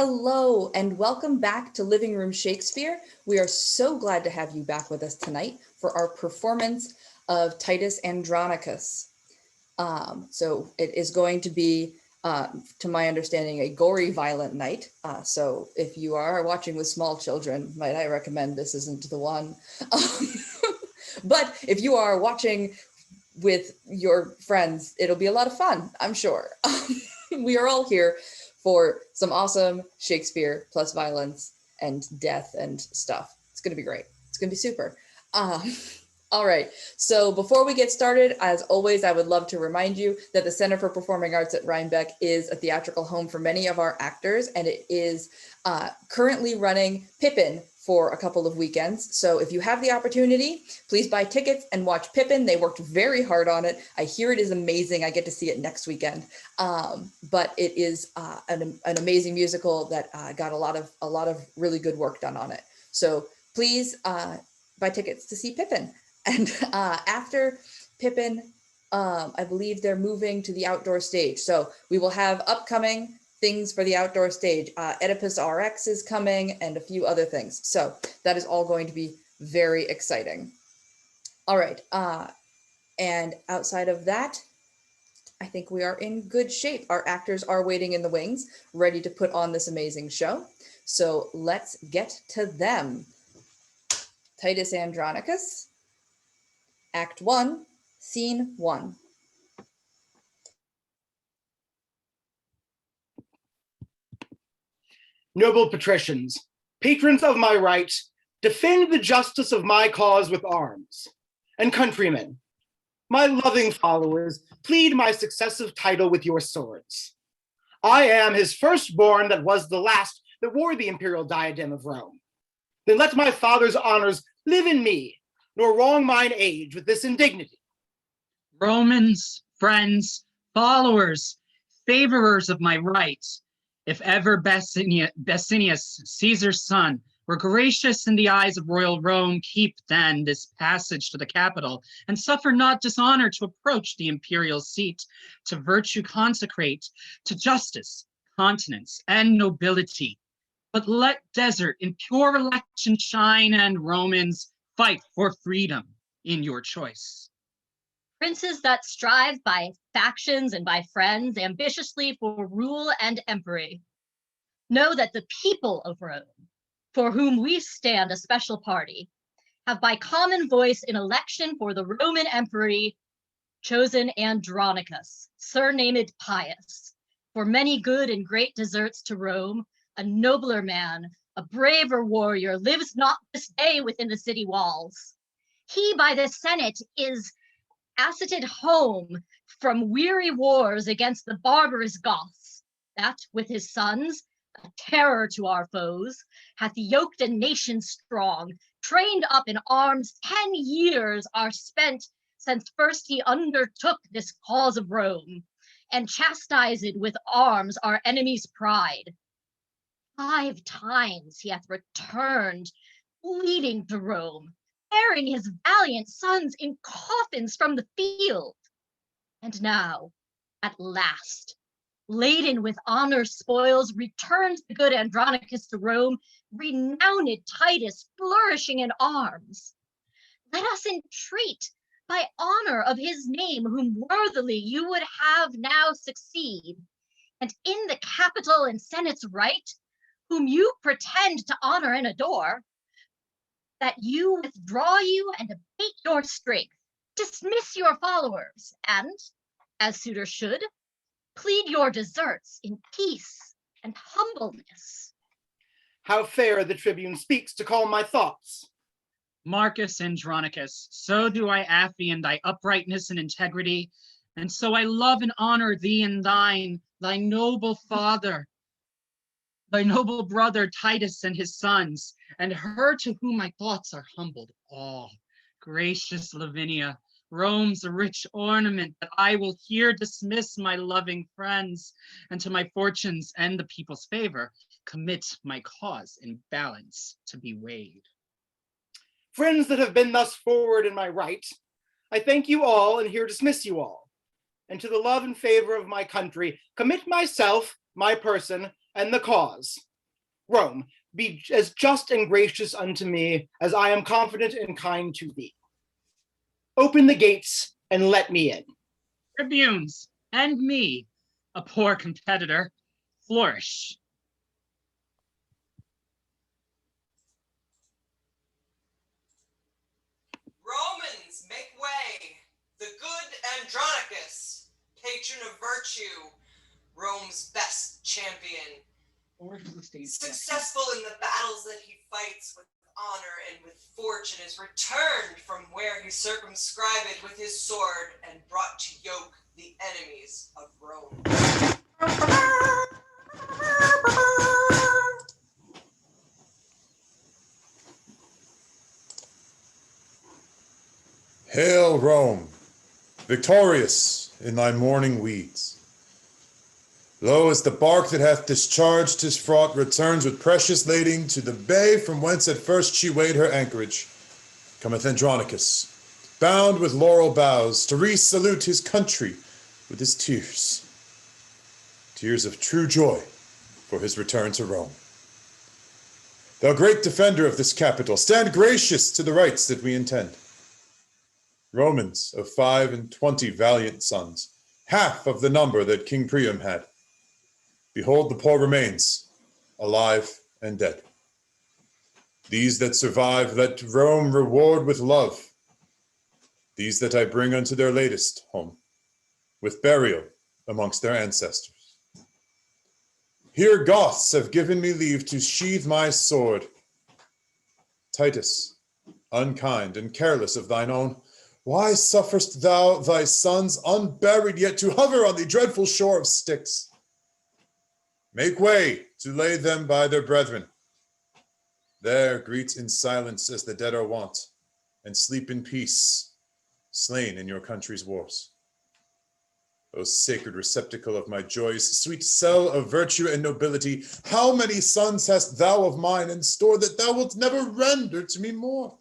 Hello and welcome back to Livingroom Shakespeare. We are so glad to have you back with us tonight for our performance of Titus Andronicus. So it is going to be, to my understanding, a gory, violent night. So if you are watching with small children, might I recommend this isn't the one. But if you are watching with your friends, it'll be a lot of fun, I'm sure. We are all here for some awesome Shakespeare plus violence and death and stuff. It's going to be great. It's going to be super. All right. So before we get started, as always, I would love to remind you that the Center for Performing Arts at Rhinebeck is a theatrical home for many of our actors, and it is currently running Pippin for a couple of weekends. So if you have the opportunity, please buy tickets and watch Pippin. They worked very hard on it. I hear it is amazing. I get to see it next weekend. But it is an amazing musical that got a lot of really good work done on it. So please buy tickets to see Pippin. And after Pippin, I believe they're moving to the outdoor stage. So we will have upcoming things for the outdoor stage. Oedipus RX is coming and a few other things. So that is all going to be very exciting. All right. And outside of that, I think we are in good shape. Our actors are waiting in the wings, ready to put on this amazing show. So let's get to them. Titus Andronicus, Act 1, Scene 1. Noble patricians, patrons of my right, defend the justice of my cause with arms. And countrymen, my loving followers, plead my successive title with your swords. I am his firstborn that was the last that wore the imperial diadem of Rome. Then let my father's honors live in me, nor wrong mine age with this indignity. Romans, friends, followers, favorers of my rights, if ever Basinius, Caesar's son, were gracious in the eyes of royal Rome, keep then this passage to the capital, and suffer not dishonor to approach the imperial seat, to virtue consecrate, to justice, continence, and nobility. But let desert in pure election shine, and Romans fight for freedom in your choice. Princes that strive by factions and by friends ambitiously for rule and empery. Know that the people of Rome, for whom we stand a special party, have by common voice in election for the Roman empery chosen Andronicus, surnamed Pius, for many good and great deserts to Rome, a nobler man, a braver warrior, lives not this day within the city walls. He by the Senate is asseted home from weary wars against the barbarous Goths, that with his sons, a terror to our foes, hath yoked a nation strong, trained up in arms. 10 years are spent since first he undertook this cause of Rome, and chastised with arms our enemy's pride. 5 times he hath returned, bleeding to Rome, bearing his valiant sons in coffins from the field. And now, at last, laden with honor spoils, returns the good Andronicus to Rome, renowned Titus flourishing in arms. Let us entreat by honor of his name, whom worthily you would have now succeed, and in the Capitol and Senate's right, whom you pretend to honor and adore, that you withdraw you and abate your strength, dismiss your followers, and, as suitors should, plead your deserts in peace and humbleness. How fair the tribune speaks to calm my thoughts. Marcus Andronicus, so do I affian thy uprightness and integrity, and so I love and honor thee and thine, thy noble father, thy noble brother Titus and his sons, and her to whom my thoughts are humbled all. Gracious Lavinia, Rome's rich ornament, that I will here dismiss my loving friends, and to my fortunes and the people's favor, commit my cause in balance to be weighed. Friends that have been thus forward in my right, I thank you all and here dismiss you all. And to the love and favor of my country, commit myself, my person, and the cause. Rome, be as just and gracious unto me as I am confident and kind to thee. Open the gates and let me in. Tribunes, and me, a poor competitor, flourish. Romans, make way. The good Andronicus, patron of virtue, Rome's best champion. Successful in the battles that he fights with honor and with fortune, is returned from where he circumscribed with his sword and brought to yoke the enemies of Rome. Hail Rome, victorious in thy morning weeds. Lo, as the bark that hath discharged his fraught returns with precious lading to the bay from whence at first she weighed her anchorage, cometh Andronicus, bound with laurel boughs, to re-salute his country with his tears. Tears of true joy for his return to Rome. Thou great defender of this capital, stand gracious to the rights that we intend. Romans of 25 valiant sons, half of the number that King Priam had. Behold the poor remains, alive and dead. These that survive, let Rome reward with love. These that I bring unto their latest home, with burial amongst their ancestors. Here Goths have given me leave to sheathe my sword. Titus, unkind and careless of thine own, why sufferest thou thy sons unburied yet to hover on the dreadful shore of Styx? Make way to lay them by their brethren. There greet in silence as the dead are wont, and sleep in peace, slain in your country's wars. O sacred receptacle of my joys, sweet cell of virtue and nobility, how many sons hast thou of mine in store that thou wilt never render to me more?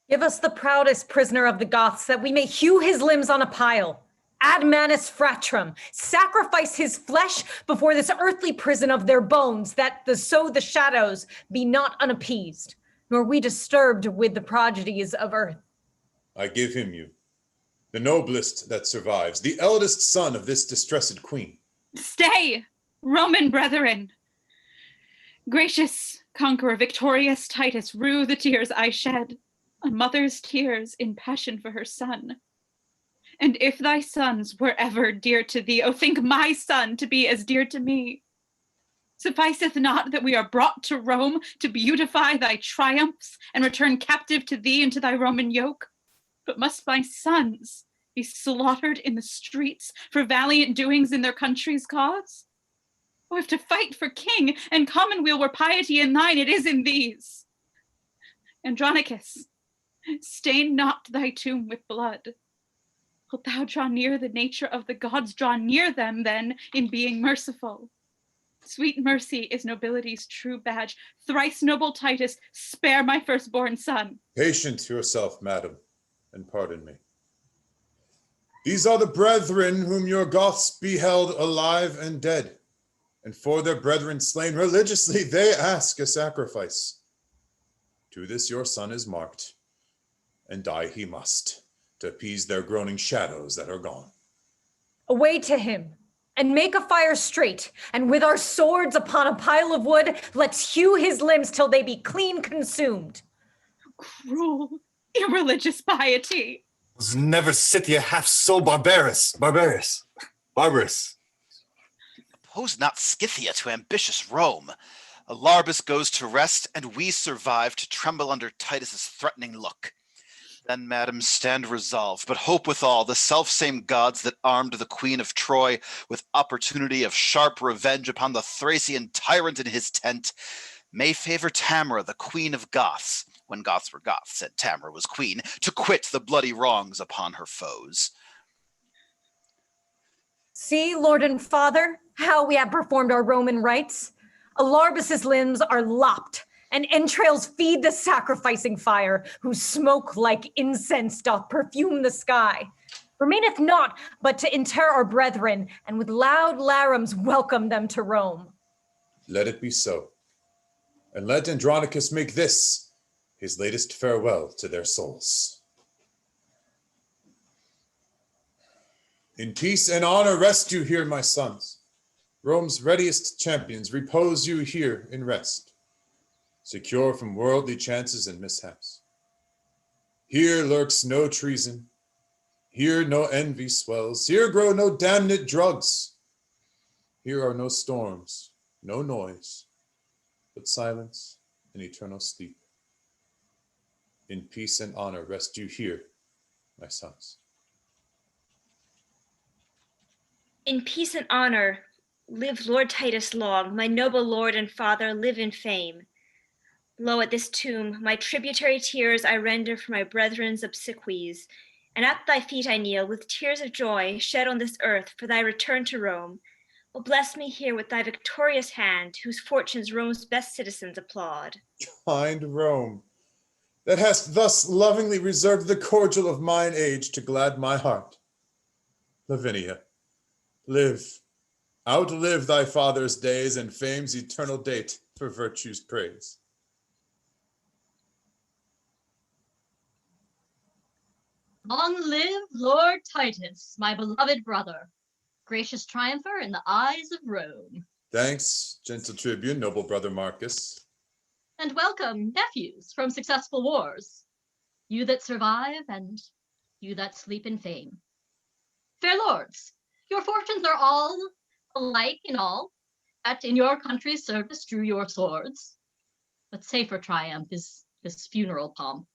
Give us the proudest prisoner of the Goths, that we may hew his limbs on a pile. Ad manus fratrum, sacrifice his flesh before this earthly prison of their bones, that so the shadows be not unappeased, nor we disturbed with the prodigies of earth. I give him you, the noblest that survives, the eldest son of this distressed queen. Stay, Roman brethren. Gracious conqueror, victorious Titus, rue the tears I shed, a mother's tears in passion for her son. And if thy sons were ever dear to thee, oh, think my son to be as dear to me. Sufficeth not that we are brought to Rome to beautify thy triumphs and return captive to thee and to thy Roman yoke, but must my sons be slaughtered in the streets for valiant doings in their country's cause? Oh, if to fight for king and commonweal were piety in thine, it is in these. Andronicus, stain not thy tomb with blood. Wilt thou draw near the nature of the gods, draw near them then in being merciful. Sweet mercy is nobility's true badge. Thrice noble Titus, spare my firstborn son. Patient yourself, madam, and pardon me. These are the brethren whom your Goths beheld alive and dead, and for their brethren slain religiously they ask a sacrifice. To this your son is marked, and die he must, to appease their groaning shadows that are gone. Away to him, and make a fire straight, and with our swords upon a pile of wood, let's hew his limbs till they be clean consumed. Cruel, irreligious piety. Was never Scythia half so barbarous. Oppose not Scythia to ambitious Rome. Alarbus goes to rest, and we survive to tremble under Titus's threatening look. Then, madam, stand resolved, but hope withal the self-same gods that armed the queen of Troy with opportunity of sharp revenge upon the Thracian tyrant in his tent, may favor Tamara, the queen of Goths, when Goths were Goths and Tamara was queen, to quit the bloody wrongs upon her foes. See, Lord and Father, how we have performed our Roman rites. Alarbus's limbs are lopped, and entrails feed the sacrificing fire, whose smoke like incense doth perfume the sky. Remaineth not but to inter our brethren, and with loud larums welcome them to Rome. Let it be so. and let Andronicus make this his latest farewell to their souls. In peace and honor rest you here, my sons. Rome's readiest champions, repose you here in rest, secure from worldly chances and mishaps. Here lurks no treason, here no envy swells, here grow no damned drugs. Here are no storms, no noise, but silence and eternal sleep. In peace and honor rest you here, my sons. In peace and honor, live Lord Titus long, my noble lord and father, live in fame. Lo, at this tomb, my tributary tears I render for my brethren's obsequies, and at thy feet I kneel with tears of joy shed on this earth for thy return to Rome. Oh, bless me here with thy victorious hand, whose fortunes Rome's best citizens applaud. Kind Rome, that hast thus lovingly reserved the cordial of mine age to glad my heart. Lavinia, live, outlive thy father's days and fame's eternal date for virtue's praise. Long live Lord Titus, my beloved brother, gracious triumpher in the eyes of Rome. Thanks, gentle tribune, noble brother Marcus. And welcome, nephews from successful wars, you that survive and you that sleep in fame. Fair lords, your fortunes are all alike in all, that in your country's service drew your swords. But safer triumph is this funeral pomp,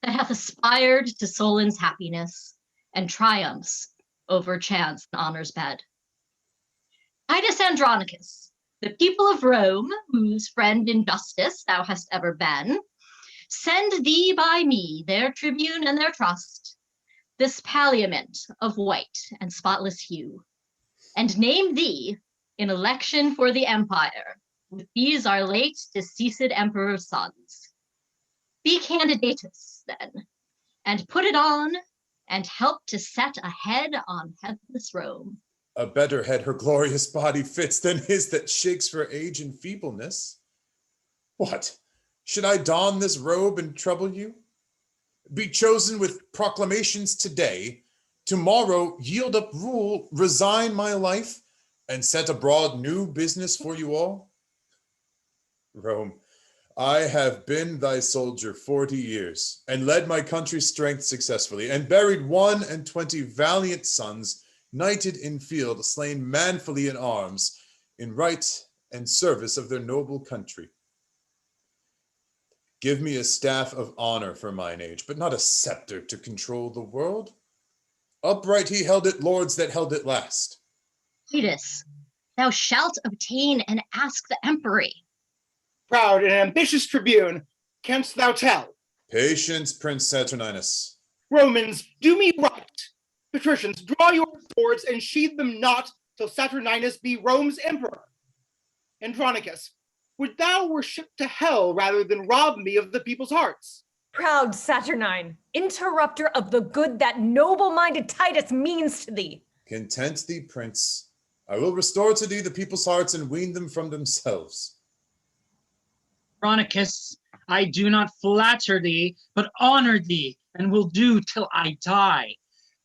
that hath aspired to Solon's happiness and triumphs over chance and honor's bed. Titus Andronicus, the people of Rome, whose friend in justice thou hast ever been, send thee by me their tribune and their trust, this palliament of white and spotless hue, and name thee in election for the empire with these our late deceased emperor's sons. Be candidatus then, and put it on, and help to set a head on headless Rome. A better head her glorious body fits than his that shakes for age and feebleness. What, should I don this robe and trouble you? Be chosen with proclamations today, tomorrow yield up rule, resign my life, and set abroad new business for you all? Rome, I have been thy soldier 40 years, and led my country's strength successfully, and buried 21 valiant sons, knighted in field, slain manfully in arms, in right and service of their noble country. Give me a staff of honor for mine age, but not a scepter to control the world. Upright he held it, lords that held it last. Titus, thou shalt obtain and ask the empery. Proud and ambitious tribune, canst thou tell? Patience, Prince Saturninus. Romans, do me right. Patricians, draw your swords and sheathe them not till Saturninus be Rome's emperor. Andronicus, would thou were shipped to hell rather than rob me of the people's hearts? Proud Saturnine, interrupter of the good that noble-minded Titus means to thee. Content thee, Prince. I will restore to thee the people's hearts and wean them from themselves. Andronicus, I do not flatter thee, but honor thee, and will do till I die.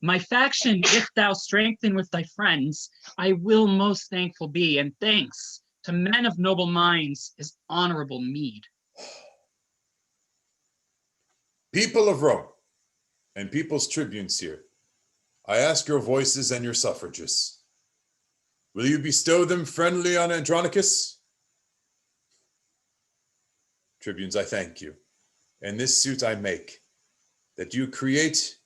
My faction, if thou strengthen with thy friends, I will most thankful be, and thanks to men of noble minds is honorable meed. People of Rome, and people's tribunes here, I ask your voices and your suffrages. Will you bestow them friendly on Andronicus? Tribunes, I thank you, and this suit I make, that you create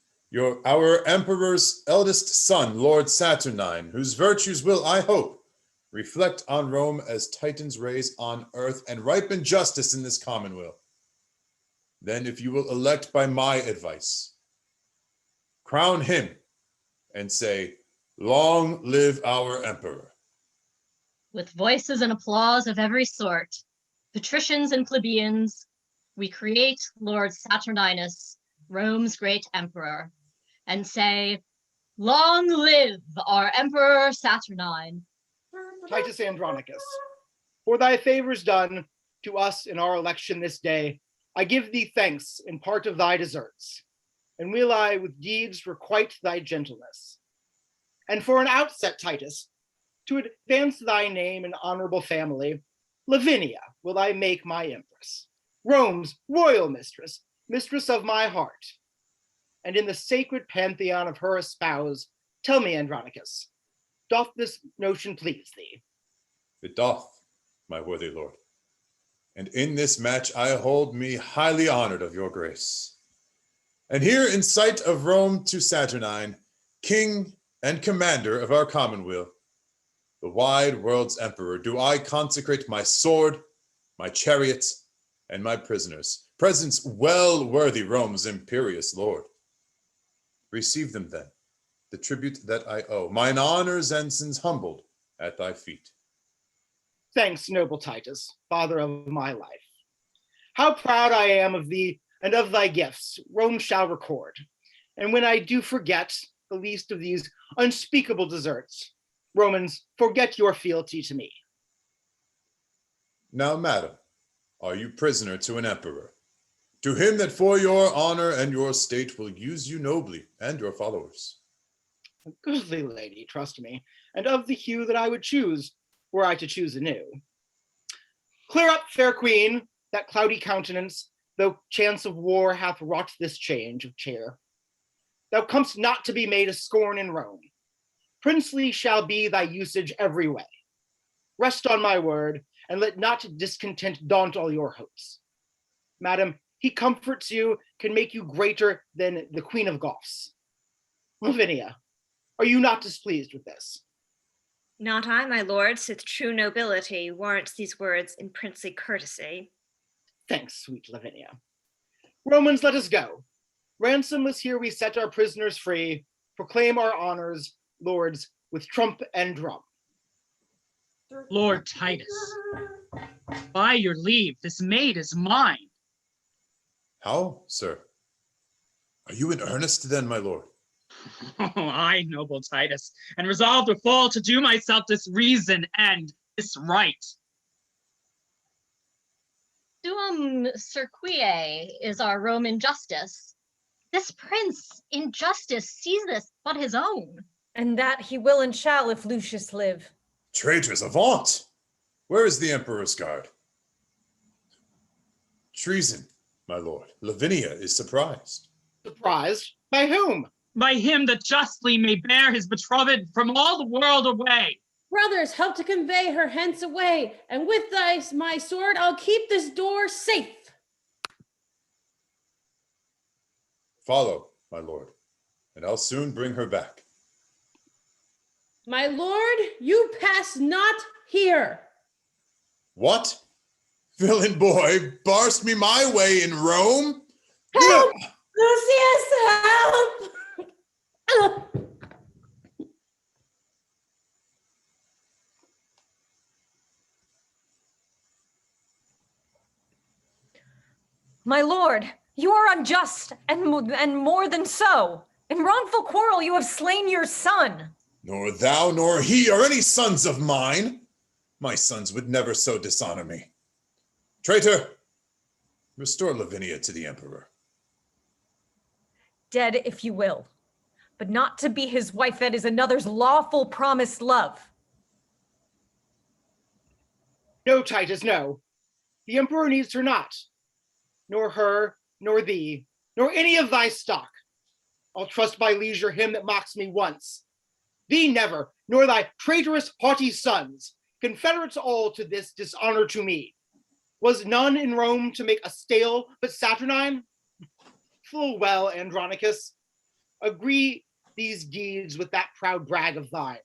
our emperor's eldest son, Lord Saturnine, whose virtues will, I hope, reflect on Rome as Titan's rays on earth and ripen justice in this commonweal. Then, if you will elect by my advice, crown him and say, long live our emperor. With voices and applause of every sort, patricians and plebeians, we create Lord Saturninus, Rome's great emperor, and say, long live our Emperor Saturnine. Titus Andronicus, for thy favors done, to us in our election this day, I give thee thanks in part of thy deserts, and will I with deeds requite thy gentleness. And for an outset, Titus, to advance thy name and honorable family, Lavinia will I make my empress, Rome's royal mistress, mistress of my heart. And in the sacred pantheon of her espouse, tell me, Andronicus, doth this notion please thee? It doth, my worthy lord. And in this match I hold me highly honored of your grace. And here in sight of Rome to Saturnine, king and commander of our commonweal, the wide world's emperor, do I consecrate my sword, my chariot, and my prisoners, presents well worthy Rome's imperious lord. Receive them then, the tribute that I owe, mine honors and sins humbled at thy feet. Thanks, noble Titus, father of my life. How proud I am of thee and of thy gifts, Rome shall record. And when I do forget the least of these unspeakable deserts, Romans, forget your fealty to me. Now, madam, are you prisoner to an emperor? To him that for your honor and your state will use you nobly and your followers. A goodly lady, trust me, and of the hue that I would choose, were I to choose anew. Clear up, fair queen, that cloudy countenance, though chance of war hath wrought this change of cheer. Thou comest not to be made a scorn in Rome. Princely shall be thy usage every way. Rest on my word, and let not discontent daunt all your hopes. Madam, he comforts you, can make you greater than the Queen of Goths. Lavinia, are you not displeased with this? Not I, my lord, sith true nobility warrants these words in princely courtesy. Thanks, sweet Lavinia. Romans, let us go. Ransomless here we set our prisoners free, proclaim our honors, lords, with trump and drum. Lord Titus, by your leave, this maid is mine. How, sir? Are you in earnest then, my lord? Oh, I, noble Titus, and resolved with all to do myself this reason and this right. Suum cirque is our Roman justice. This prince in justice sees this but his own. And that he will and shall if Lucius live. Traitors, avaunt! Where is the emperor's guard? Treason, my lord. Lavinia is surprised. Surprised? By whom? By him that justly may bear his betrothed from all the world away. Brothers, help to convey her hence away, and with my sword I'll keep this door safe. Follow, my lord, and I'll soon bring her back. My lord, you pass not here. What? Villain boy, barst me my way in Rome? Help! Lucius, help! My lord, you are unjust, and more than so. In wrongful quarrel you have slain your son. Nor thou nor he are any sons of mine. My sons would never so dishonor me. Traitor, restore Lavinia to the emperor. Dead if you will, but not to be his wife that is another's lawful promised love. No, Titus, no. The emperor needs her not. Nor her, nor thee, nor any of thy stock. I'll trust by leisure him that mocks me once. Thee never, nor thy traitorous haughty sons, confederates all to this dishonor to me. Was none in Rome to make a stale but Saturnine? Full well, Andronicus, agree these deeds with that proud brag of thine,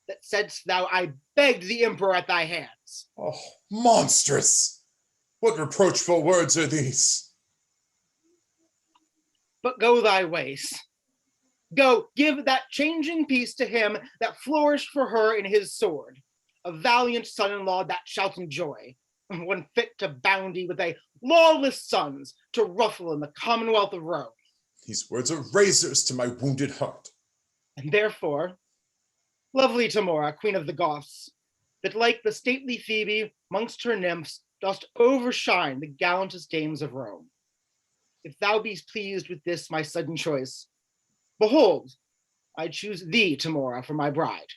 that saidst thou I begged the emperor at thy hands. Oh, monstrous! What reproachful words are these? But go thy ways. Go, give that changing peace to him that flourished for her in his sword, a valiant son-in-law that shalt enjoy, when fit to bounty with a lawless sons to ruffle in the commonwealth of Rome. These words are razors to my wounded heart. And therefore, lovely Tamora, queen of the Goths, that like the stately Phoebe mongst her nymphs dost overshine the gallantest dames of Rome. If thou be pleased with this my sudden choice, behold, I choose thee tomorrow for my bride,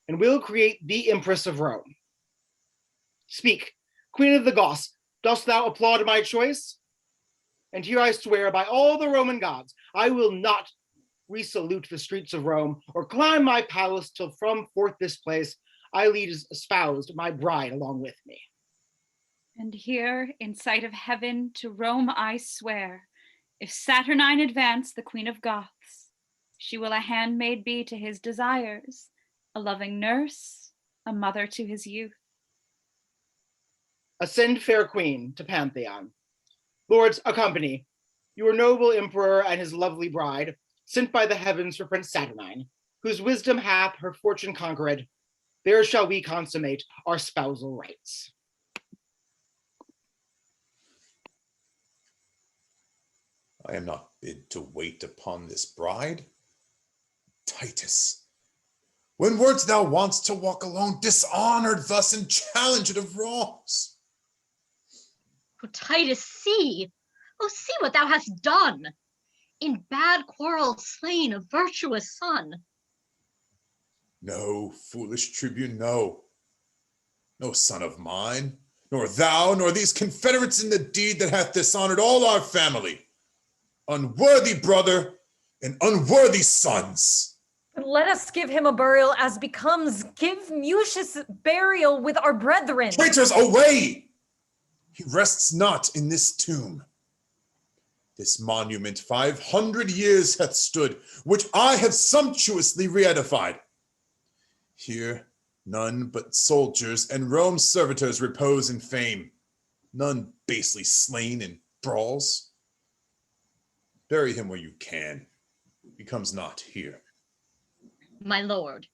and will create thee empress of Rome. Speak, Queen of the Goths, dost thou applaud my choice? And here I swear by all the Roman gods, I will not resalute the streets of Rome, or climb my palace till from forth this place I lead espoused my bride along with me. And here, in sight of heaven, to Rome I swear, if Saturnine advance the Queen of Goths, she will a handmaid be to his desires, a loving nurse, a mother to his youth. Ascend, fair queen, to Pantheon. Lords, accompany your noble emperor and his lovely bride, sent by the heavens for Prince Saturnine, whose wisdom hath her fortune conquered. There shall we consummate our spousal rights. I am not bid to wait upon this bride. Titus, when wert thou wont to walk alone, dishonored thus and challenged of wrongs? Oh, Titus, see! Oh, see what thou hast done! In bad quarrel slain a virtuous son. No, foolish tribune, no. No son of mine, nor thou, nor these confederates in the deed that hath dishonored all our family. Unworthy brother and unworthy sons. Let us give him a burial as becomes. Give Mucius burial with our brethren. Traitors, away! He rests not in this tomb. This monument 500 years hath stood, which I have sumptuously re-edified. Here none but soldiers and Rome's servitors repose in fame, none basely slain in brawls. Bury him where you can. He comes not here. My lord,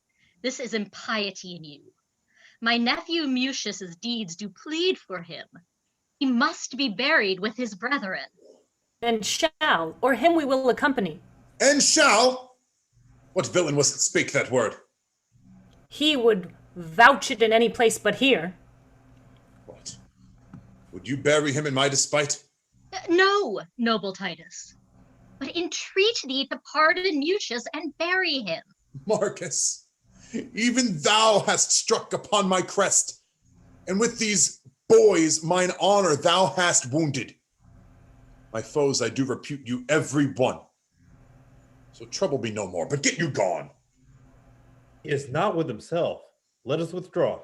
this is impiety in you. My nephew Mucius's deeds do plead for him. He must be buried with his brethren. And shall, or him we will accompany. And shall? What villain was it spake that word? He would vouch it in any place but here. What? Would you bury him in my despite? No, noble Titus, but entreat thee to pardon Mucius and bury him. Marcus, even thou hast struck upon my crest, and with these boys mine honor thou hast wounded. My foes, I do repute you every one. So trouble me no more, but get you gone. He is not with himself. Let us withdraw.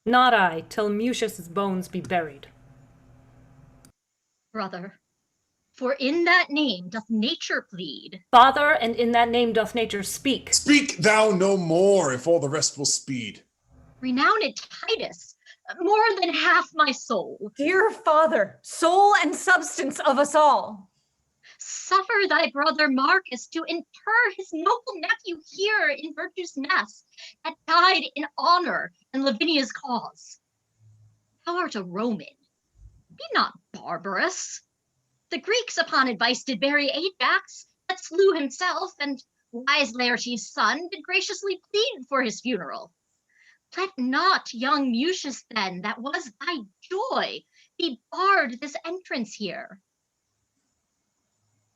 Not I, till Mucius's bones be buried. Brother, for in that name doth nature plead. Father, and in that name doth nature speak. Speak thou no more, if all the rest will speed. Renowned Titus, more than half my soul. Dear father, soul and substance of us all. Suffer thy brother Marcus to inter his noble nephew here in virtue's nest, that died in honor in Lavinia's cause. Thou art a Roman. Be not barbarous. The Greeks upon advice did bury Ajax, that slew himself, and wise Laertes' son did graciously plead for his funeral. Let not young Mucius then, that was thy joy, be barred this entrance here.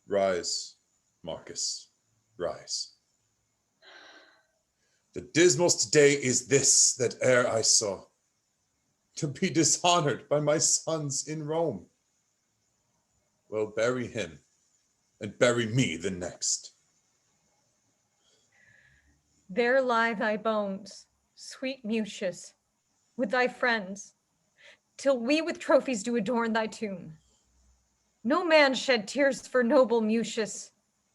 Rise, Marcus, rise. The dismalst day is this that e'er I saw, to be dishonored by my sons in Rome. Well, bury him, and bury me the next. There lie thy bones, sweet Mucius, with thy friends, till we with trophies do adorn thy tomb. No man shed tears for noble Mucius.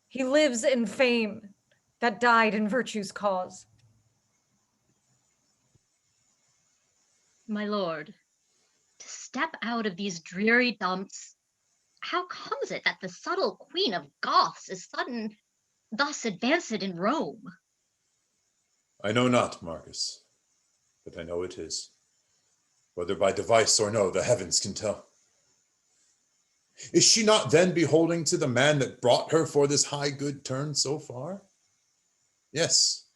He lives in fame, that died in virtue's cause. My lord, to step out of these dreary dumps, how comes it that the subtle queen of Goths is thus advanced in Rome? I know not, Marcus, but I know it is. Whether by device or no, the heavens can tell. Is she not then beholding to the man that brought her for this high good turn so far? Yes,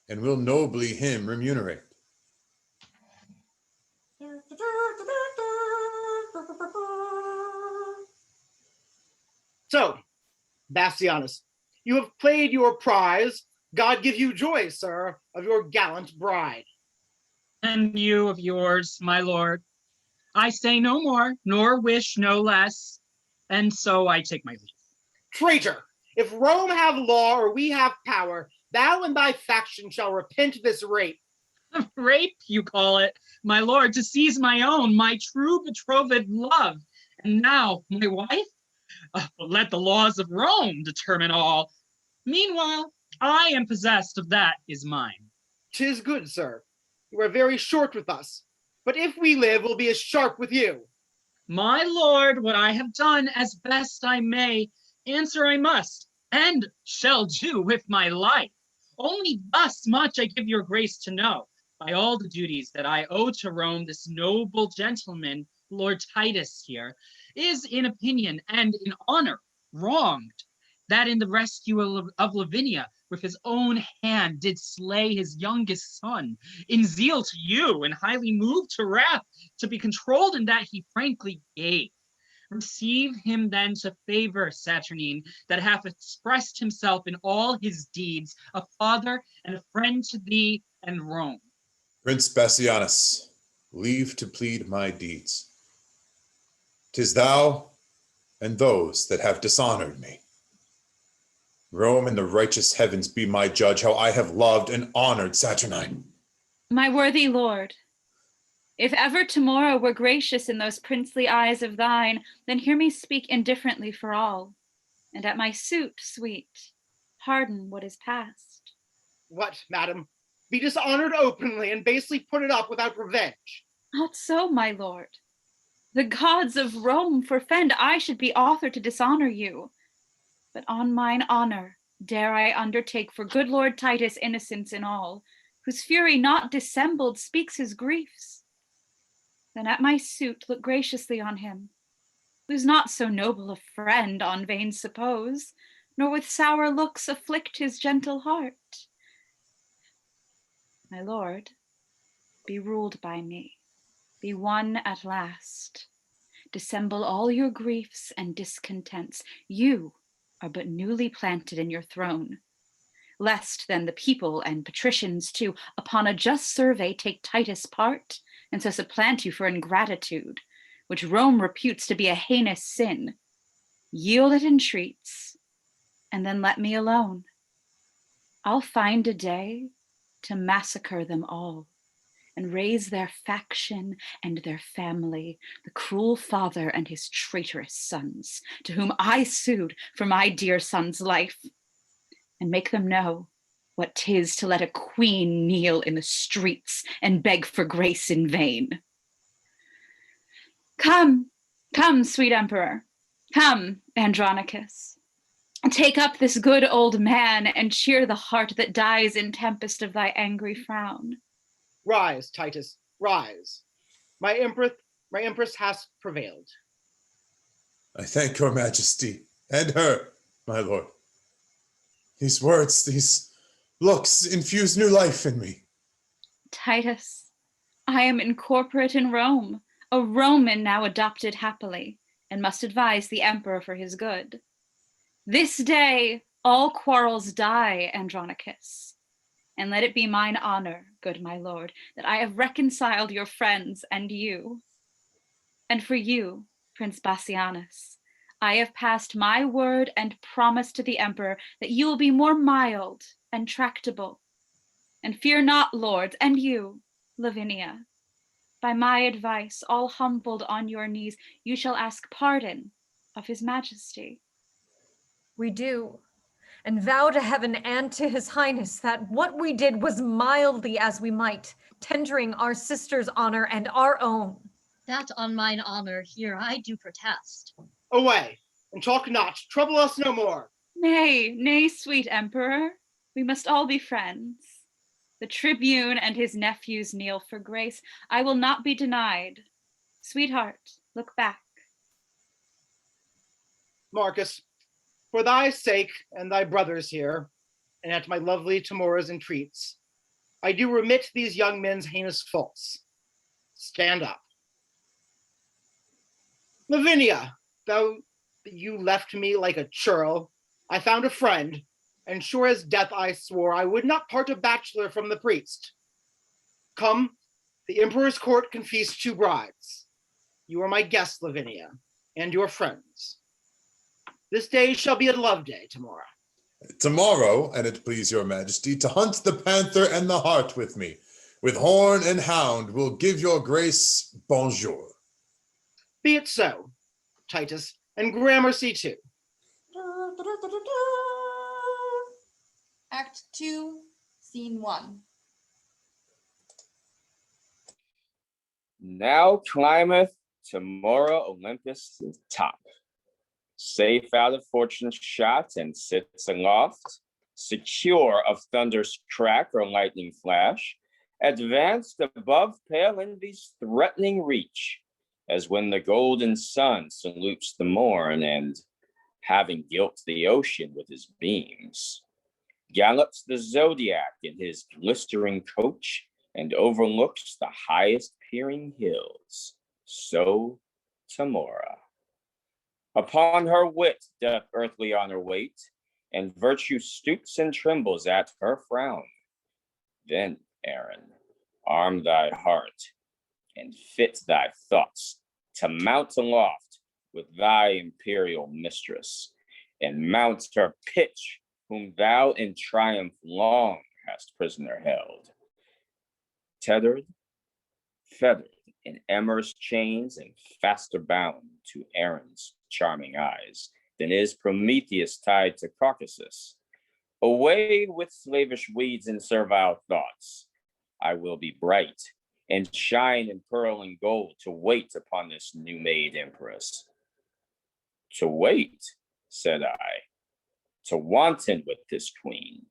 and will nobly him remunerate. So, Bassianus, you have played your prize. God give you joy, sir, of your gallant bride. And you of yours, my lord. I say no more, nor wish no less, and so I take my leave. Traitor, if Rome have law or we have power, thou and thy faction shall repent this rape. Rape, you call it, my lord, to seize my own, my true betrothed love. And now, my wife? Let the laws of Rome determine all. Meanwhile, I am possessed of that is mine. 'Tis good, sir. You are very short with us, but if we live, we'll be as sharp with you. My lord, what I have done as best I may, answer I must, and shall do with my life. Only thus much I give your grace to know, by all the duties that I owe to Rome, this noble gentleman, Lord Titus here, is in opinion and in honor wronged, that in the rescue of Lavinia, with his own hand did slay his youngest son, in zeal to you, and highly moved to wrath, to be controlled in that he frankly gave. Receive him then to favor, Saturnine, that hath expressed himself in all his deeds, a father and a friend to thee and Rome. Prince Bassianus, leave to plead my deeds. 'Tis thou and those that have dishonored me. Rome and the righteous heavens be my judge how I have loved and honored Saturnine. My worthy lord, if ever tomorrow were gracious in those princely eyes of thine, then hear me speak indifferently for all, and at my suit, sweet, pardon what is past. What, madam? Be dishonored openly and basely put it up without revenge? Not so, my lord. The gods of Rome forfend I should be author to dishonor you. But on mine honor dare I undertake for good Lord Titus innocence in all, whose fury not dissembled speaks his griefs. Then at my suit look graciously on him, who's not so noble a friend on vain suppose, nor with sour looks afflict his gentle heart. My lord, be ruled by me, be won at last. Dissemble all your griefs and discontents. You are but newly planted in your throne. Lest then the people and patricians too, upon a just survey, take Titus' part, and so supplant you for ingratitude, which Rome reputes to be a heinous sin. Yield it entreats, and then let me alone. I'll find a day to massacre them all, and raise their faction and their family, the cruel father and his traitorous sons, to whom I sued for my dear son's life, and make them know what 'tis to let a queen kneel in the streets and beg for grace in vain. Come, come, sweet emperor, come, Andronicus. Take up this good old man and cheer the heart that dies in tempest of thy angry frown. Rise, Titus, rise. My empress has prevailed. I thank your majesty and her, my lord. These words, these looks infuse new life in me. Titus, I am incorporate in Rome, a Roman now adopted happily, and must advise the emperor for his good. This day all quarrels die, Andronicus, and let it be mine honor, good my lord, that I have reconciled your friends and you. And for you, Prince Bassianus, I have passed my word and promise to the emperor that you will be more mild and tractable. And fear not, lords, and you, Lavinia, by my advice, all humbled on your knees, you shall ask pardon of his majesty. We do, and vow to heaven and to his highness that what we did was mildly as we might, tendering our sister's honor and our own. That on mine honor here I do protest. Away, and talk not, trouble us no more. Nay, nay, sweet emperor, we must all be friends. The tribune and his nephews kneel for grace. I will not be denied. Sweetheart, look back. Marcus, for thy sake and thy brother's here, and at my lovely Timora's entreats, I do remit these young men's heinous faults. Stand up. Lavinia, thou that you left me like a churl, I found a friend, and sure as death I swore I would not part a bachelor from the priest. Come, the emperor's court can feast 2 brides. You are my guest, Lavinia, and your friends. This day shall be a love day tomorrow. Tomorrow, and it please your majesty, to hunt the panther and the hart with me. With horn and hound will give your grace bonjour. Be it so, Titus, and Gramercy too. Act 2, Scene 1. Now climbeth tomorrow Olympus' top, safe out of fortune's shot, and sits aloft, secure of thunder's crack or lightning flash, advanced above pale envy's threatening reach, as when the golden sun salutes the morn, and, having gilt the ocean with his beams, gallops the zodiac in his glistering coach, and overlooks the highest peering hills. So Tamora. Upon her wit doth earthly honor wait, and virtue stoops and trembles at her frown. Then, Aaron, arm thy heart, and fit thy thoughts to mount aloft with thy imperial mistress, and mount her pitch, whom thou in triumph long hast prisoner held. Tethered, feathered in Emmer's chains, and faster bound to Aaron's charming eyes than is Prometheus tied to Caucasus. Away with slavish weeds and servile thoughts. I will be bright and shine in pearl and gold to wait upon this new-made empress. To wait, said I, to wanton with this queen,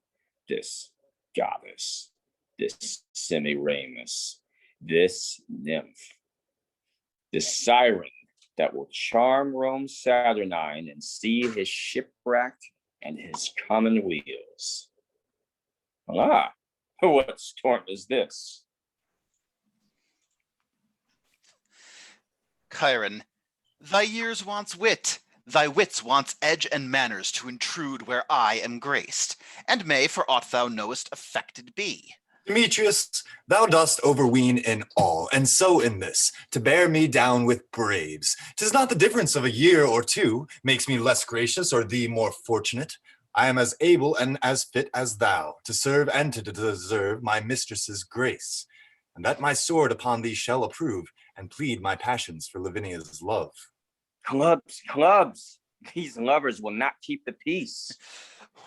this goddess, this Semiramis, this nymph, this siren that will charm Rome Saturnine and see his shipwreck and his common wheels. Ah, what storm is this? Chiron, thy years wants wit, thy wits wants edge and manners to intrude where I am graced, and may, for aught thou knowest, affected be. Demetrius, thou dost overween in all, and so in this, to bear me down with braves. 'Tis not the difference of a year or 2 makes me less gracious or thee more fortunate. I am as able and as fit as thou to serve and to deserve my mistress's grace, and that my sword upon thee shall approve and plead my passions for Lavinia's love. Clubs, clubs, these lovers will not keep the peace.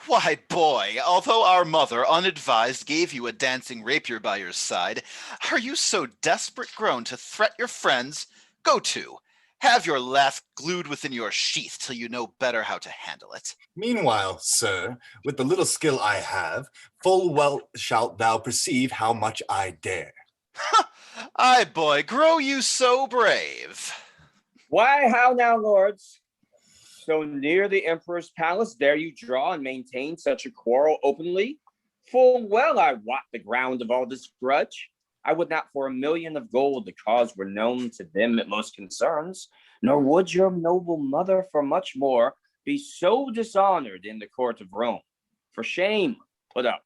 Why, boy, although our mother, unadvised, gave you a dancing rapier by your side, are you so desperate grown to threat your friends? Go to, have your laugh glued within your sheath till you know better how to handle it. Meanwhile, sir, with the little skill I have, full well shalt thou perceive how much I dare. Aye, boy, grow you so brave. Why, how now, lords? So near the emperor's palace dare you draw and maintain such a quarrel openly? Full well I wot the ground of all this grudge. I would not for 1,000,000 of gold the cause were known to them it most concerns, nor would your noble mother for much more be so dishonored in the court of Rome. For shame, put up.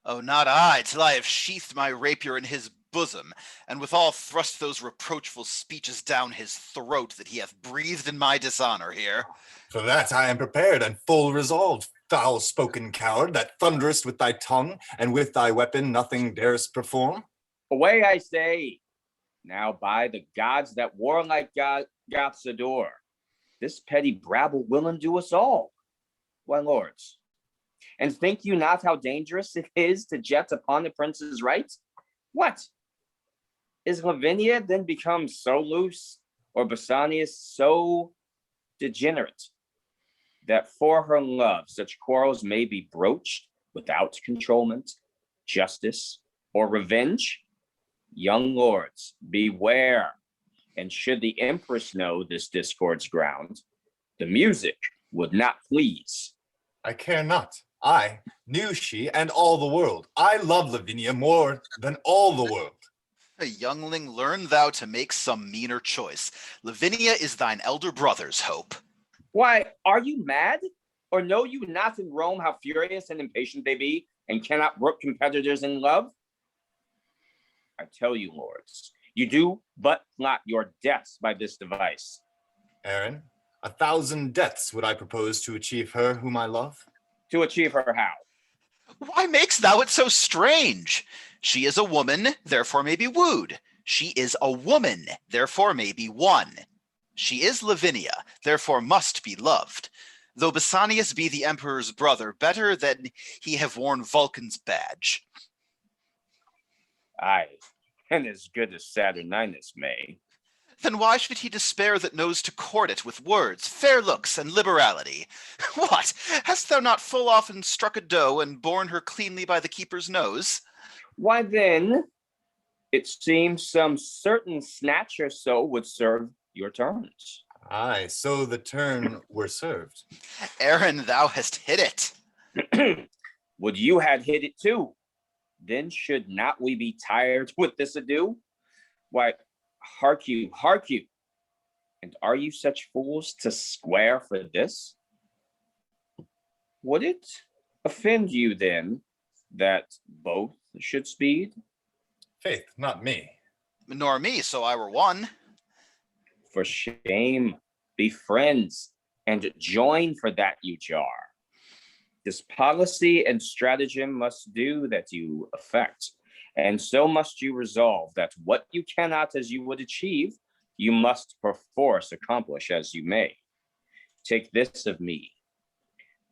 Oh, not I, till I have sheathed my rapier in his bosom, and withal thrust those reproachful speeches down his throat that he hath breathed in my dishonor here. For that I am prepared and full resolved, foul-spoken coward, that thunderest with thy tongue, and with thy weapon nothing darest perform. Away, I say. Now by the gods that warlike Goths adore, this petty brabble will undo us all. Why, lords, and think you not how dangerous it is to jet upon the prince's right? What? Is Lavinia then become so loose, or Basanius so degenerate, that for her love such quarrels may be broached without controlment, justice, or revenge? Young lords, beware, and should the empress know this discord's ground, the music would not please. I care not. I knew she and all the world. I love Lavinia more than all the world. A youngling, learn thou to make some meaner choice. Lavinia is thine elder brother's hope. Why, are you mad? Or know you not in Rome how furious and impatient they be, and cannot brook competitors in love? I tell you, lords, you do but plot your deaths by this device. Aaron, 1,000 deaths would I propose to achieve her whom I love. To achieve her how? Why makest thou it so strange? She is a woman, therefore may be wooed. She is a woman, therefore may be won. She is Lavinia, therefore must be loved. Though Basanius be the emperor's brother, better than he have worn Vulcan's badge. Aye, and as good as Saturninus may. Then why should he despair that knows to court it with words, fair looks, and liberality? What, hast thou not full often struck a doe and borne her cleanly by the keeper's nose? Why then, it seems some certain snatch or so would serve your turns. Aye, so the turn were served. Aaron, thou hast hit it. Would you had hit it too? Then should not we be tired with this ado? Why, hark you, hark you. And are you such fools to square for this? Would it offend you then that both should speed? Faith, not me. Nor me, so I were one. For shame, be friends, and join for that you jar. This policy and stratagem must do that you affect, and so must you resolve that what you cannot as you would achieve, you must perforce accomplish as you may. Take this of me.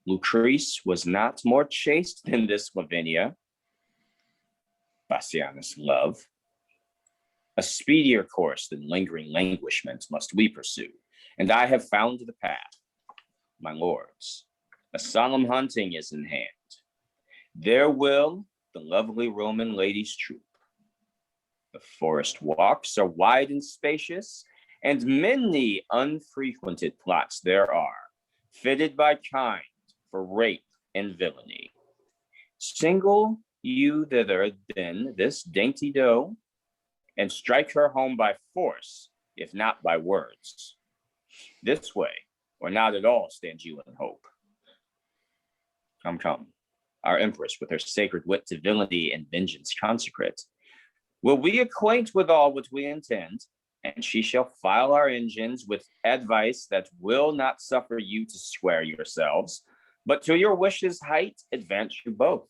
Lucrece was not more chaste than this Lavinia. Bassianus' love. A speedier course than lingering languishment must we pursue, and I have found the path. My lords, a solemn hunting is in hand. There will the lovely Roman ladies troop. The forest walks are wide and spacious, and many unfrequented plots there are, fitted by kind for rape and villainy. Single you thither then this dainty doe, and strike her home by force, if not by words. This way, or not at all, stand you in hope. Come, come, our empress with her sacred wit to villainy and vengeance consecrate. Will we acquaint with all what we intend, and she shall file our engines with advice that will not suffer you to square yourselves, but to your wishes' height advance you both.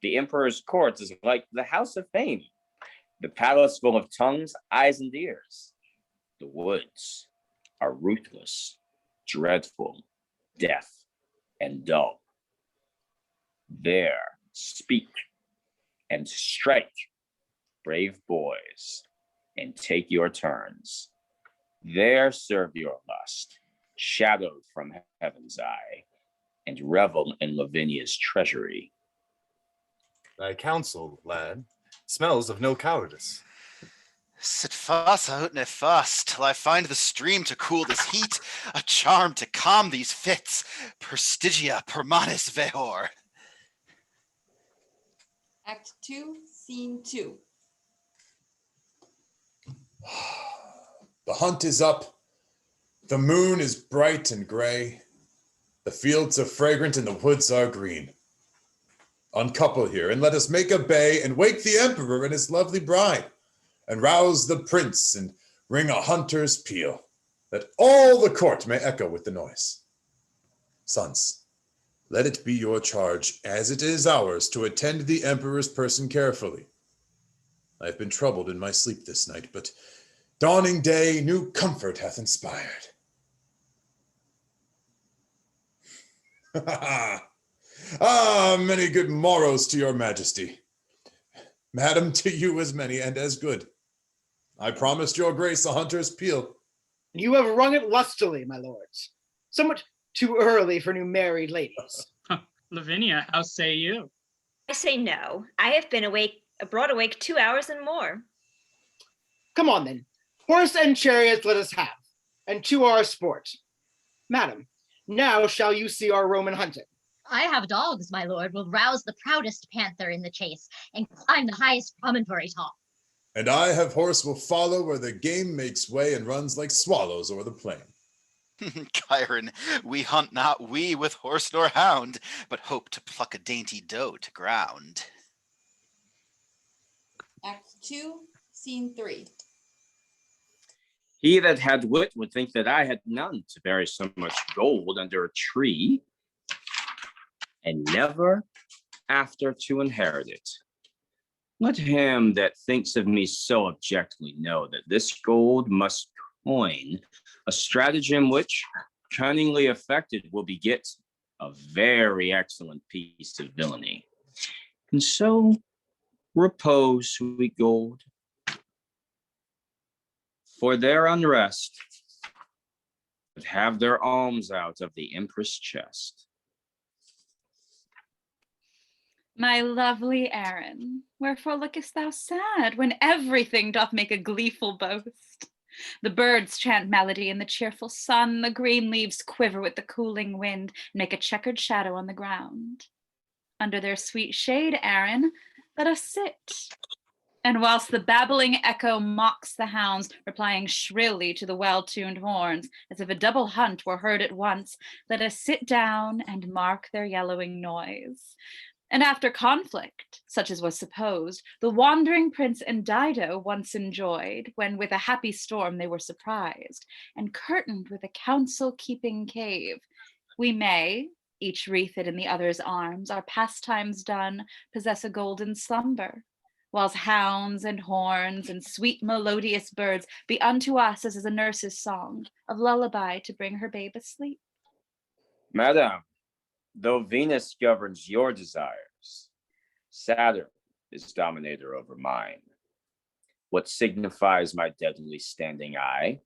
The emperor's court is like the house of fame, the palace full of tongues, eyes, and ears. The woods are ruthless, dreadful, deaf, and dull. There speak and strike, brave boys, and take your turns. There serve your lust, shadowed from heaven's eye, and revel in Lavinia's treasury. Thy counsel, lad, smells of no cowardice. Sit fast out nefast, till I find the stream to cool this heat, a charm to calm these fits, perstigia per manis veor. Act 2, Scene 2. The hunt is up. The moon is bright and gray. The fields are fragrant and the woods are green. Uncouple here and let us make a bay and wake the emperor and his lovely bride, and rouse the prince and ring a hunter's peal, that all the court may echo with the noise. Sons, let it be your charge, as it is ours, to attend the emperor's person carefully. I have been troubled in my sleep this night, but dawning day new comfort hath inspired. Many good morrows to your majesty. Madam, to you as many and as good. I promised your grace a hunter's peal. You have rung it lustily, my lords. Somewhat too early for new married ladies. Lavinia, how say you? I say no. I have been broad awake 2 hours and more. Come on then. Horse and chariots let us have, and to our sport. Madam, now shall you see our Roman hunting. I have dogs, my lord, will rouse the proudest panther in the chase and climb the highest promontory top. And I have horse will follow where the game makes way and runs like swallows o'er the plain. Chiron, we hunt not we with horse nor hound, but hope to pluck a dainty doe to ground. Act 2, Scene 3. He that had wit would think that I had none to bury so much gold under a tree, and never after to inherit it. Let him that thinks of me so abjectly know that this gold must coin a stratagem which, cunningly effected, will beget a very excellent piece of villainy. And so repose, sweet gold, for their unrest, but have their alms out of the empress' chest. My lovely Aaron, wherefore lookest thou sad when everything doth make a gleeful boast? The birds chant melody in the cheerful sun, the green leaves quiver with the cooling wind, and make a checkered shadow on the ground. Under their sweet shade, Aaron, let us sit. And whilst the babbling echo mocks the hounds, replying shrilly to the well-tuned horns, as if a double hunt were heard at once, let us sit down and mark their yellowing noise. And after conflict, such as was supposed, the wandering prince and Dido once enjoyed, when with a happy storm they were surprised, and curtained with a counsel-keeping cave, we may, each wreathed in the other's arms, our pastimes done, possess a golden slumber, whilst hounds and horns and sweet melodious birds be unto us as a nurse's song of lullaby to bring her babe asleep. Madam, though Venus governs your desires, Saturn is dominator over mine. What signifies my deadly standing eye,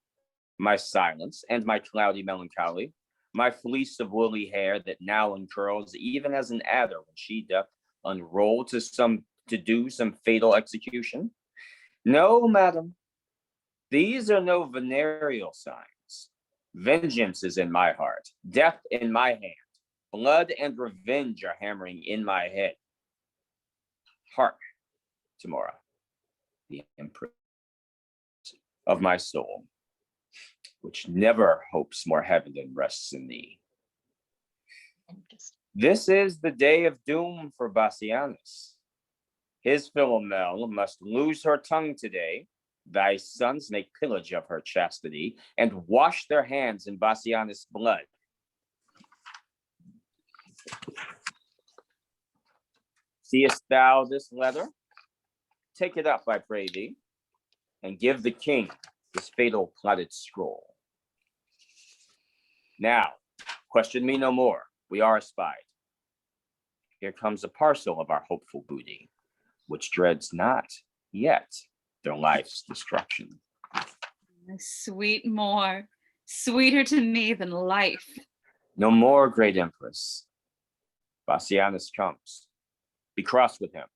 my silence and my cloudy melancholy, my fleece of woolly hair that now uncurls even as an adder when she doth unroll to do some fatal execution? No, madam, these are no venereal signs. Vengeance is in my heart, death in my hand, blood and revenge are hammering in my head. Hark, Tamora, the empress of my soul, which never hopes more heaven than rests in thee. This is the day of doom for Bassianus. His Philomel must lose her tongue today. Thy sons make pillage of her chastity and wash their hands in Bassianus' blood. Seest thou this letter? Take it up, I pray thee, and give the king this fatal plotted scroll. Now, question me no more. We are espied. Here comes a parcel of our hopeful booty, which dreads not yet their life's destruction. Sweet more, sweeter to me than life. No more, great empress. Bassianus comes. Be cross with him,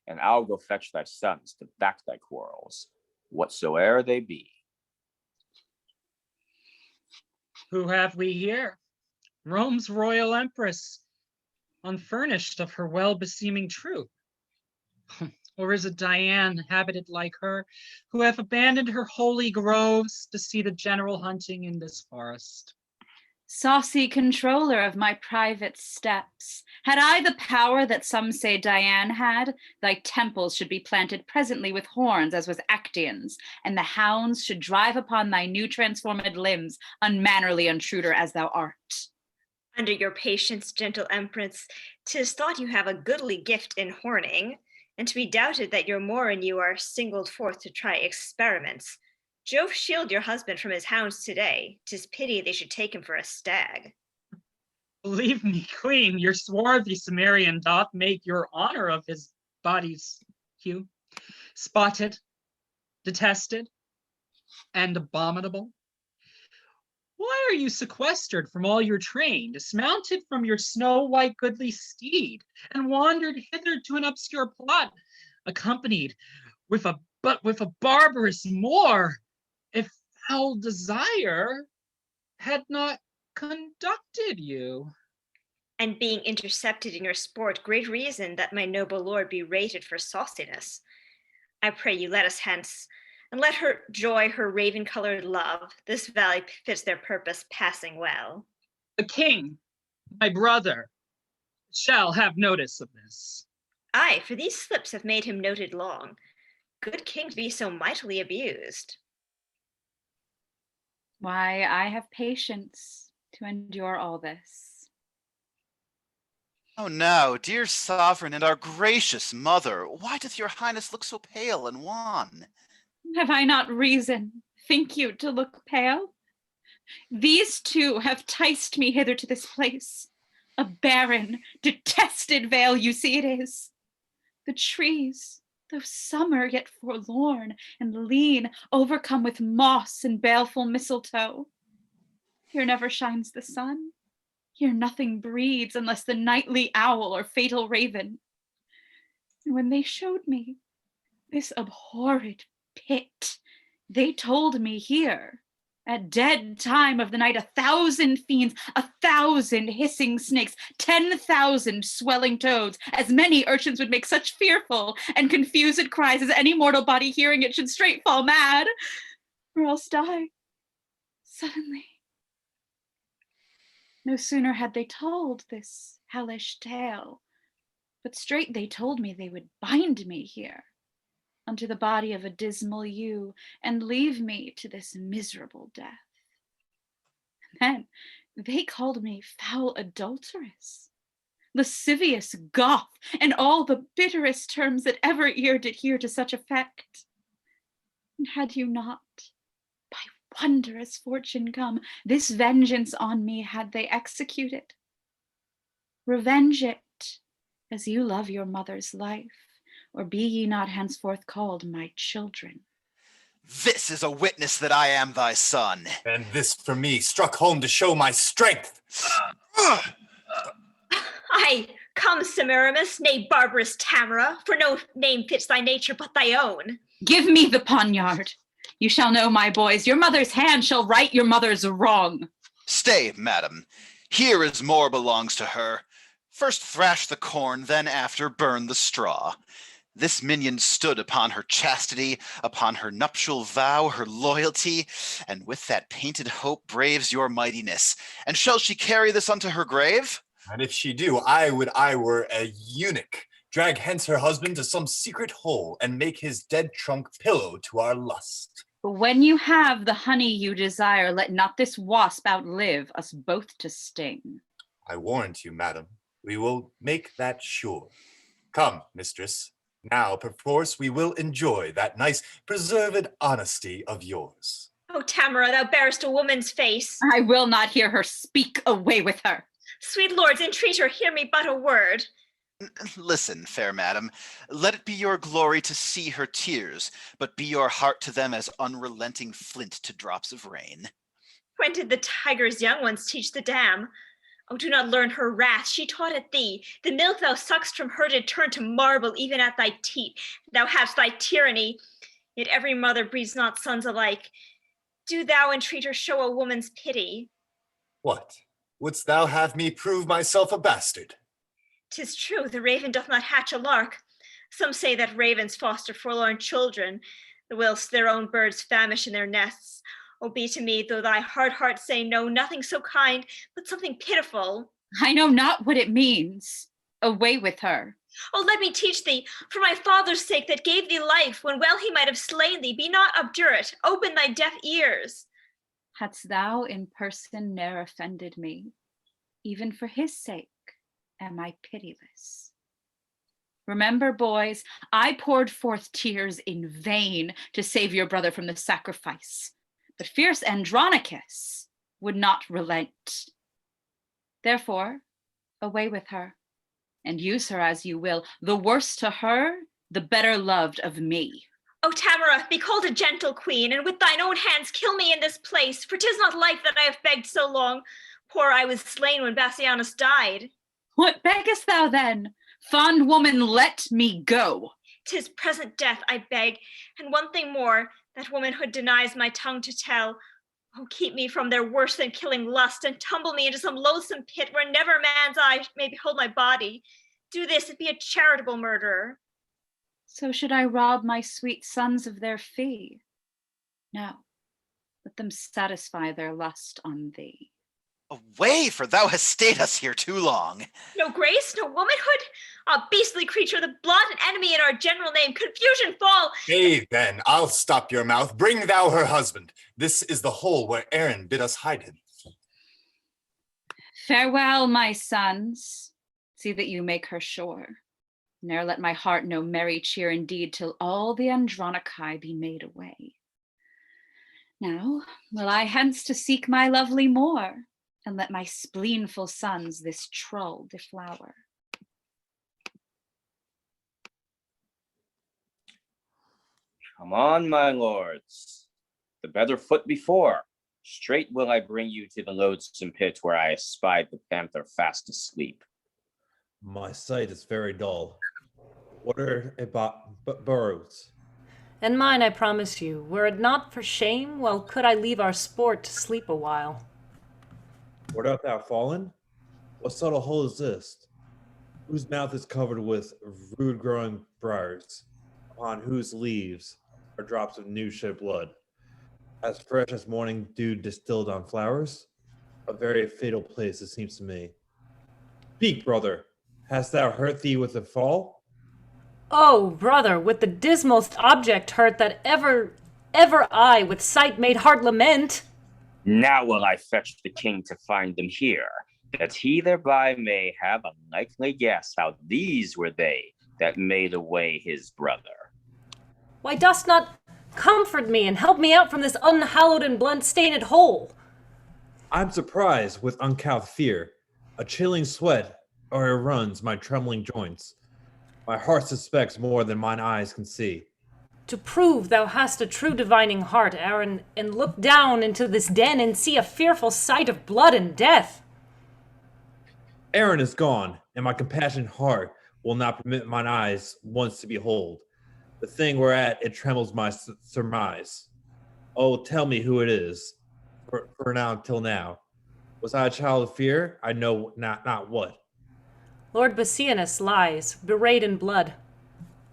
and I'll go fetch thy sons to back thy quarrels, whatsoe'er they be. Who have we here? Rome's royal empress, unfurnished of her well-beseeming troop. Or is it Diane, habited like her, who hath abandoned her holy groves to see the general hunting in this forest? Saucy controller of my private steps, had I the power that some say Diane had, thy temples should be planted presently with horns, as was Actaeon's, and the hounds should drive upon thy new transformed limbs, unmannerly intruder as thou art. Under your patience, gentle empress, 'tis thought you have a goodly gift in horning, and to be doubted that your more and you are singled forth to try experiments. Jove shield your husband from his hounds today. 'Tis pity they should take him for a stag. Believe me, queen, your swarthy Cimmerian doth make your honor of his body's hue spotted, detested, and abominable. Why are you sequestered from all your train, dismounted from your snow-white goodly steed, and wandered hither to an obscure plot, accompanied with a barbarous Moor, if foul desire had not conducted you? And being intercepted in your sport, great reason that my noble lord be rated for sauciness. I pray you let us hence, and let her joy her raven-colored love. This valley fits their purpose passing well. The king, my brother, shall have notice of this. Aye, for these slips have made him noted long. Good kings be so mightily abused. Why, I have patience to endure all this. Oh now, dear sovereign and our gracious mother, why doth your highness look so pale and wan? Have I not reason, think you, to look pale? These two have ticed me hither to this place. A barren, detested vale, you see it is. The trees, though summer yet forlorn and lean, overcome with moss and baleful mistletoe. Here never shines the sun. Here nothing breeds unless the nightly owl or fatal raven. And when they showed me this abhorred pit, they told me here, at dead time of the night, 1,000 fiends, 1,000 hissing snakes, 10,000 swelling toads, as many urchins would make such fearful and confused cries as any mortal body hearing it should straight fall mad, or else die suddenly. No sooner had they told this hellish tale, but straight they told me they would bind me here unto the body of a dismal ewe and leave me to this miserable death. Then they called me foul adulteress, lascivious Goth, and all the bitterest terms that ever ear did hear to such effect. And had you not, by wondrous fortune come, this vengeance on me had they executed. Revenge it as you love your mother's life, or be ye not henceforth called my children. This is a witness that I am thy son. And this for me struck home to show my strength. Aye, come, Semiramis, nay, barbarous Tamara, for no name fits thy nature but thy own. Give me the poniard. You shall know, my boys, your mother's hand shall right your mother's wrong. Stay, madam. Here is more belongs to her. First thrash the corn, then after burn the straw. This minion stood upon her chastity, upon her nuptial vow, her loyalty, and with that painted hope braves your mightiness. And shall she carry this unto her grave? And if she do, I would I were a eunuch, drag hence her husband to some secret hole, and make his dead trunk pillow to our lust. But when you have the honey you desire, let not this wasp outlive us both to sting. I warrant you, madam, we will make that sure. Come, mistress. Now, perforce, we will enjoy that nice preserved honesty of yours. Oh, Tamara, thou bearest a woman's face. I will not hear her speak. Away with her. Sweet lords, entreat her, hear me but a word. Listen, fair madam, let it be your glory to see her tears, but be your heart to them as unrelenting flint to drops of rain. When did the tiger's young ones teach the dam? Oh, do not learn her wrath, she taught it thee. The milk thou suck'st from her did turn to marble even at thy teat. Thou hadst thy tyranny, yet every mother breeds not sons alike. Do thou entreat her show a woman's pity. What? Wouldst thou have me prove myself a bastard? 'Tis true, the raven doth not hatch a lark. Some say that ravens foster forlorn children, whilst their own birds famish in their nests. Oh, be to me, though thy hard heart say no, nothing so kind, but something pitiful. I know not what it means. Away with her. Oh, let me teach thee, for my father's sake that gave thee life, when well he might have slain thee, be not obdurate, open thy deaf ears. Hadst thou in person ne'er offended me, even for his sake am I pitiless. Remember, boys, I poured forth tears in vain to save your brother from the sacrifice. But fierce Andronicus would not relent. Therefore, away with her, and use her as you will. The worse to her, the better loved of me. O Tamara, be called a gentle queen, and with thine own hands kill me in this place, for 'tis not life that I have begged so long. Poor I was slain when Bassianus died. What beggest thou then? Fond woman, let me go. 'Tis present death I beg, and one thing more, that womanhood denies my tongue to tell. Oh, keep me from their worse than killing lust, and tumble me into some loathsome pit where never man's eye may behold my body. Do this and be a charitable murderer. So should I rob my sweet sons of their fee, No, let them satisfy their lust on thee. Away, for thou hast stayed us here too long. No grace, no womanhood? Ah, beastly creature, the blood and enemy in our general name, confusion fall. Nay, then, I'll stop your mouth. Bring thou her husband. This is the hole where Aaron bid us hide him. Farewell, my sons. See that you make her sure. Ne'er let my heart know merry cheer indeed till all the Andronici be made away. Now will I hence to seek my lovely more, and let my spleenful sons this troll deflower. Come on, my lords, the better foot before. Straight will I bring you to the loathsome pit where I espied the panther fast asleep. My sight is very dull. What are burrows? And mine, I promise you, were it not for shame, well could I leave our sport to sleep a while. Where art thou fallen? What subtle hole is this? Whose mouth is covered with rude growing briars, upon whose leaves are drops of new shed blood, as fresh as morning dew distilled on flowers? A very fatal place, it seems to me. Speak, brother, hast thou hurt thee with the fall? Oh, brother, with the dismalst object hurt that ever I with sight made heart lament. Now will I fetch the king to find them here, that he thereby may have a likely guess how these were they that made away his brother. Why dost not comfort me and help me out from this unhallowed and blood-stained hole? I'm surprised with uncouth fear. A chilling sweat o'erruns my trembling joints. My heart suspects more than mine eyes can see. To prove thou hast a true divining heart, Aaron, and look down into this den and see a fearful sight of blood and death. Aaron is gone, and my compassionate heart will not permit mine eyes once to behold. The thing whereat it trembles my surmise. Oh, tell me who it is. For now, till now. Was I a child of fear? I know not what. Lord Bassianus lies, bewrayed in blood,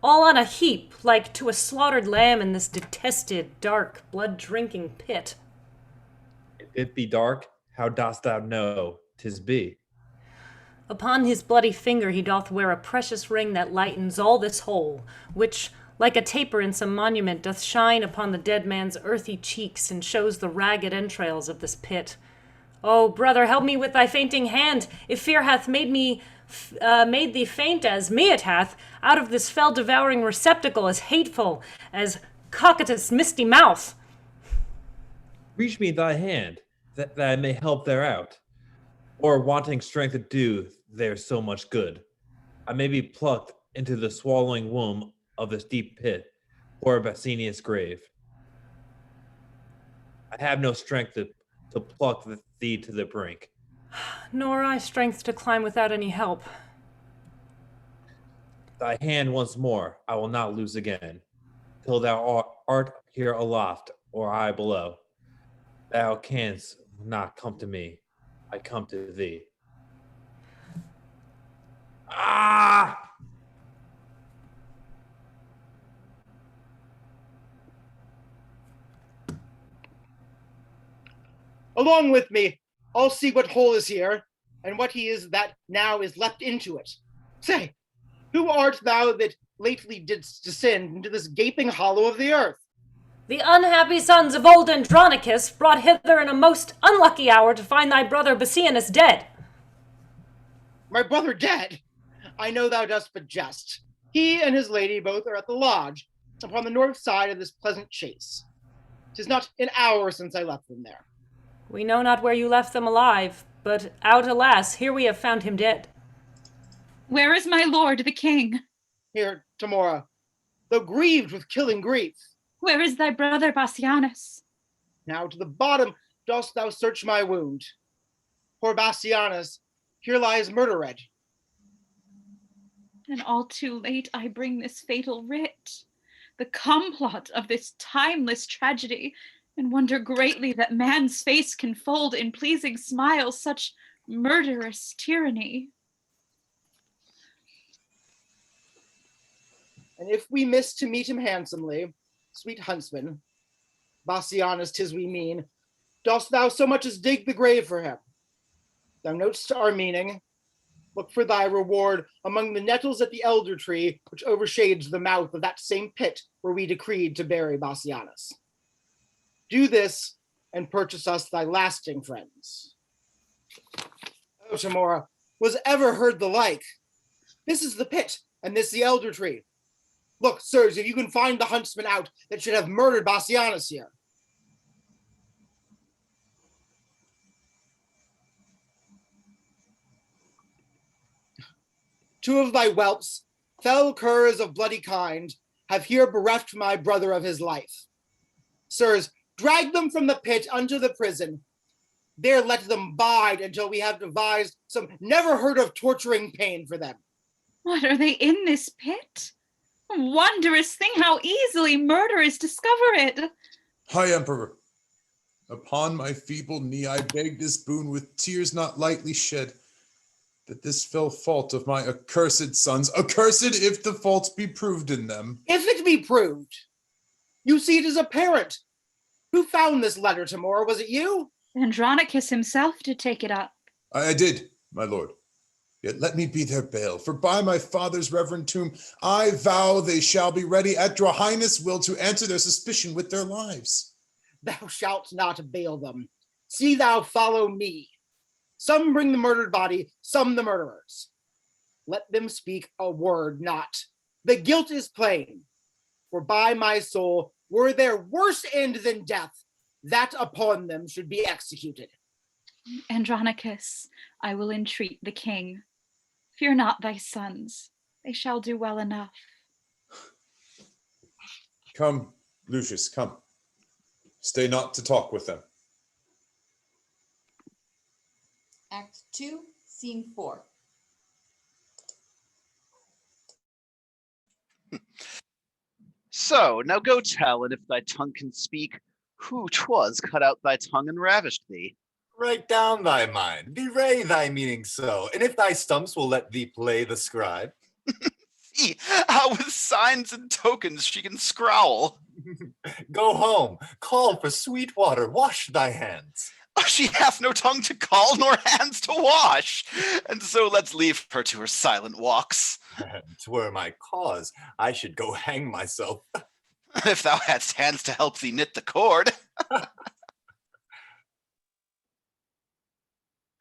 all on a heap, like to a slaughtered lamb in this detested, dark, blood-drinking pit. If it be dark, how dost thou know 'tis be? Upon his bloody finger he doth wear a precious ring that lightens all this hole, which, like a taper in some monument, doth shine upon the dead man's earthy cheeks and shows the ragged entrails of this pit. Oh, brother, help me with thy fainting hand, if fear hath made thee faint as me it hath, out of this fell-devouring receptacle as hateful as Cocytus' misty mouth. Reach me thy hand, that I may help thereout. Or wanting strength to do there so much good, I may be plucked into the swallowing womb of this deep pit, or Bassinius' grave. I have no strength to pluck thee to the brink. Nor I strength to climb without any help. Thy hand once more I will not lose again, till thou art here aloft, or I below. Thou canst not come to me, I come to thee. Ah! Along with me, I'll see what hole is here, and what he is that now is leapt into it. Say, who art thou that lately didst descend into this gaping hollow of the earth? The unhappy sons of old Andronicus, brought hither in a most unlucky hour to find thy brother Bassianus dead. My brother dead? I know thou dost but jest. He and his lady both are at the lodge, upon the north side of this pleasant chase. 'Tis not an hour since I left them there. We know not where you left them alive, but out, alas, here we have found him dead. Where is my lord, the king? Here, Tamora, though grieved with killing grief. Where is thy brother Bassianus? Now to the bottom dost thou search my wound. Poor Bassianus, here lies murdered. And all too late I bring this fatal writ, the complot of this timeless tragedy, and wonder greatly that man's face can fold in pleasing smiles such murderous tyranny. And if we miss to meet him handsomely, sweet huntsman, Bassianus, 'tis we mean, dost thou so much as dig the grave for him? Thou know'st our meaning. Look for thy reward among the nettles at the elder tree, which overshades the mouth of that same pit where we decreed to bury Bassianus. Do this, and purchase us thy lasting friends. Oh, Tamora, was ever heard the like? This is the pit, and this the elder tree. Look, sirs, if you can find the huntsman out that should have murdered Bassianus here. Two of thy whelps, fell curs of bloody kind, have here bereft my brother of his life. Sirs, drag them from the pit unto the prison. There let them bide until we have devised some never heard of torturing pain for them. What, are they in this pit? Wondrous thing how easily murder is discovered. High Emperor, upon my feeble knee I beg this boon with tears not lightly shed, that this fell fault of my accursed sons, accursed if the faults be proved in them. If it be proved, you see it is apparent. Who found this letter, Tamora? Was it you? Andronicus himself did take it up. I did, my lord. Yet let me be their bail, for by my father's reverend tomb, I vow they shall be ready at your highness' will to answer their suspicion with their lives. Thou shalt not bail them. See thou follow me. Some bring the murdered body, some the murderers. Let them speak a word not. The guilt is plain. For by my soul, were there worse end than death, that upon them should be executed. Andronicus, I will entreat the king. Fear not thy sons. They shall do well enough. Come, Lucius, come. Stay not to talk with them. Act 2, Scene 4. So, now go tell, and if thy tongue can speak, who 'twas cut out thy tongue and ravished thee. Write down thy mind, bewray thy meaning so, and if thy stumps will let thee play the scribe. See how with signs and tokens she can scrowl. Go home, call for sweet water, wash thy hands. Oh, she hath no tongue to call, nor hands to wash, and so let's leave her to her silent walks. 'Twere my cause, I should go hang myself. If thou hadst hands to help thee knit the cord.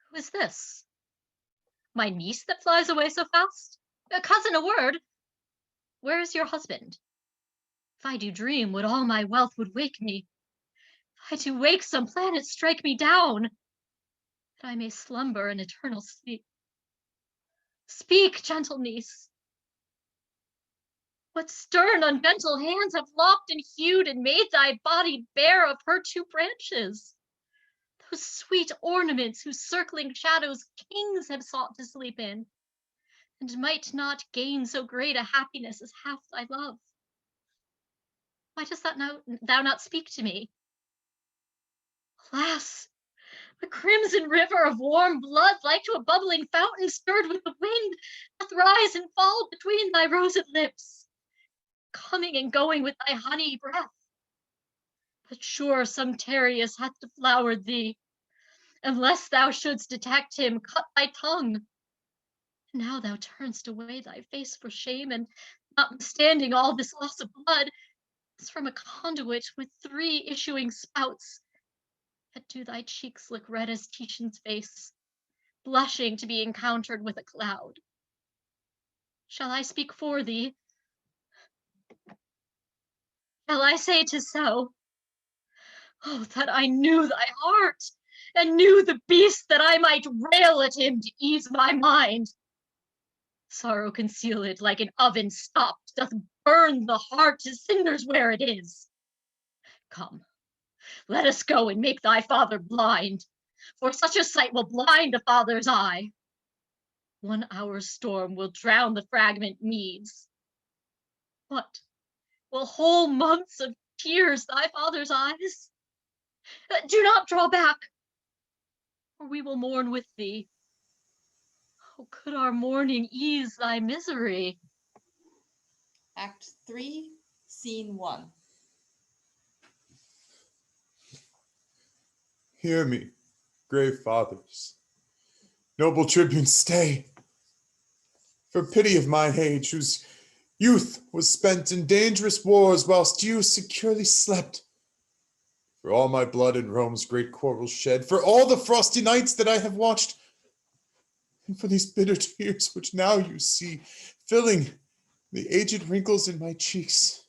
Who is this? My niece that flies away so fast? Cousin, a word. Where is your husband? If I do dream, would all my wealth would wake me. If I do wake, some planet strike me down, that I may slumber in eternal sleep. Speak, gentle niece. What stern, ungentle hands have lopped and hewed and made thy body bare of her two branches? Those sweet ornaments whose circling shadows kings have sought to sleep in, and might not gain so great a happiness as half thy love. Why dost thou not speak to me? Alas, the crimson river of warm blood, like to a bubbling fountain stirred with the wind, doth rise and fall between thy rosed lips, coming and going with thy honey breath. But sure some Tereus hath deflowered thee, unless thou shouldst detect him, cut thy tongue. Now thou turn'st away thy face for shame, and notwithstanding all this loss of blood, as from a conduit with 3 issuing spouts, yet do thy cheeks look red as Titian's face, blushing to be encountered with a cloud. Shall I speak for thee? Shall I say 'tis so? Oh, that I knew thy heart, and knew the beast, that I might rail at him to ease my mind. Sorrow concealed, like an oven stopped, doth burn the heart to cinders where it is. Come, let us go and make thy father blind, for such a sight will blind a father's eye. 1 hour's storm will drown the fragment meads. What, will whole months of tears thy father's eyes? Do not draw back, or we will mourn with thee. Oh, could our mourning ease thy misery? Act 3, Scene 1. Hear me, grave fathers. Noble tribunes, stay. For pity of mine age, whose youth was spent in dangerous wars, whilst you securely slept. For all my blood in Rome's great quarrels shed, for all the frosty nights that I have watched, and for these bitter tears which now you see filling the aged wrinkles in my cheeks.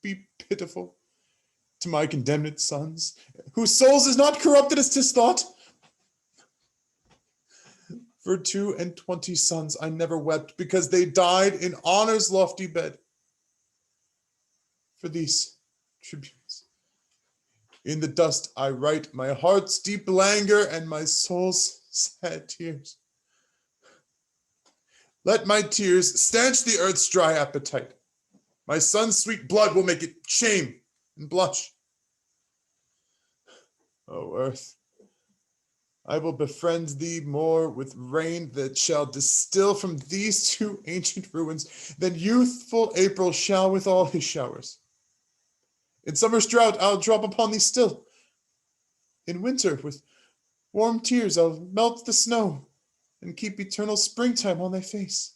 Be pitiful to my condemned sons, whose souls is not corrupted as 'tis thought. For 22 sons I never wept, because they died in honor's lofty bed. For these tribunes, in the dust I write my heart's deep languor and my soul's sad tears. Let my tears stanch the earth's dry appetite. My son's sweet blood will make it shame and blush. O earth, I will befriend thee more with rain that shall distill from these two ancient ruins than youthful April shall with all his showers. In summer's drought I'll drop upon thee still. In winter with warm tears I'll melt the snow and keep eternal springtime on thy face.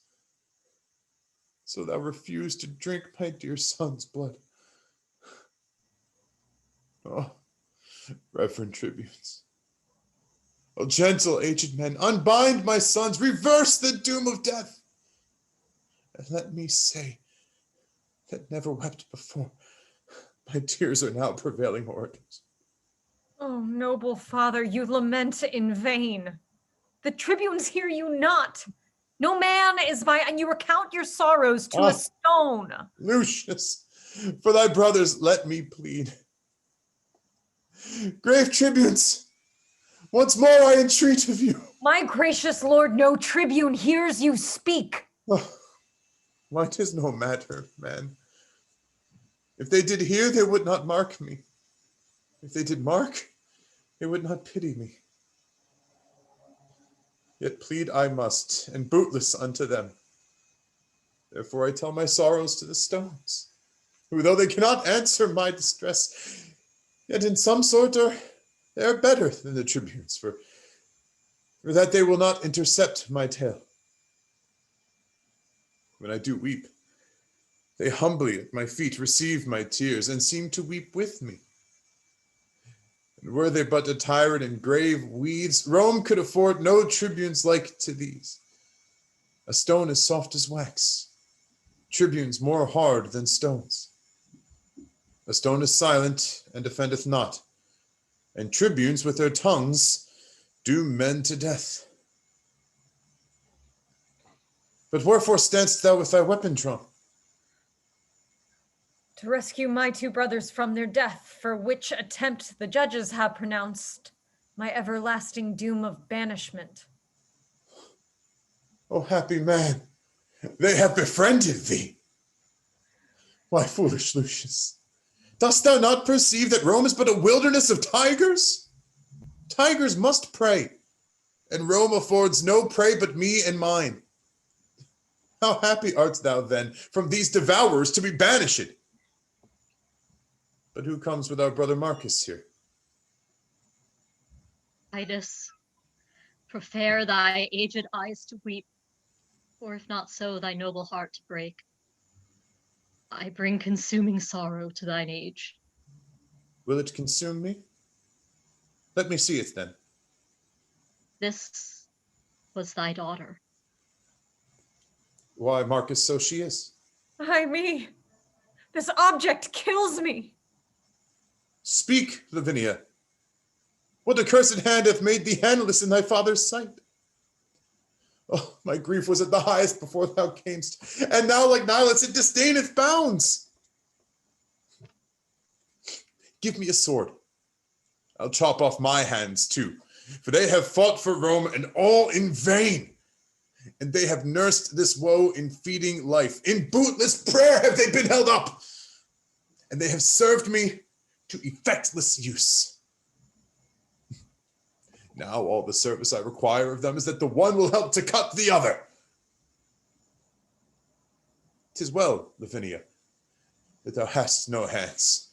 So thou refuse to drink my dear son's blood. Oh, reverend tribunes. O gentle aged men, unbind my sons, reverse the doom of death. And let me say, that never wept before, my tears are now prevailing orators. Oh, noble father, you lament in vain. The tribunes hear you not. No man is by, and you recount your sorrows to a stone. Lucius, for thy brothers let me plead. Grave tribunes, once more I entreat of you. My gracious lord, no tribune hears you speak. Oh, why, 'tis no matter, man. If they did hear, they would not mark me. If they did mark, they would not pity me. Yet plead I must, and bootless unto them. Therefore I tell my sorrows to the stones, who, though they cannot answer my distress, yet in some sort they are better than the tribunes, for that they will not intercept my tale. When I do weep, they humbly at my feet receive my tears, and seem to weep with me. And were they but attired in grave weeds, Rome could afford no tribunes like to these. A stone as soft as wax, tribunes more hard than stones. A stone is silent and offendeth not, and tribunes with their tongues do men to death. But wherefore standst thou with thy weapon drawn? To rescue my two brothers from their death, for which attempt the judges have pronounced my everlasting doom of banishment. O happy man, they have befriended thee. Why, foolish Lucius, dost thou not perceive that Rome is but a wilderness of tigers? Tigers must prey, and Rome affords no prey but me and mine. How happy art thou then from these devourers to be banished? But who comes with our brother Marcus here? Titus, prepare thy aged eyes to weep, or if not so, thy noble heart to break. I bring consuming sorrow to thine age. Will it consume me? Let me see it then. This was thy daughter. Why, Marcus, so she is. Ay me, this object kills me. Speak, Lavinia. What accursed hand hath made thee handless in thy father's sight? Oh, my grief was at the highest before thou camest, and now like Nilus it disdaineth bounds. Give me a sword. I'll chop off my hands too, for they have fought for Rome and all in vain. And they have nursed this woe in feeding life. In bootless prayer have they been held up, and they have served me to effectless use. Now all the service I require of them is that the one will help to cut the other. 'Tis well, Lavinia, that thou hast no hands,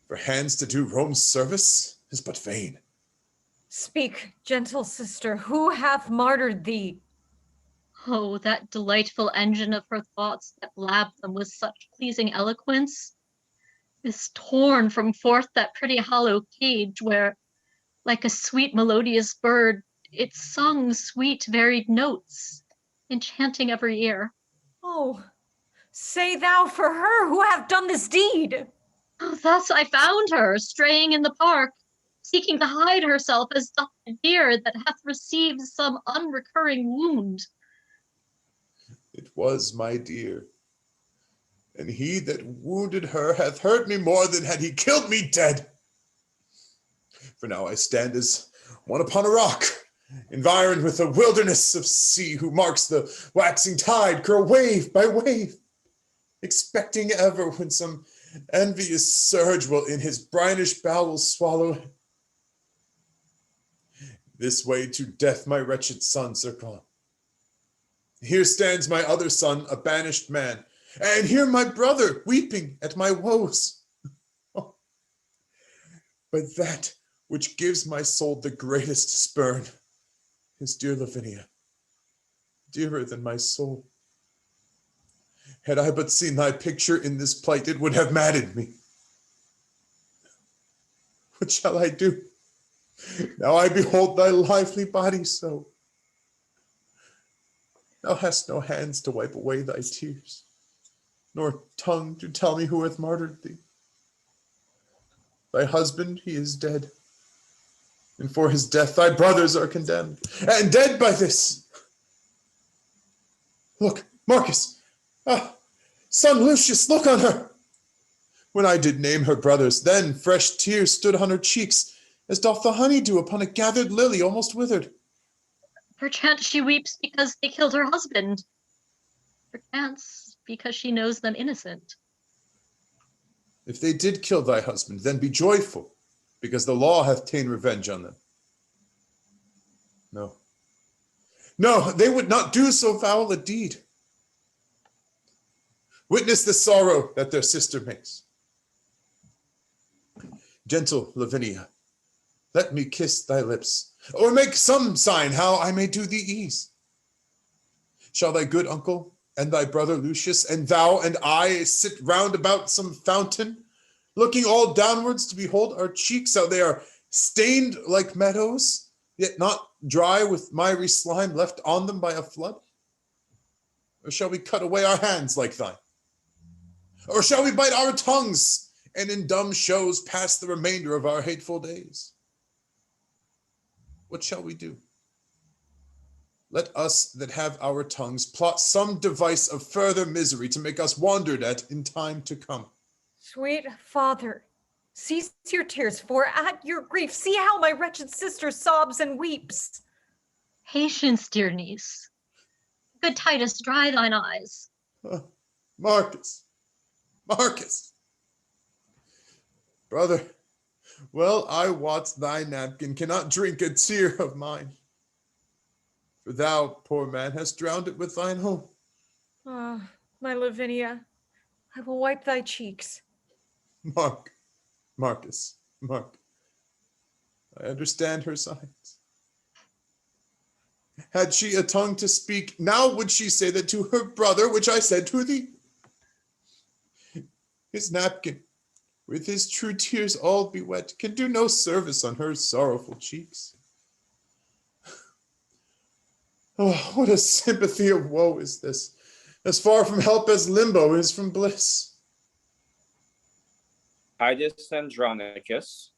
for hands to do Rome's service is but vain. Speak, gentle sister, who hath martyred thee? Oh, that delightful engine of her thoughts that blabbed them with such pleasing eloquence is torn from forth that pretty hollow cage where, like a sweet melodious bird, it sung sweet varied notes, enchanting every ear. Oh, say thou for her who hath done this deed. Oh, thus I found her, straying in the park, seeking to hide herself as doth a deer that hath received some unrecurring wound. It was my dear, and he that wounded her hath hurt me more than had he killed me dead. For now I stand as one upon a rock, environed with a wilderness of sea, who marks the waxing tide curl wave by wave, expecting ever when some envious surge will in his brinish bowels swallow him. This way to death my wretched sons are gone. Here stands my other son, a banished man, and here my brother, weeping at my woes. Oh, but that which gives my soul the greatest spurn is dear Lavinia, dearer than my soul. Had I but seen thy picture in this plight, it would have maddened me. What shall I do? Now I behold thy lively body so. Thou hast no hands to wipe away thy tears, nor tongue to tell me who hath martyred thee. Thy husband, he is dead, and for his death thy brothers are condemned, and dead by this. Look, Marcus, son Lucius, look on her. When I did name her brothers, then fresh tears stood on her cheeks, as doth the honeydew upon a gathered lily almost withered. Perchance she weeps because they killed her husband. Perchance because she knows them innocent. If they did kill thy husband, then be joyful, because the law hath ta'en revenge on them. No. No, they would not do so foul a deed. Witness the sorrow that their sister makes. Gentle Lavinia, let me kiss thy lips, or make some sign how I may do thee ease. Shall thy good uncle and thy brother Lucius and thou and I sit round about some fountain, looking all downwards to behold our cheeks, how they are stained like meadows, yet not dry with miry slime left on them by a flood? Or shall we cut away our hands like thine? Or shall we bite our tongues and in dumb shows pass the remainder of our hateful days? What shall we do? Let us that have our tongues plot some device of further misery to make us wondered at in time to come. Sweet father, cease your tears, for at your grief, see how my wretched sister sobs and weeps. Patience, dear niece. Good Titus, dry thine eyes. Marcus, brother, well I wot thy napkin cannot drink a tear of mine. For thou, poor man, hast drowned it with thine own. Ah, my Lavinia, I will wipe thy cheeks. Marcus, I understand her signs. Had she a tongue to speak, now would she say that to her brother, which I said to thee. His napkin, with his true tears all bewet, can do no service on her sorrowful cheeks. Oh, what a sympathy of woe is this, as far from help as limbo is from bliss. Titus Andronicus,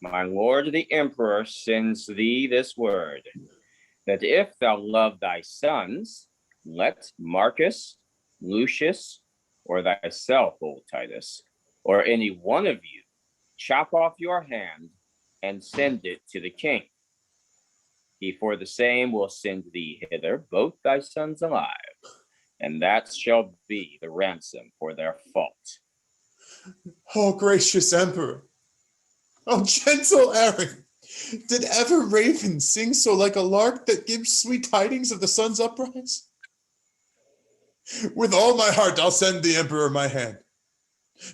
my lord the emperor sends thee this word, that if thou love thy sons, let Marcus, Lucius, or thyself, old Titus, or any one of you, chop off your hand and send it to the king. He for the same will send thee hither both thy sons alive, and that shall be the ransom for their fault. Oh, gracious emperor, oh, gentle Aaron, did ever raven sing so like a lark that gives sweet tidings of the sun's uprise? With all my heart I'll send the emperor my hand.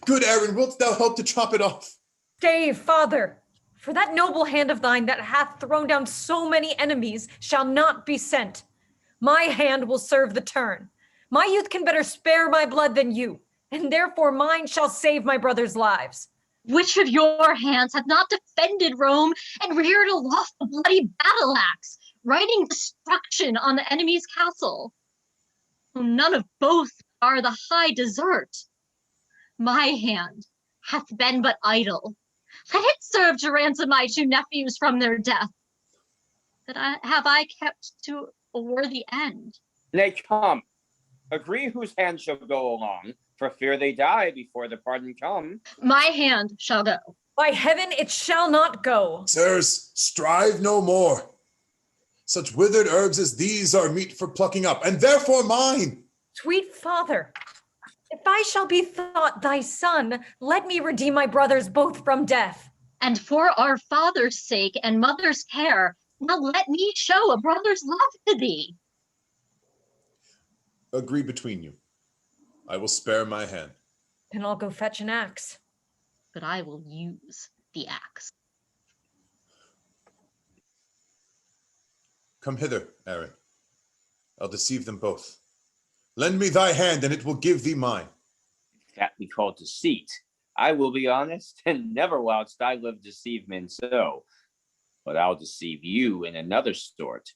Good Aaron, wilt thou help to chop it off? Stay, father, For that noble hand of thine that hath thrown down so many enemies shall not be sent. My hand will serve the turn. My youth can better spare my blood than you, and therefore mine shall save my brothers' lives. Which of your hands hath not defended Rome and reared aloft the bloody battle axe, writing destruction on the enemy's castle? None of both are the high desert. My hand hath been but idle. Let it serve to ransom my two nephews from their death. Have I kept to a worthy end? Nay, come, agree whose hand shall go along, for fear they die before the pardon come. My hand shall go. By heaven, it shall not go. Sirs, strive no more. Such withered herbs as these are meet for plucking up, and therefore mine. Sweet father, if I shall be thought thy son, let me redeem my brothers both from death. And for our father's sake and mother's care, now let me show a brother's love to thee. Agree between you. I will spare my hand. Then I'll go fetch an axe. But I will use the axe. Come hither, Aaron. I'll deceive them both. Lend me thy hand, and it will give thee mine. If that be called deceit, I will be honest, and never whilst I live deceive men so. But I'll deceive you in another sort,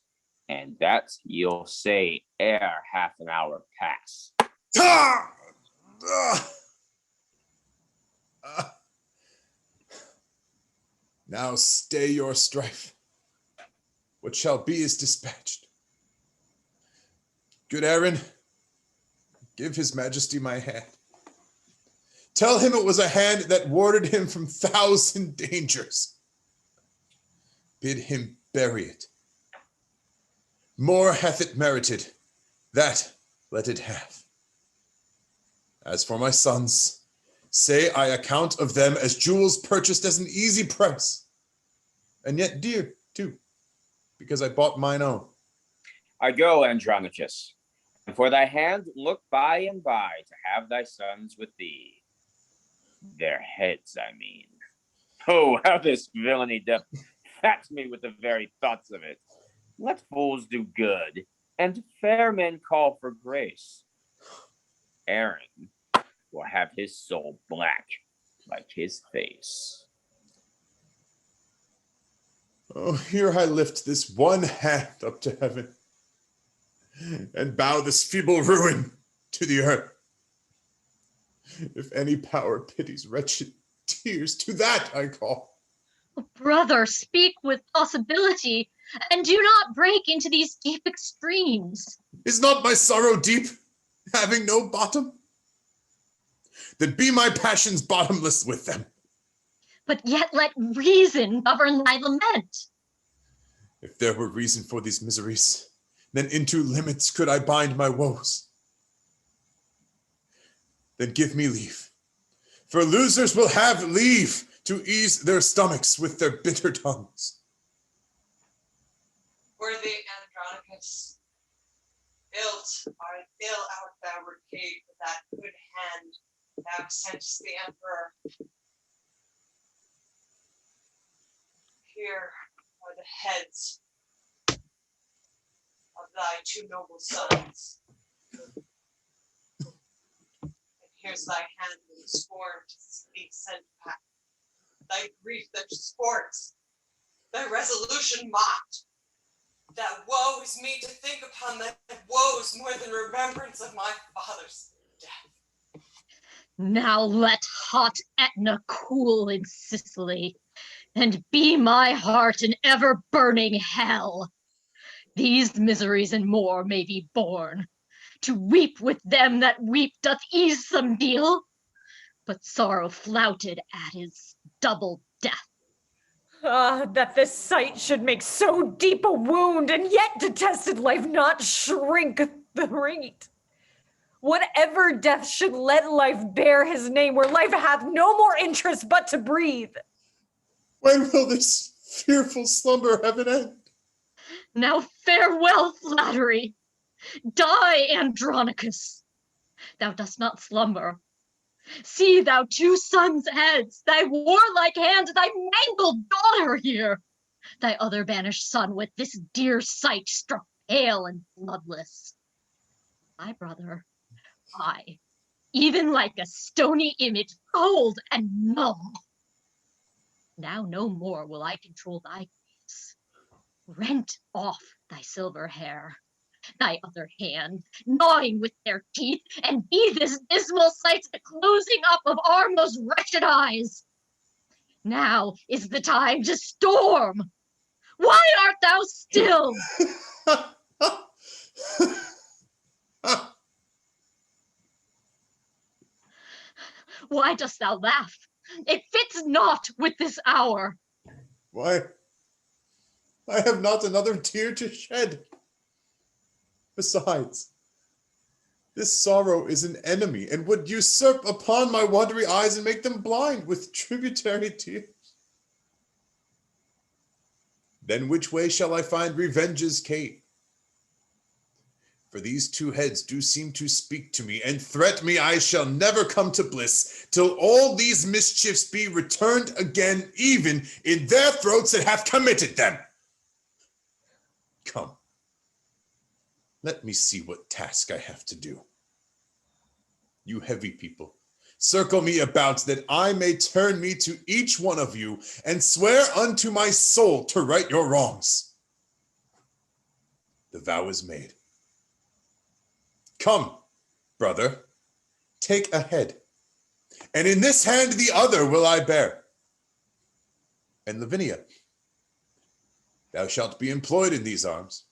and that you'll say ere half an hour pass. Now stay your strife. What shall be is dispatched. Good Aaron, give his majesty my hand. Tell him it was a hand that warded him from 1,000 dangers. Bid him bury it. More hath it merited, that let it have. As for my sons, say I account of them as jewels purchased as an easy price, and yet dear too, because I bought mine own. I go, Andronicus, and for thy hand look by and by to have thy sons with thee. Their heads, I mean. Oh, how this villainy doth fat me with the very thoughts of it. Let fools do good, and fair men call for grace. Aaron will have his soul black like his face. Oh, here I lift this one hand up to heaven and bow this feeble ruin to the earth. If any power pities wretched tears, to that I call. Brother, speak with possibility, and do not break into these deep extremes. Is not my sorrow deep, having no bottom? Then be my passions bottomless with them. But yet let reason govern thy lament. If there were reason for these miseries, then into limits could I bind my woes. Then give me leave, for losers will have leave to ease their stomachs with their bitter tongues. Worthy Andronicus, ill art thou repaid for that good hand thou sentest the emperor. Here are the heads of thy two noble sons. And here's thy hand in scorn to be sent back. Thy grief that sports, thy resolution mocked. That woe is me to think upon that woes more than remembrance of my father's death. Now let hot Etna cool in Sicily, and be my heart an ever-burning hell. These miseries and more may be borne. To weep with them that weep doth ease some deal, but sorrow flouted at his double death. Ah, that this sight should make so deep a wound, and yet detested life not shrink the rate. Whatever death should let life bear his name, where life hath no more interest but to breathe. When will this fearful slumber have an end? Now farewell, flattery. Die, Andronicus. Thou dost not slumber. See thou 2 sons' heads, thy warlike hand, thy mangled daughter here, thy other banished son with this dear sight struck pale and bloodless. My brother, I, even like a stony image, cold and numb. Now no more will I control thy face. Rent off thy silver hair, thy other hand, gnawing with their teeth, and be this dismal sight the closing up of our most wretched eyes. Now is the time to storm. Why art thou still? Why dost thou laugh? It fits not with this hour. Why, I have not another tear to shed. Besides, this sorrow is an enemy and would usurp upon my watery eyes and make them blind with tributary tears. Then which way shall I find revenge's cave? For these 2 heads do seem to speak to me and threat me I shall never come to bliss till all these mischiefs be returned again, even in their throats that have committed them. Come, let me see what task I have to do. You heavy people, circle me about that I may turn me to each one of you and swear unto my soul to right your wrongs. The vow is made. Come, brother, take a head, and in this hand the other will I bear. And Lavinia, thou shalt be employed in these arms.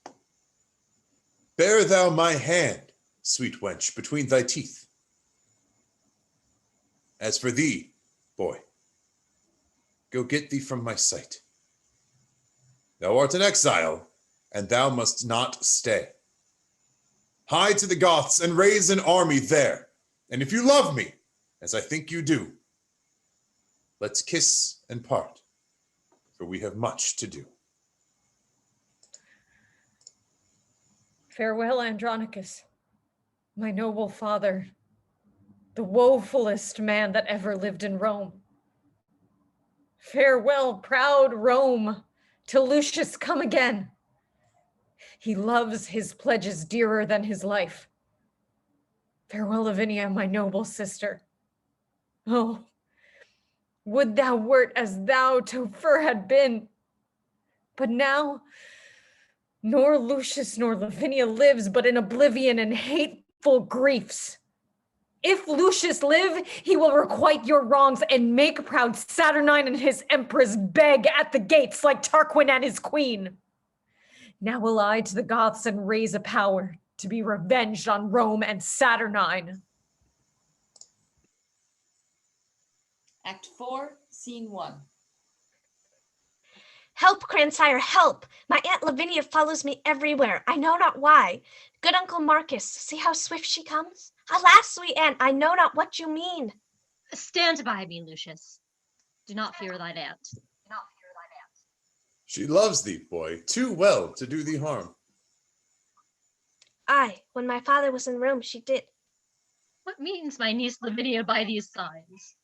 Bear thou my hand, sweet wench, between thy teeth. As for thee, boy, go get thee from my sight. Thou art an exile, and thou must not stay. Hie to the Goths and raise an army there. And if you love me, as I think you do, let's kiss and part, for we have much to do. Farewell, Andronicus, my noble father, the woefulest man that ever lived in Rome. Farewell, proud Rome, till Lucius come again. He loves his pledges dearer than his life. Farewell, Lavinia, my noble sister. Oh, would thou wert as thou Topher had been. But now, nor Lucius nor Lavinia lives, but in oblivion and hateful griefs. If Lucius live, he will requite your wrongs and make proud Saturnine and his empress beg at the gates like Tarquin and his queen. Now will I to the Goths and raise a power to be revenged on Rome and Saturnine. Act 4, Scene 1. Help, grandsire, help! My Aunt Lavinia follows me everywhere. I know not why. Good Uncle Marcus, see how swift she comes? Alas, sweet aunt, I know not what you mean. Stand by me, Lucius. Do not fear thine aunt. She loves thee, boy, too well to do thee harm. Aye, when my father was in Rome, she did. What means my niece Lavinia by these signs?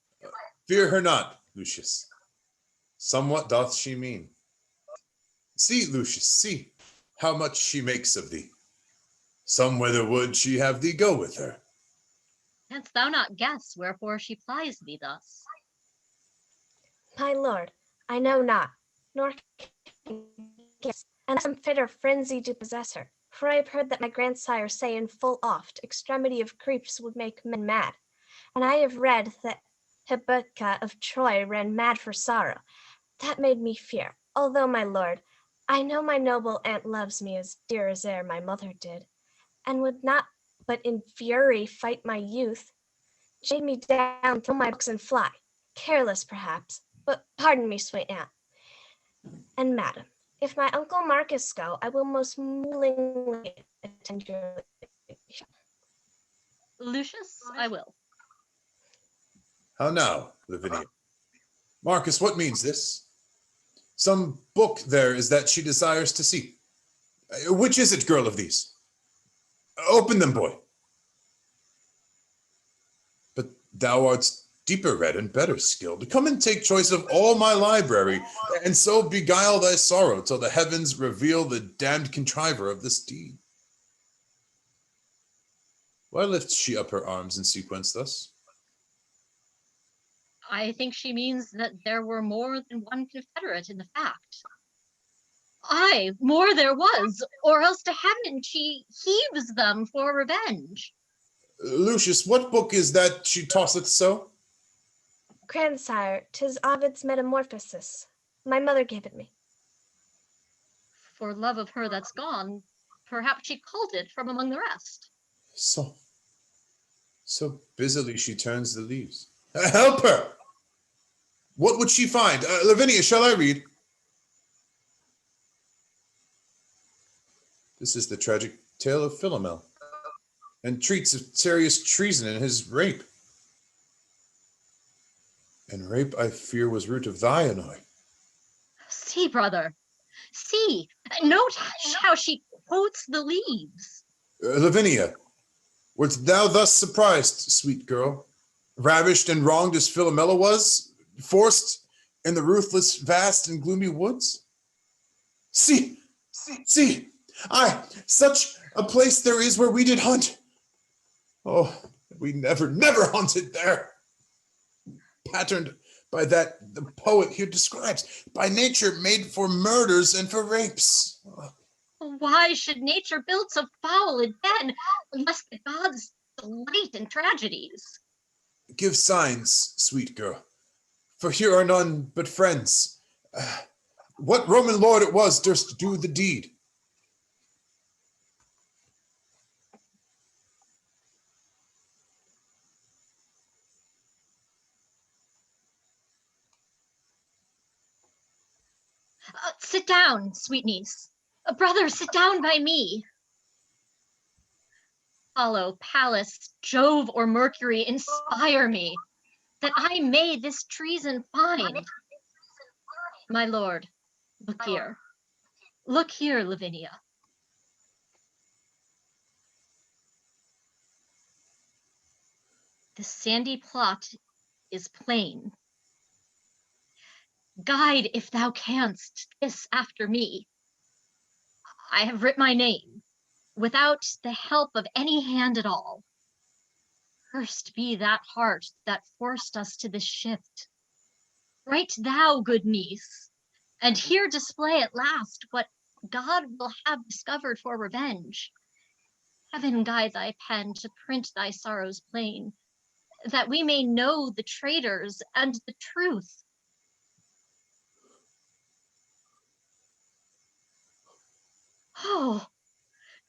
Fear her not, Lucius. Somewhat doth she mean. See, Lucius, see how much she makes of thee. Somewhither would she have thee go with her. Canst thou not guess wherefore she plies thee thus? My lord, I know not, nor can guess, and some fit or frenzy to possess her. For I have heard that my grandsire say in full oft, extremity of griefs would make men mad. And I have read that Hippolyta of Troy ran mad for sorrow. That made me fear, although, my lord, I know my noble aunt loves me as dear as e'er my mother did, and would not but in fury fight my youth, shake me down, throw my books and fly, careless perhaps, but pardon me, sweet aunt. And madam, if my Uncle Marcus go, I will most willingly attend your leadership. Lucius, I will. How now, Lavinia? Marcus, what means this? Some book there is that she desires to see. Which is it, girl of these? Open them, boy. But Thou art deeper read and better skilled. Come and take choice of all my library, and so beguile thy sorrow till the heavens reveal the damned contriver of this deed. Why lifts she up her arms in sequence thus? I think she means that there were more than one confederate in the fact. Aye, more there was, or else to heaven she heaves them for revenge. Lucius, what book is that she tosseth so? Grandsire, 'tis Ovid's Metamorphosis. My mother gave it me. For love of her that's gone, perhaps she culled it from among the rest. So busily she turns the leaves. Help her! What would she find? Lavinia, shall I read? This is the tragic tale of Philomel, and treats of serious treason in his rape. And rape, I fear, was root of thy annoy. See, brother, see, note how she quotes the leaves. Lavinia, wert thou thus surprised, sweet girl, ravished and wronged as Philomela was, forced in the ruthless, vast and gloomy woods? See, aye, such a place there is where we did hunt. Oh, we never hunted there. Patterned by that the poet here describes, by nature made for murders and for rapes. Why should nature build so foul a den, unless the gods delight in tragedies? Give signs, sweet girl, for here are none but friends. What Roman lord it was durst do the deed? Sit down, sweet niece. Brother, sit down by me. Apollo, Pallas, Jove, or Mercury, inspire me, that I may this treason find. My lord, look here. Look here, Lavinia. The sandy plot is plain. Guide, if thou canst, this after me. I have writ my name, without the help of any hand at all. Cursed be that heart that forced us to this shift. Write thou, good niece, and here display at last what God will have discovered for revenge. Heaven guide thy pen to print thy sorrows plain, that we may know the traitors and the truth. Oh,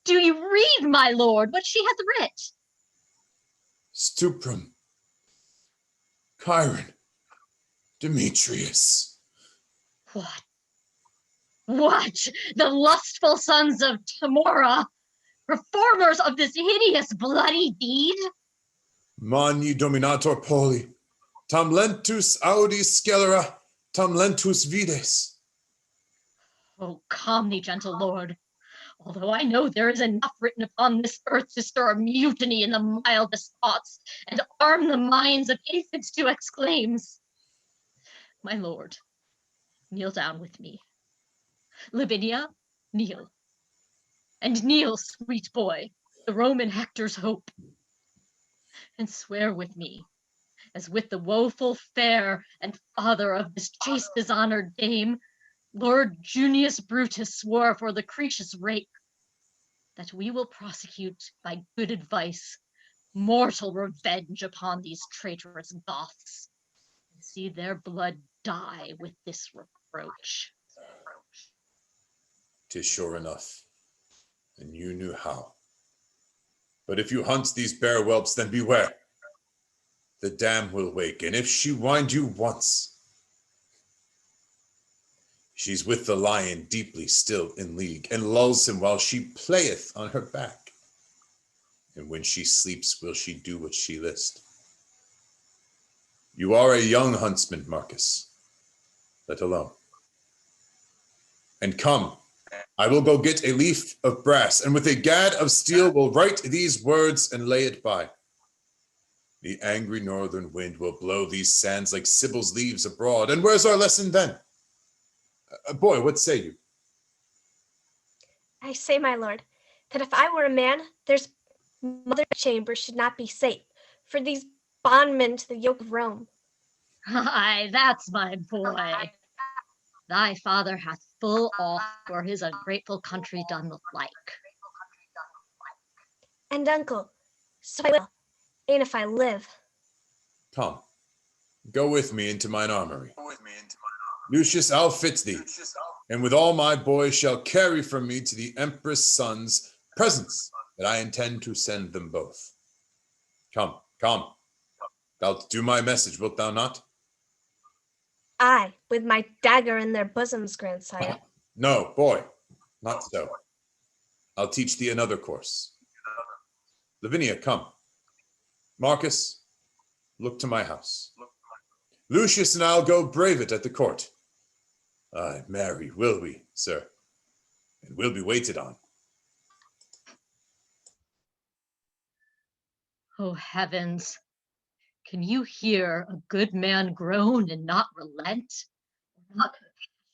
do you read, my lord, what she hath writ? Stuprum, Chiron, Demetrius. What? The lustful sons of Tamora, performers of this hideous bloody deed? Magni dominator poli, tam lentus audis scelera, tam lentus vides. Oh, calm thee, gentle lord. Although I know there is enough written upon this earth to stir a mutiny in the mildest thoughts, and arm the minds of infants to exclaims. My lord, kneel down with me. Lavinia, kneel. And kneel, sweet boy, the Roman Hector's hope. And swear with me, as with the woeful fair and father of this chaste dishonored dame, Lord Junius Brutus swore for Lucretius' rape, that we will prosecute by good advice mortal revenge upon these traitorous Goths, and see their blood die with this reproach. 'Tis sure enough, and you knew how. But if you hunt these bear whelps, then beware. The dam will wake, and if she wind you once, she's with the lion deeply still in league, and lulls him while she playeth on her back. And when she sleeps, will she do what she list. You are a young huntsman, Marcus. Let alone. And come, I will go get a leaf of brass, and with a gad of steel will write these words and lay it by. The angry northern wind will blow these sands like Sibyl's leaves abroad. And where's our lesson then? Boy, what say you? I say, my lord, that if I were a man, there's mother chamber should not be safe for these bondmen to the yoke of Rome. Aye, that's my boy. Thy father hath full oft for his ungrateful country done the like. And uncle, so I will, and if I live. Come, go with me into mine armory. Lucius, I'll fit thee, and with all my boys shall carry from me to the empress' sons presents that I intend to send them both. Come, come. Thou'lt do my message, wilt thou not? I, with my dagger in their bosoms, grandsire. No, boy, not so. I'll teach thee another course. Lavinia, come. Marcus, look to my house. Lucius and I'll go brave it at the court. Aye, marry, will we, sir? And we'll be waited on. Oh heavens, can you hear a good man groan and not relent? Not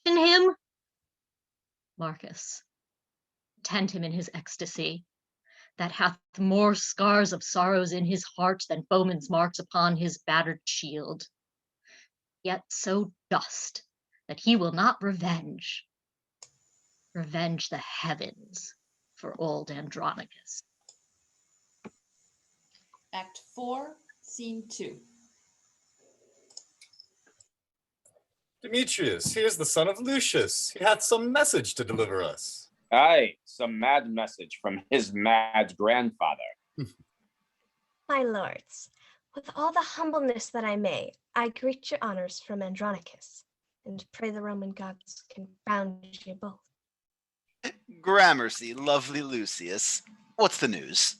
compassion him? Marcus, tend him in his ecstasy, that hath more scars of sorrows in his heart than foeman's marks upon his battered shield. Yet so just that he will not revenge the heavens for old Andronicus. Act 4, Scene 2. Demetrius, here's the son of Lucius. He hath some message to deliver us. Aye, some mad message from his mad grandfather. My lords, with all the humbleness that I may, I greet your honors from Andronicus, and pray the Roman gods confound you both. Gramercy, lovely Lucius. What's the news?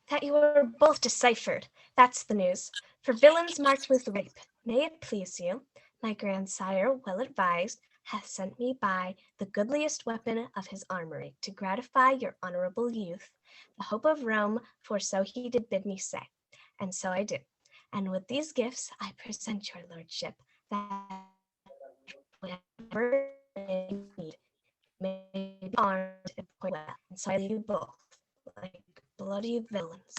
That you are both deciphered, that's the news. For villains marked with rape, may it please you, my grandsire, well advised, hath sent me by the goodliest weapon of his armory to gratify your honorable youth, the hope of Rome, for so he did bid me say, and so I do. And with these gifts I present your lordship, that whatever you need may be armed and point well, and so I leave you both like bloody villains.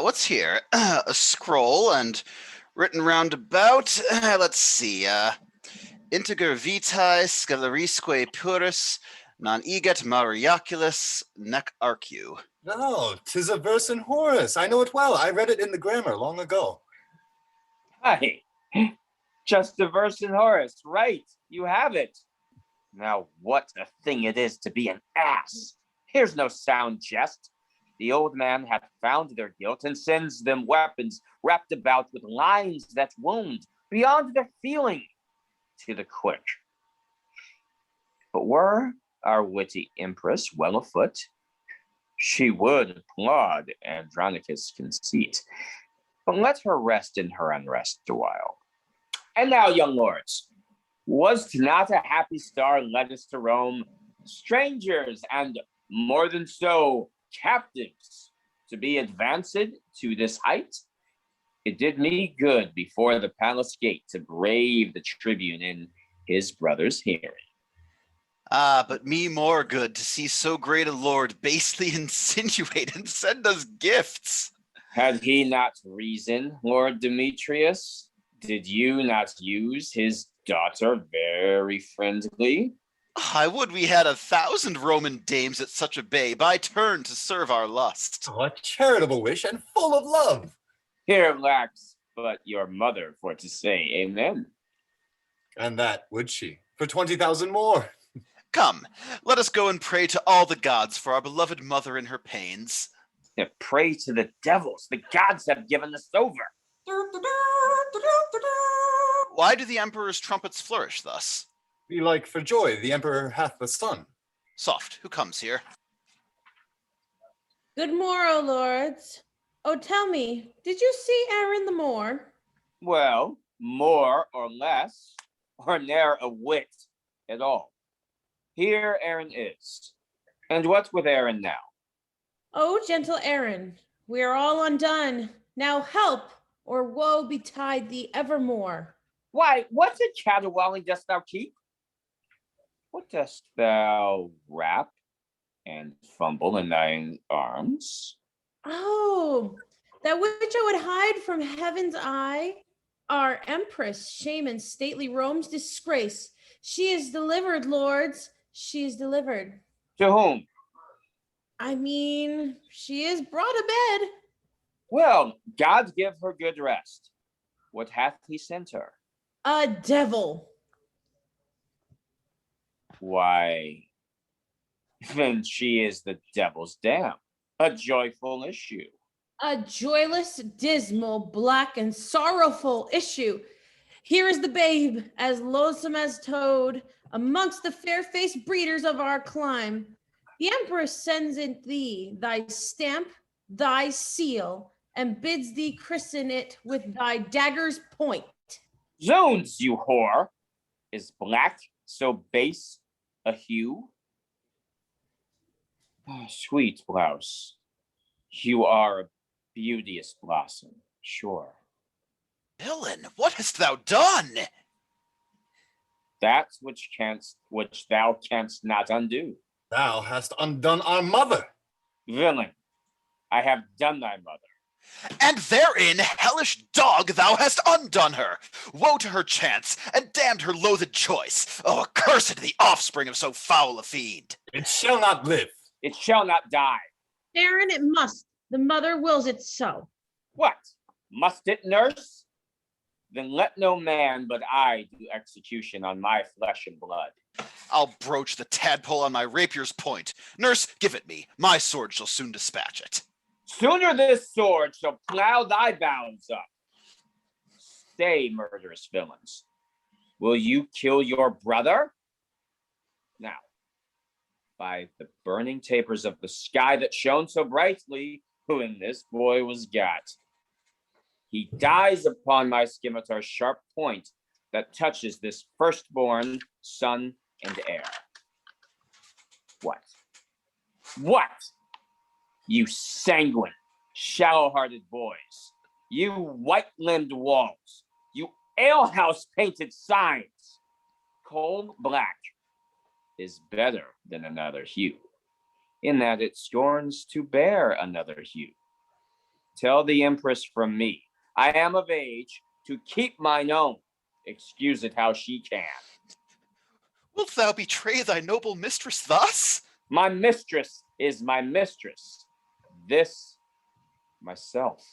What's here? A scroll and written round about. Let's see. Integer vitae scelerisque purus non eget Mariaculus nec arcu. No, 'tis a verse in Horace. I know it well. I read it in the grammar long ago. Aye, just a verse in Horace. Right, you have it. Now what a thing it is to be an ass. Here's no sound jest. The old man hath found their guilt and sends them weapons wrapped about with lines that wound beyond their feeling to the quick. But were our witty empress well afoot, she would applaud Andronicus' conceit, but let her rest in her unrest a while. And now, young lords, was not a happy star led us to Rome, strangers and more than so, captives, to be advanced to this height? It did me good before the palace gate to brave the tribune in his brother's hearing. But me more good to see so great a lord basely insinuate and send us gifts. Had he not reason, Lord Demetrius? Did you not use his daughter very friendly? I would we had 1,000 Roman dames at such a bay by turn to serve our lust. Oh, a charitable wish and full of love. Here lacks but your mother for to say amen. And that would she, for 20,000 more. Come, let us go and pray to all the gods for our beloved mother in her pains. To pray to the devils, the gods have given us over. Why do the emperor's trumpets flourish thus? Belike for joy the emperor hath a son. Soft, who comes here? Good morrow, lords. Oh, tell me, did you see Aaron the Moor? Well, more or less, or ne'er a whit at all. Here Aaron is. And what's with Aaron now? Oh, gentle Aaron, We are all undone. Now help, or woe betide thee evermore. Why, what a caterwauling dost thou keep? What dost thou wrap and fumble in thine arms? Oh, that which I would hide from heaven's eye, our empress, shame and stately Rome's disgrace. She is delivered, lords. She is delivered. To whom? I mean, she is brought to bed. Well, God give her good rest. What hath he sent her? A devil. Why, then she is the devil's dam. A joyful issue. A joyless, dismal, black, and sorrowful issue. Here is the babe, as loathsome as toad, amongst the fair-faced breeders of our clime. The empress sends it thee, thy stamp, thy seal, and bids thee christen it with thy dagger's point. Zounds, you whore! Is black so base a hue? Oh, sweet blouse, you are a beauteous blossom, sure. Villain, what hast thou done? That which thou canst not undo. Thou hast undone our mother. Villain, I have done thy mother. And therein, hellish dog, thou hast undone her. Woe to her chance, and damned her loathed choice. Oh, accursed the offspring of so foul a fiend. It shall not live. It shall not die. Aaron, it must. The mother wills it so. What? Must it, nurse? Then let no man but I do execution on my flesh and blood. I'll broach the tadpole on my rapier's point. Nurse, give it me. My sword shall soon dispatch it. Sooner this sword shall plow thy bowels up. Stay, murderous villains. Will you kill your brother? Now, by the burning tapers of the sky that shone so brightly, who in this boy was got. He dies upon my scimitar's sharp point that touches this firstborn son and heir. What? What? You sanguine, shallow-hearted boys, you white-limbed walls, you alehouse-painted signs, coal black is better than another hue, in that it scorns to bear another hue. Tell the empress from me, I am of age to keep mine own. Excuse it how she can. Wilt thou betray thy noble mistress thus? My mistress is my mistress. This, myself.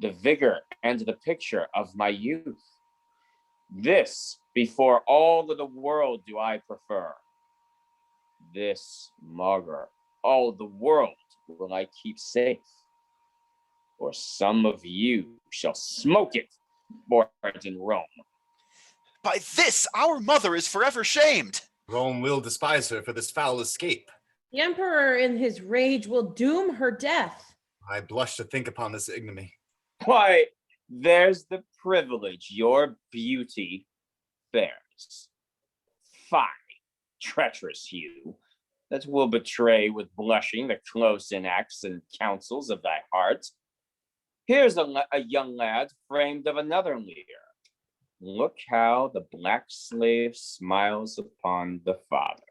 The vigor and the picture of my youth. This, before all of the world do I prefer. This, maugre, all the world will I keep safe. Or some of you shall smoke it, born in Rome. By this, our mother is forever shamed. Rome will despise her for this foul escape. The emperor in his rage will doom her death. I blush to think upon this ignominy. Why, there's the privilege your beauty bears. Fie, treacherous you, that will betray with blushing the close enacts and counsels of thy heart. Here's a young lad framed of another leer. Look how the black slave smiles upon the father,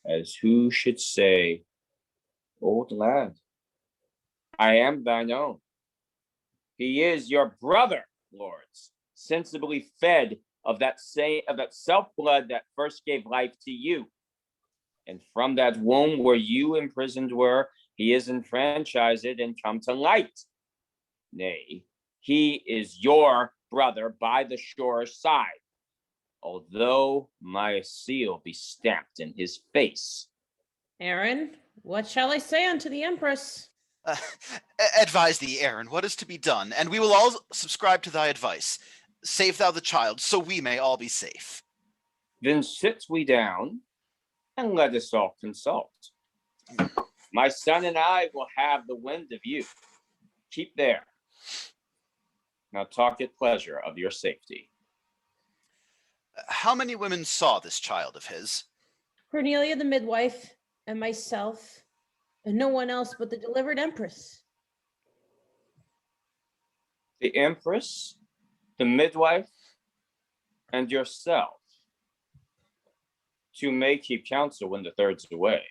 as who should say, old lad, I am thine own. He is your brother, lords, sensibly fed of that self-blood that first gave life to you. And from that womb where you imprisoned were, he is enfranchised and come to light. Nay, he is your brother by the surer side, although my seal be stamped in his face. Aaron, what shall I say unto the empress? Advise thee, Aaron, what is to be done, and we will all subscribe to thy advice. Save thou the child, so we may all be safe. Then sit we down, and let us all consult. My son and I will have the wind of you. Keep there. Now talk at pleasure of your safety. How many women saw this child of his? Cornelia the midwife, and myself, and no one else but the delivered empress. The empress, the midwife, and yourself. Two may keep counsel when the third's away.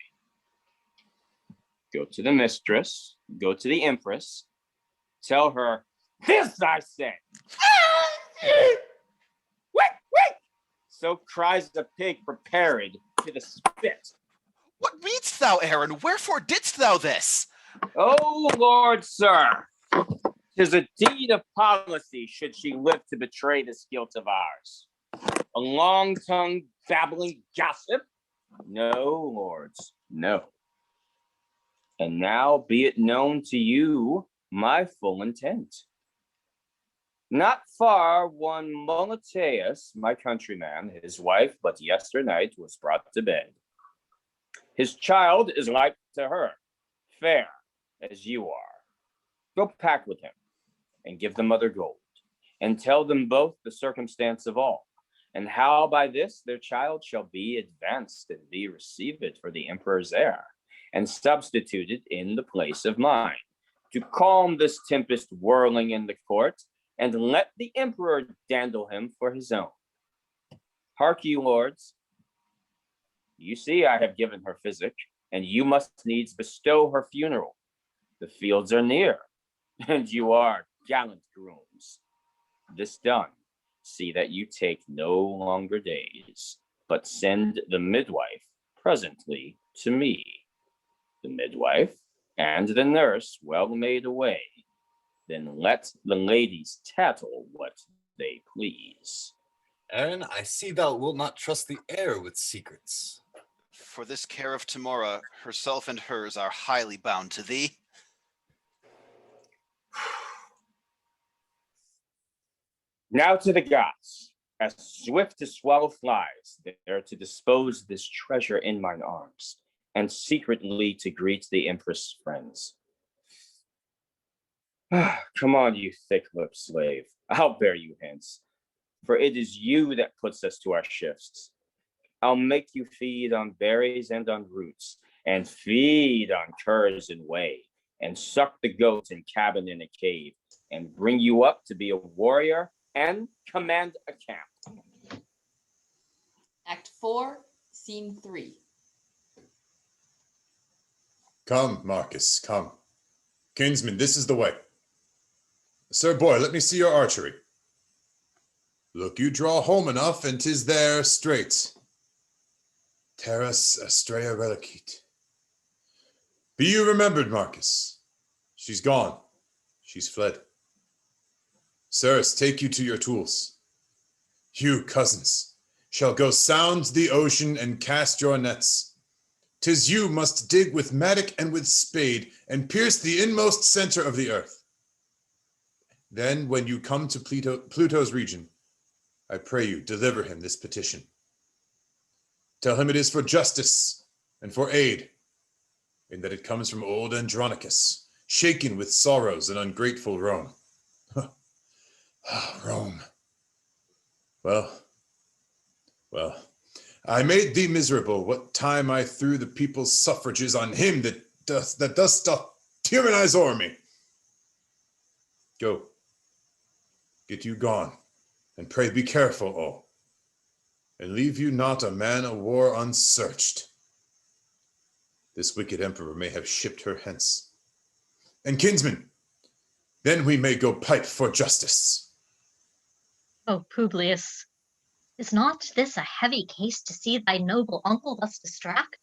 Go to the mistress, go to the empress, tell her, this I say. Wick! So cries the pig prepared to the spit. What readst thou, Aaron? Wherefore didst thou this? Oh, Lord, sir, 'tis a deed of policy should she live to betray this guilt of ours. A long-tongued, babbling gossip? No, lords, no. And now be it known to you my full intent. Not far one Moloteus, my countryman, his wife but yesternight was brought to bed. His child is like to her, fair as you are. Go pack with him and give the mother gold, and tell them both the circumstance of all, and how by this their child shall be advanced and be received for the emperor's heir, and substituted in the place of mine, to calm this tempest whirling in the court, and let the emperor dandle him for his own. Hark you, lords. You see I have given her physic, and you must needs bestow her funeral. The fields are near, and you are gallant grooms. This done, see that you take no longer days, but send the midwife presently to me. The midwife and the nurse well made away. Then let the ladies tattle what they please. Aaron, I see thou wilt not trust the air with secrets. For this care of Tamora, herself and hers are highly bound to thee. Now to the Goths, as swift as swallow flies, there to dispose this treasure in mine arms, and secretly to greet the empress' friends. Come on, you thick-lipped slave, I'll bear you hence, for it is you that puts us to our shifts. I'll make you feed on berries and on roots, and feed on curs and whey, and suck the goats in cabin in a cave, and bring you up to be a warrior and command a camp. Act 4, Scene 3. Come, Marcus, come. Kinsman, this is the way. Sir boy, let me see your archery. Look, you draw home enough, and 'tis there straight. Terras Astrea relicit. Be you remembered, Marcus. She's gone. She's fled. Sirs, take you to your tools. You, cousins, shall go sound the ocean and cast your nets. 'Tis you must dig with mattock and with spade, and pierce the inmost center of the earth. Then, when you come to Pluto's region, I pray you, deliver him this petition. Tell him it is for justice and for aid, in that it comes from old Andronicus, shaken with sorrows and ungrateful Rome. Rome. Well, I made thee miserable what time I threw the people's suffrages on him that thus doth tyrannize o'er me. Go, get you gone, and pray be careful all, and leave you not a man of war unsearched. This wicked emperor may have shipped her hence. And kinsman, then we may go pipe for justice. Oh, Publius, is not this a heavy case to see thy noble uncle thus distract?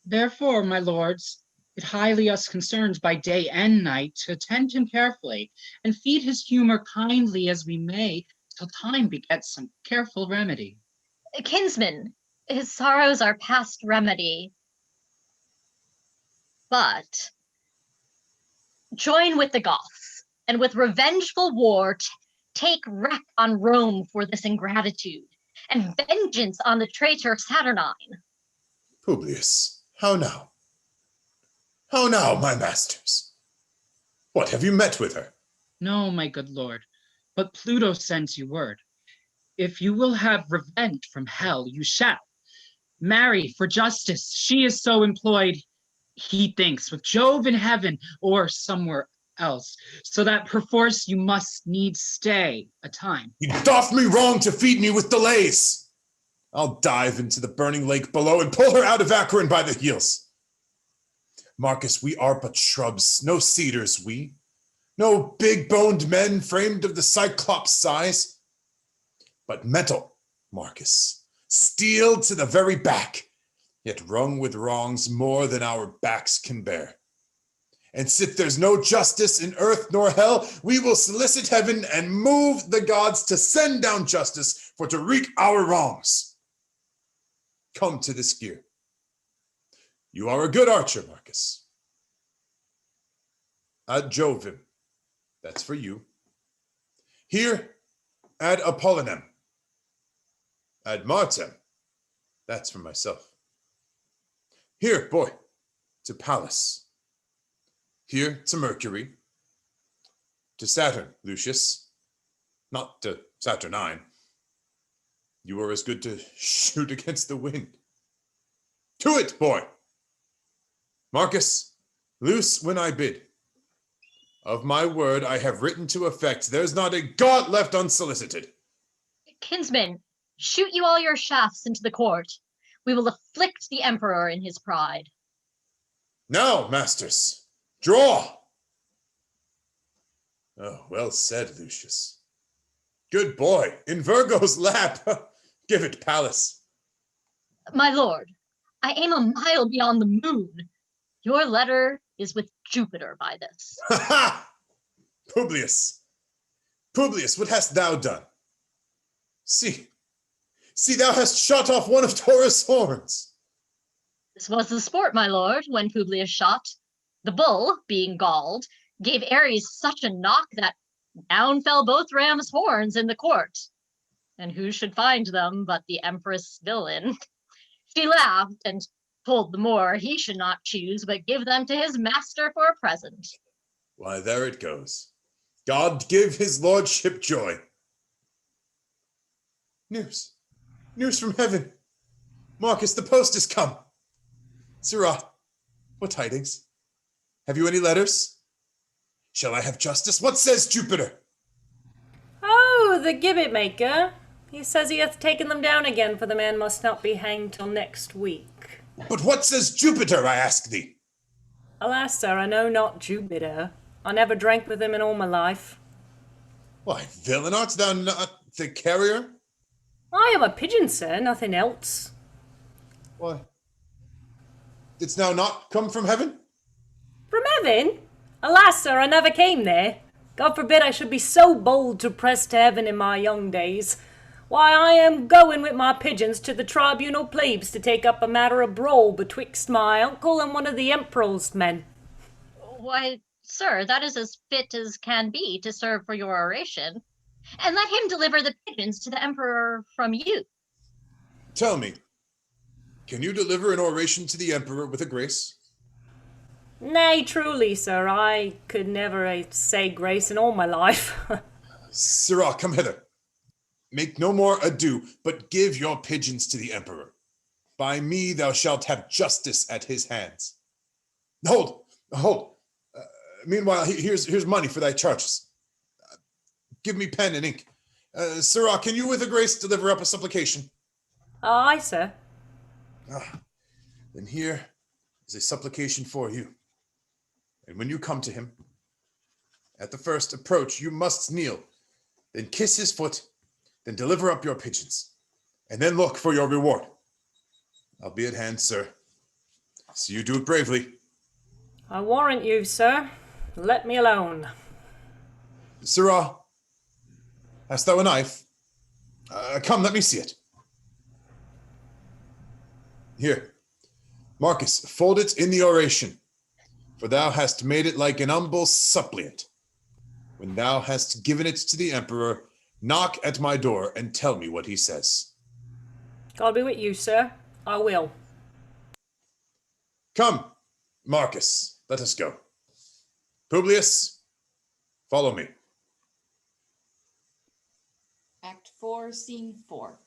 Therefore, my lords, it highly us concerns by day and night to attend him carefully, and feed his humor kindly as we may, till time begets some careful remedy. Kinsman, his sorrows are past remedy. But join with the Goths, and with revengeful war take wreck on Rome for this ingratitude, and vengeance on the traitor Saturnine. Publius, how now? How now, my masters? What, have you met with her? No, my good lord, but Pluto sends you word. If you will have revenge from hell, you shall. Marry for justice, she is so employed. he thinks, with Jove in heaven or somewhere else, so that perforce you must needs stay a time. You doth me wrong to feed me with delays. I'll dive into the burning lake below and pull her out of Acheron by the heels. Marcus, we are but shrubs, no cedars we, no big-boned men framed of the Cyclops size, but metal, Marcus, steel to the very back, yet wrung with wrongs more than our backs can bear. And sith there's no justice in earth nor hell, we will solicit heaven and move the gods to send down justice for to wreak our wrongs. Come to this gear. You are a good archer, Marcus. Ad Jovem, that's for you. Here, ad Apollinem. Ad Martem, that's for myself. Here, boy, to Pallas. Here to Mercury. To Saturn, Lucius. Not to Saturnine. You are as good to shoot against the wind. To it, boy! Marcus, loose when I bid. Of my word, I have written to effect, there's not a god left unsolicited. Kinsman, shoot you all your shafts into the court. We will afflict the emperor in his pride. Now, masters, draw! Oh, well said, Lucius. Good boy, in Virgo's lap. Give it, Pallas. My lord, I aim a mile beyond the moon. Your letter is with Jupiter by this. Ha ha! Publius, what hast thou done? See, thou hast shot off one of Taurus' horns. This was the sport, my lord, when Publius shot. The bull, being galled, gave Ares such a knock that down fell both rams' horns in the court. And who should find them but the empress villain? She laughed and told the Moor he should not choose, but give them to his master for a present. Why, there it goes. God give his lordship joy. News from heaven. Marcus, the post has come. Sirrah, what tidings? Have you any letters? Shall I have justice? What says Jupiter? Oh, the gibbet maker. He says he hath taken them down again, for the man must not be hanged till next week. But what says Jupiter, I ask thee? Alas, sir, I know not Jupiter. I never drank with him in all my life. Why, villain, art thou not the carrier? I am a pigeon, sir, nothing else. Why? Didst thou not come from heaven? From heaven? Alas, sir, I never came there. God forbid I should be so bold to press to heaven in my young days. Why, I am going with my pigeons to the tribunal plebes to take up a matter of brawl betwixt my uncle and one of the emperor's men. Why, sir, that is as fit as can be to serve for your oration. And let him deliver the pigeons to the emperor from you. Tell me, can you deliver an oration to the emperor with a grace? Nay, truly, sir, I could never say grace in all my life. Sirrah, come hither. Make no more ado, but give your pigeons to the emperor. By me thou shalt have justice at his hands. Hold. Meanwhile, here's money for thy charges. Give me pen and ink. Sirrah, can you with a grace deliver up a supplication? Aye, sir. Then here is a supplication for you. And when you come to him, at the first approach, you must kneel, then kiss his foot, then deliver up your pigeons, and then look for your reward. I'll be at hand, sir. So you do it bravely. I warrant you, sir. Let me alone. Sirrah, hast thou a knife? Come, let me see it. Here, Marcus, fold it in the oration, for thou hast made it like an humble suppliant. When thou hast given it to the emperor, knock at my door and tell me what he says. God be with you, sir. I will. Come, Marcus, let us go. Publius, follow me. Act 4, Scene 4.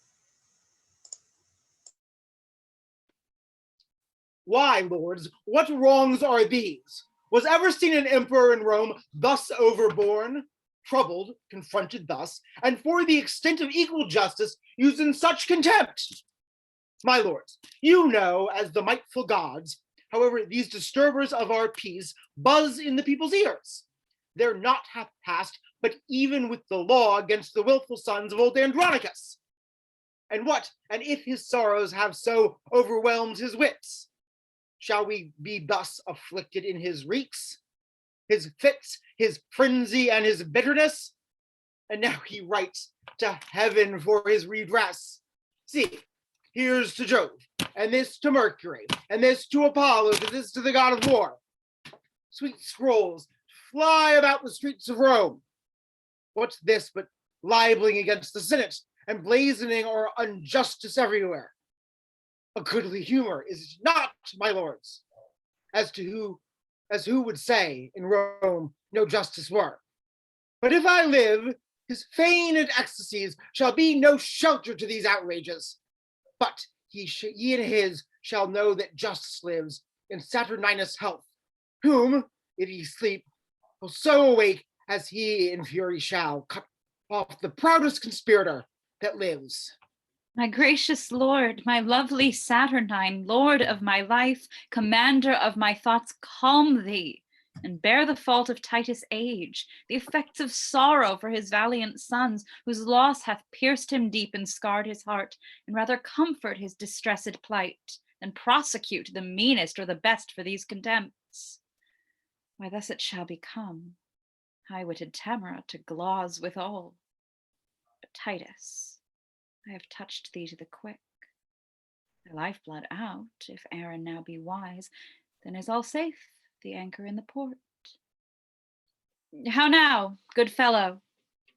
Why, lords, what wrongs are these? Was ever seen an emperor in Rome thus overborne, troubled, confronted thus, and for the extent of equal justice used in such contempt? My lords, you know, as the mightful gods, however, these disturbers of our peace buzz in the people's ears. They're not half past, but even with the law against the willful sons of old Andronicus. And what, and if his sorrows have so overwhelmed his wits? Shall we be thus afflicted in his reeks, his fits, his frenzy, and his bitterness? And now he writes to heaven for his redress. See, here's to Jove, and this to Mercury, and this to Apollo, and this to the god of war. Sweet scrolls fly about the streets of Rome. What's this but libeling against the Senate and blazoning our injustice everywhere? A goodly humor is it not, my lords, as who would say in Rome no justice were. But if I live, his feigned ecstasies shall be no shelter to these outrages. But ye and his shall know that justice lives in Saturninus' health, whom, if ye sleep, will so awake as he in fury shall cut off the proudest conspirator that lives. My gracious lord, my lovely Saturnine, lord of my life, commander of my thoughts, calm thee, and bear the fault of Titus' age, the effects of sorrow for his valiant sons, whose loss hath pierced him deep and scarred his heart, and rather comfort his distressed plight, than prosecute the meanest or the best for these contempts. Why, thus it shall become, high-witted Tamara to gloss withal. But Titus, I have touched thee to the quick. Thy lifeblood out, if Aaron now be wise, then is all safe, the anchor in the port. How now, good fellow?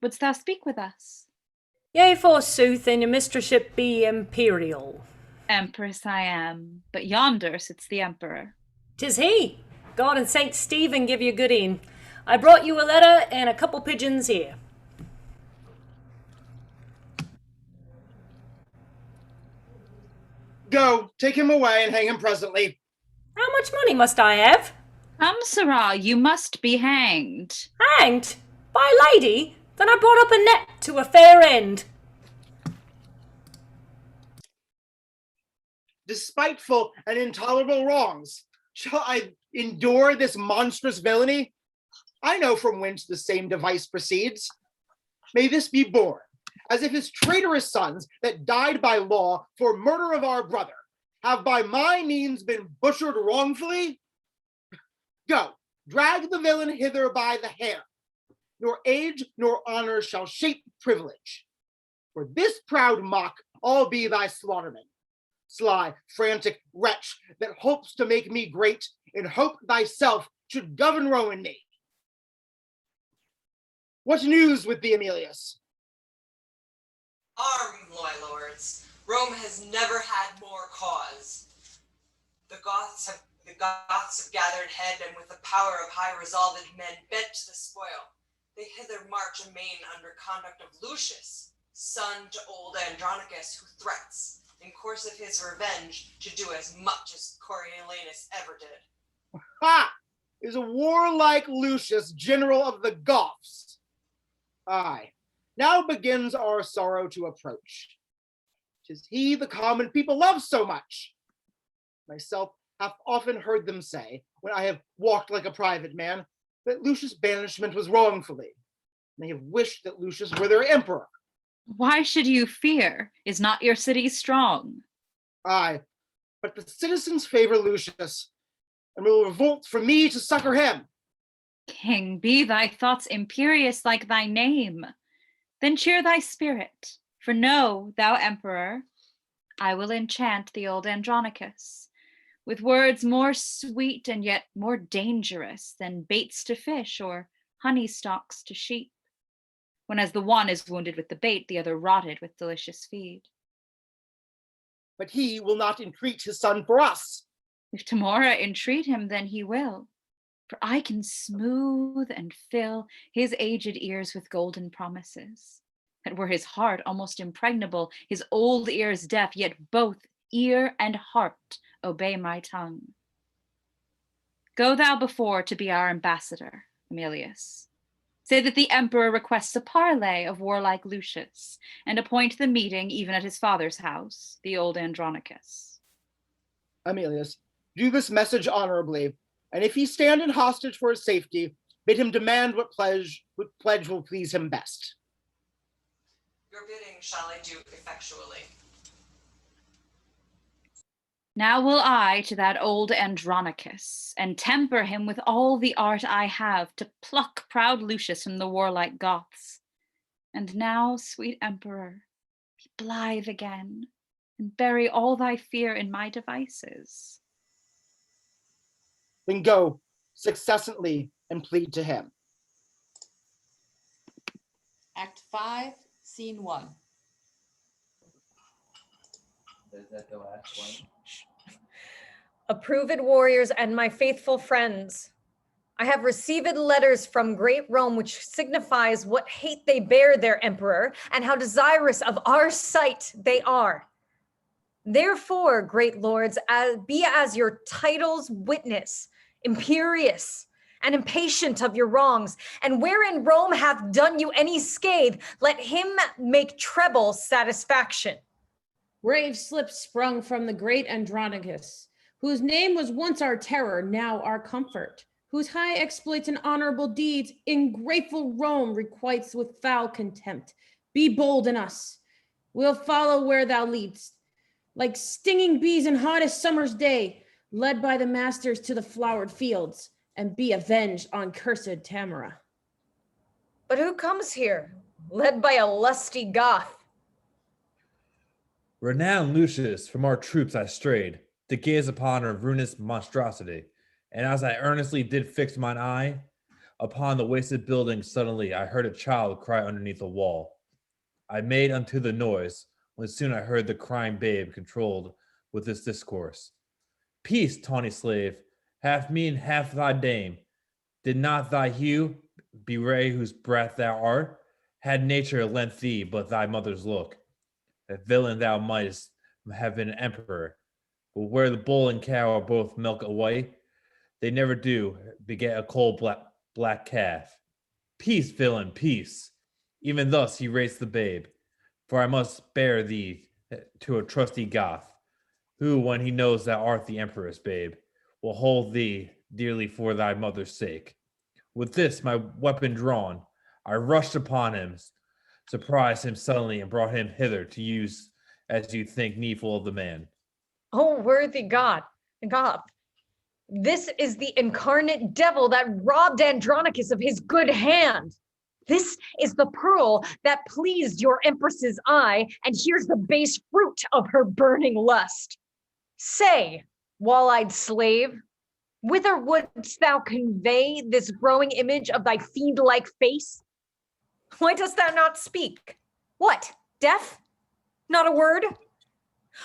Wouldst thou speak with us? Yea, forsooth, and your mistressship be imperial. Empress I am, but yonder sits the emperor. 'Tis he. God and Saint Stephen give you good e'en. I brought you a letter and a couple pigeons here. Go, take him away and hang him presently. How much money must I have? Come, sirrah, you must be hanged. Hanged? By a lady? Then I brought up a net to a fair end. Despiteful and intolerable wrongs, shall I endure this monstrous villainy? I know from whence the same device proceeds. May this be borne, as if his traitorous sons that died by law for murder of our brother have by my means been butchered wrongfully? Go, drag the villain hither by the hair. Nor age nor honor shall shape privilege. For this proud mock, I'll be thy slaughterman. Sly, frantic wretch that hopes to make me great, in hope thyself should govern Rome and me. What news with thee, Emilius? My lords, Rome has never had more cause. The Goths have gathered head, and with the power of high resolved men bent to the spoil, they hither march amain under conduct of Lucius, son to old Andronicus, who threats, in course of his revenge, to do as much as Coriolanus ever did. Ha! Is a warlike Lucius, general of the Goths. Aye, now begins our sorrow to approach. 'Tis he the common people love so much. Myself have often heard them say, when I have walked like a private man, that Lucius' banishment was wrongfully. They have wished that Lucius were their emperor. Why should you fear? Is not your city strong? Aye, but the citizens favor Lucius, and will revolt from me to succor him. King, be thy thoughts imperious like thy name. Then cheer thy spirit, for know, thou emperor, I will enchant the old Andronicus with words more sweet and yet more dangerous than baits to fish or honey stalks to sheep, when as the one is wounded with the bait, the other rotted with delicious feed. But he will not entreat his son for us. If Tamora entreat him, then he will. For I can smooth and fill his aged ears with golden promises. That were his heart almost impregnable, his old ears deaf, yet both ear and heart obey my tongue. Go thou before to be our ambassador, Emilius. Say that the emperor requests a parley of warlike Lucius, and appoint the meeting even at his father's house, the old Andronicus. Emilius, do this message honorably, and if he stand in hostage for his safety, bid him demand what pledge will please him best. Your bidding shall I do effectually. Now will I to that old Andronicus, and temper him with all the art I have to pluck proud Lucius from the warlike Goths. And now, sweet emperor, be blithe again, and bury all thy fear in my devices. Then go successantly and plead to him. Act 5, Scene 1. Is that the last one? Approved warriors and my faithful friends, I have received letters from great Rome which signifies what hate they bear their emperor and how desirous of our sight they are. Therefore, great lords, be as your titles witness, imperious and impatient of your wrongs, and wherein Rome hath done you any scathe, let him make treble satisfaction. Brave slips sprung from the great Andronicus, whose name was once our terror, now our comfort, whose high exploits and honorable deeds ingrateful Rome requites with foul contempt. Be bold in us. We'll follow where thou leadst, like stinging bees in hottest summer's day, led by the masters to the flowered fields, and be avenged on cursed Tamara. But who comes here, led by a lusty Goth? Renowned Lucius, from our troops I strayed, to gaze upon her ruinous monstrosity. And as I earnestly did fix mine eye upon the wasted building, suddenly I heard a child cry underneath a wall. I made unto the noise, when soon I heard the crying babe controlled with this discourse. Peace, tawny slave, half me and half thy dame. Did not thy hue bewray whose breath thou art? Had nature lent thee but thy mother's look, that villain thou mightest have been an emperor. But where the bull and cow are both milk away, they never do beget a cold black calf. Peace, villain, peace. Even thus he raised the babe, for I must bear thee to a trusty Goth, who, when he knows thou art the empress, babe, will hold thee dearly for thy mother's sake. With this, my weapon drawn, I rushed upon him, surprised him suddenly, and brought him hither to use as you think needful of the man. Oh, worthy God, this is the incarnate devil that robbed Andronicus of his good hand. This is the pearl that pleased your empress's eye, and here's the base fruit of her burning lust. Say, wall-eyed slave, whither wouldst thou convey this growing image of thy fiend-like face? Why dost thou not speak? What, deaf? Not a word?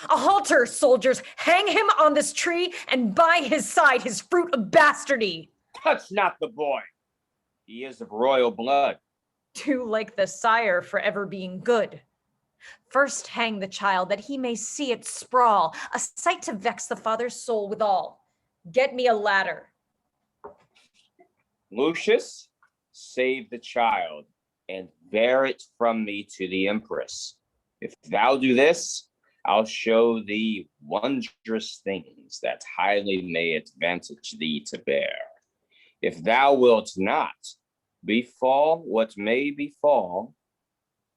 A halter, soldiers, hang him on this tree, and by his side his fruit of bastardy. Touch not the boy. He is of royal blood. Too like the sire for ever being good. First hang the child that he may see it sprawl, a sight to vex the father's soul withal. Get me a ladder. Lucius, save the child and bear it from me to the empress. If thou do this, I'll show thee wondrous things that highly may advantage thee to bear. If thou wilt not, befall what may befall,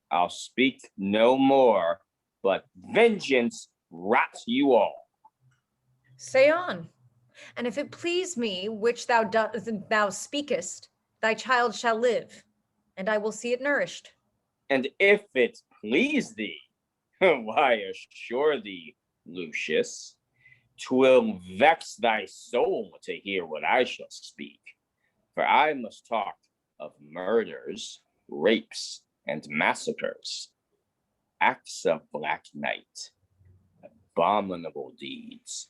I'll speak no more, but vengeance rat you all. Say on, and if it please me, which thou speakest, thy child shall live, and I will see it nourished. And if it please thee, why, assure thee, Lucius, 'twill vex thy soul to hear what I shall speak, for I must talk of murders, rapes, and massacres, acts of black night, abominable deeds,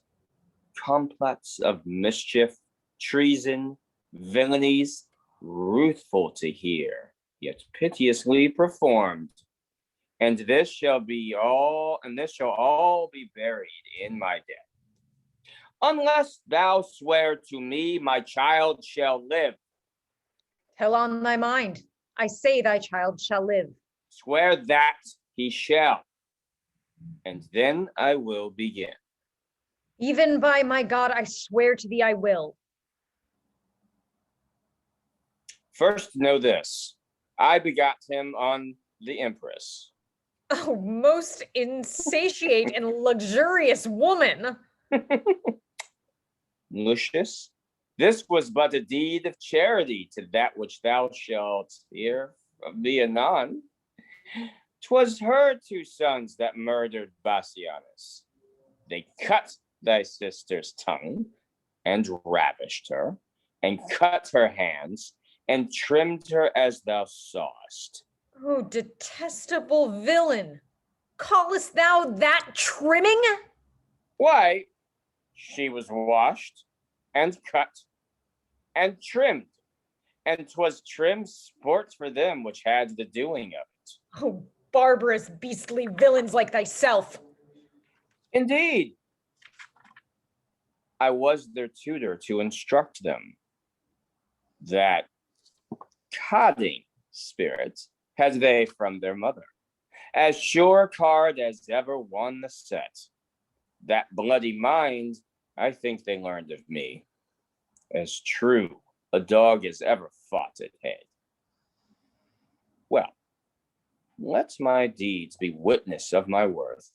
complots of mischief, treason, villainies, ruthful to hear, yet piteously performed. And this shall all be buried in my death. unless thou swear to me my child shall live. Tell on thy mind. I say thy child shall live. Swear that he shall, and then I will begin. Even by my God, I swear to thee I will. First know this, I begot him on the Empress. Oh, most insatiate and luxurious woman. Lucius, this was but a deed of charity to that which thou shalt hear of me anon. 'Twas her 2 sons that murdered Bassianus. They cut thy sister's tongue, and ravished her, and cut her hands, and trimmed her as thou sawest. Oh, detestable villain. Callest thou that trimming? Why, she was washed, and cut, and trimmed, and 'twas trim sport for them which had the doing of it. Oh, barbarous, beastly villains like thyself. Indeed, I was their tutor to instruct them. That codding spirit had they from their mother, as sure a card as ever won the set. That bloody mind, I think they learned of me, as true a dog as ever fought at head. Well, let my deeds be witness of my worth.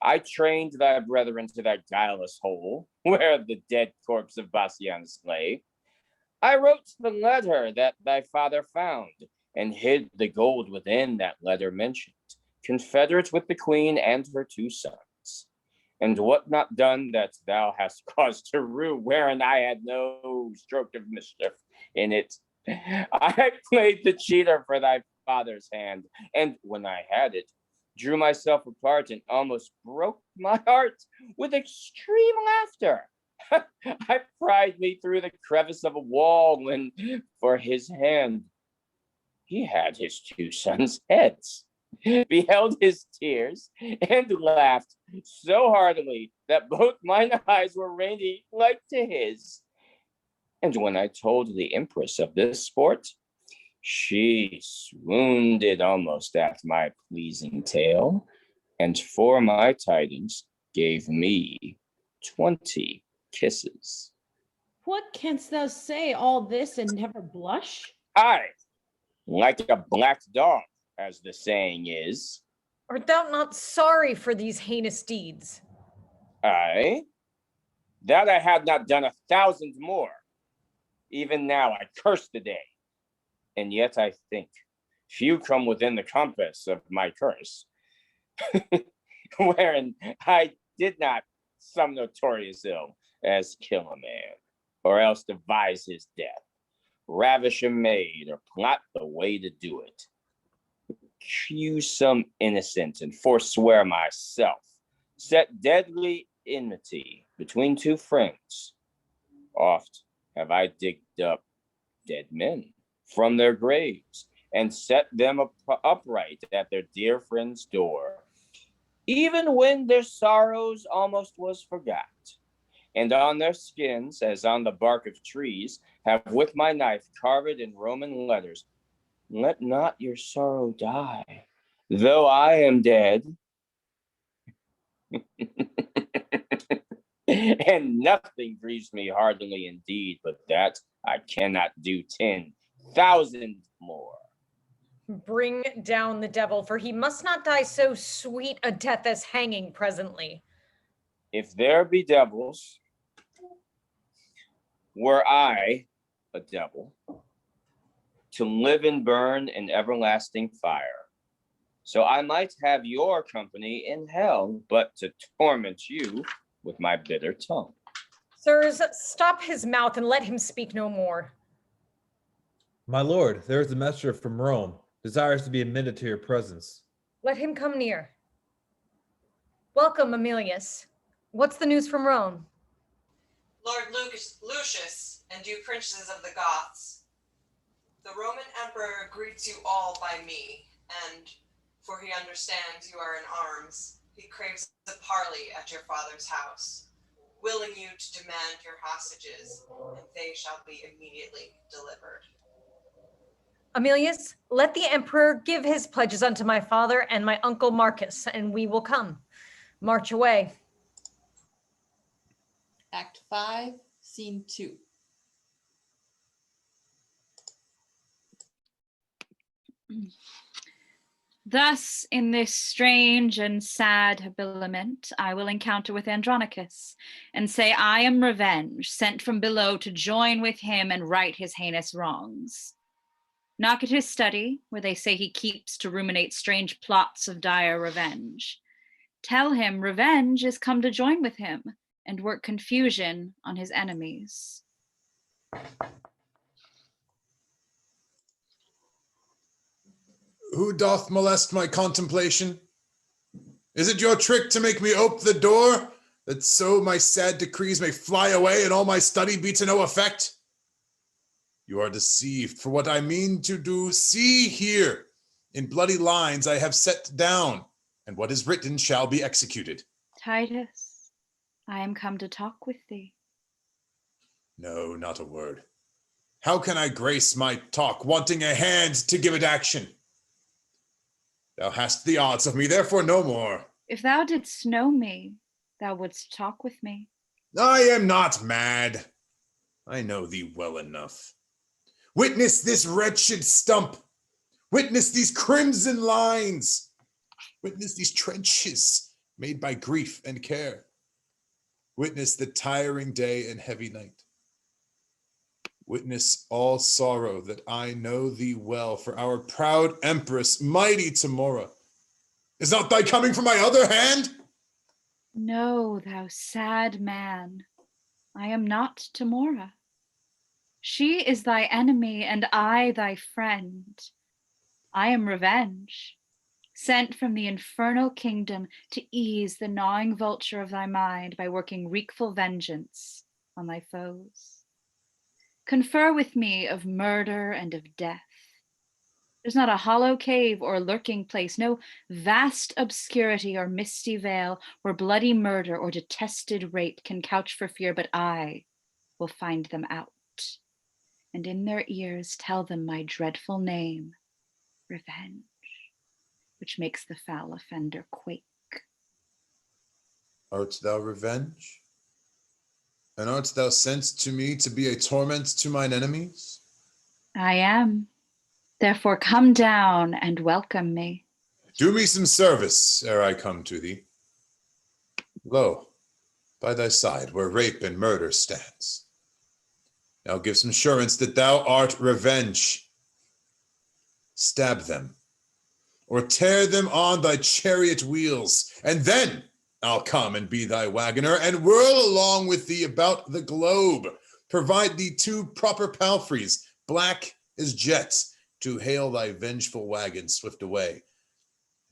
I trained thy brethren to that guileless hole, where the dead corpse of Bassianus lay. I wrote the letter that thy father found, and hid the gold within that letter mentioned, confederate with the queen and her 2 sons. And what not done that thou hast caused to rue, wherein I had no stroke of mischief in it. I played the cheater for thy father's hand, and when I had it, drew myself apart and almost broke my heart with extreme laughter. I pried me through the crevice of a wall when, for his hand, he had his 2 sons' heads, beheld his tears, and laughed so heartily that both mine eyes were rainy like to his. And when I told the Empress of this sport, she swooned almost at my pleasing tale, and for my tidings gave me 20 kisses. What canst thou say all this and never blush? Aye, like a black dog, as the saying is. Art thou not sorry for these heinous deeds? Aye, that I had not done 1,000 more. Even now I curse the day, and yet I think few come within the compass of my curse, wherein I did not some notorious ill as kill a man, or else devise his death, ravish a maid, or plot the way to do it, accuse some innocent and forswear myself, set deadly enmity between 2 friends. Oft have I digged up dead men from their graves and set them upright at their dear friend's door, even when their sorrows almost was forgot. And on their skins, as on the bark of trees, have with my knife carved in Roman letters, let not your sorrow die, though I am dead. And nothing grieves me heartily indeed, but that I cannot do 10,000 more. Bring down the devil, for he must not die so sweet a death as hanging presently. If there be devils, were I a devil, to live and burn in everlasting fire, so I might have your company in hell, but to torment you with my bitter tongue. Sirs, stop his mouth and let him speak no more. My lord, there is a messenger from Rome, desires to be admitted to your presence. Let him come near. Welcome, Emilius. What's the news from Rome? Lord Lucius, and you princes of the Goths, the Roman emperor greets you all by me, and, for he understands you are in arms, he craves a parley at your father's house. willing you to demand your hostages, and they shall be immediately delivered. Amelius, let the emperor give his pledges unto my father and my uncle Marcus, and we will come. March away. Act 5, Scene 2. Thus, in this strange and sad habiliment, I will encounter with Andronicus, and say I am revenge, sent from below to join with him and right his heinous wrongs. Knock at his study, where they say he keeps to ruminate strange plots of dire revenge. Tell him revenge is come to join with him, and work confusion on his enemies. Who doth molest my contemplation? Is it your trick to make me ope the door, that so my sad decrees may fly away and all my study be to no effect? You are deceived, for what I mean to do, see here. In bloody lines I have set down, and what is written shall be executed. Titus, I am come to talk with thee. No, not a word. How can I grace my talk, wanting a hand to give it action? Thou hast the odds of me, therefore no more. If thou didst know me, thou wouldst talk with me. I am not mad. I know thee well enough. Witness this wretched stump. Witness these crimson lines. Witness these trenches made by grief and care. Witness the tiring day and heavy night. Witness all sorrow that I know thee well for our proud empress, mighty Tamora. Is not thy coming from my other hand? No, thou sad man, I am not Tamora. She is thy enemy and I thy friend. I am revenge, sent from the infernal kingdom to ease the gnawing vulture of thy mind by working wreakful vengeance on thy foes. Confer with me of murder and of death. There's not a hollow cave or lurking place, no vast obscurity or misty veil where bloody murder or detested rape can couch for fear, but I will find them out, and in their ears tell them my dreadful name, revenge, which makes the foul offender quake. Art thou revenge? And art thou sent to me to be a torment to mine enemies? I am. Therefore come down and welcome me. Do me some service ere I come to thee. Lo, by thy side where rape and murder stands. Now give some assurance that thou art revenge. Stab them, or tear them on thy chariot wheels, and then I'll come and be thy wagoner, and whirl along with thee about the globe. Provide thee 2 proper palfreys, black as jets, to hail thy vengeful wagon swift away,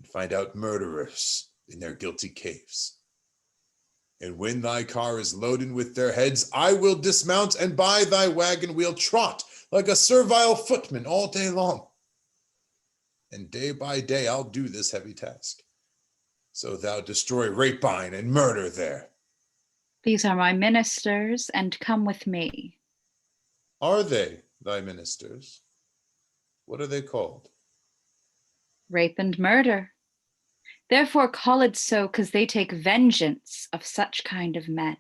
and find out murderers in their guilty caves. And when thy car is loaden with their heads, I will dismount and by thy wagon wheel trot like a servile footman all day long. And day by day I'll do this heavy task. So thou destroy rapine and murder there. These are my ministers, and come with me. Are they thy ministers? What are they called? Rape and murder. Therefore call it so, 'cause they take vengeance of such kind of men.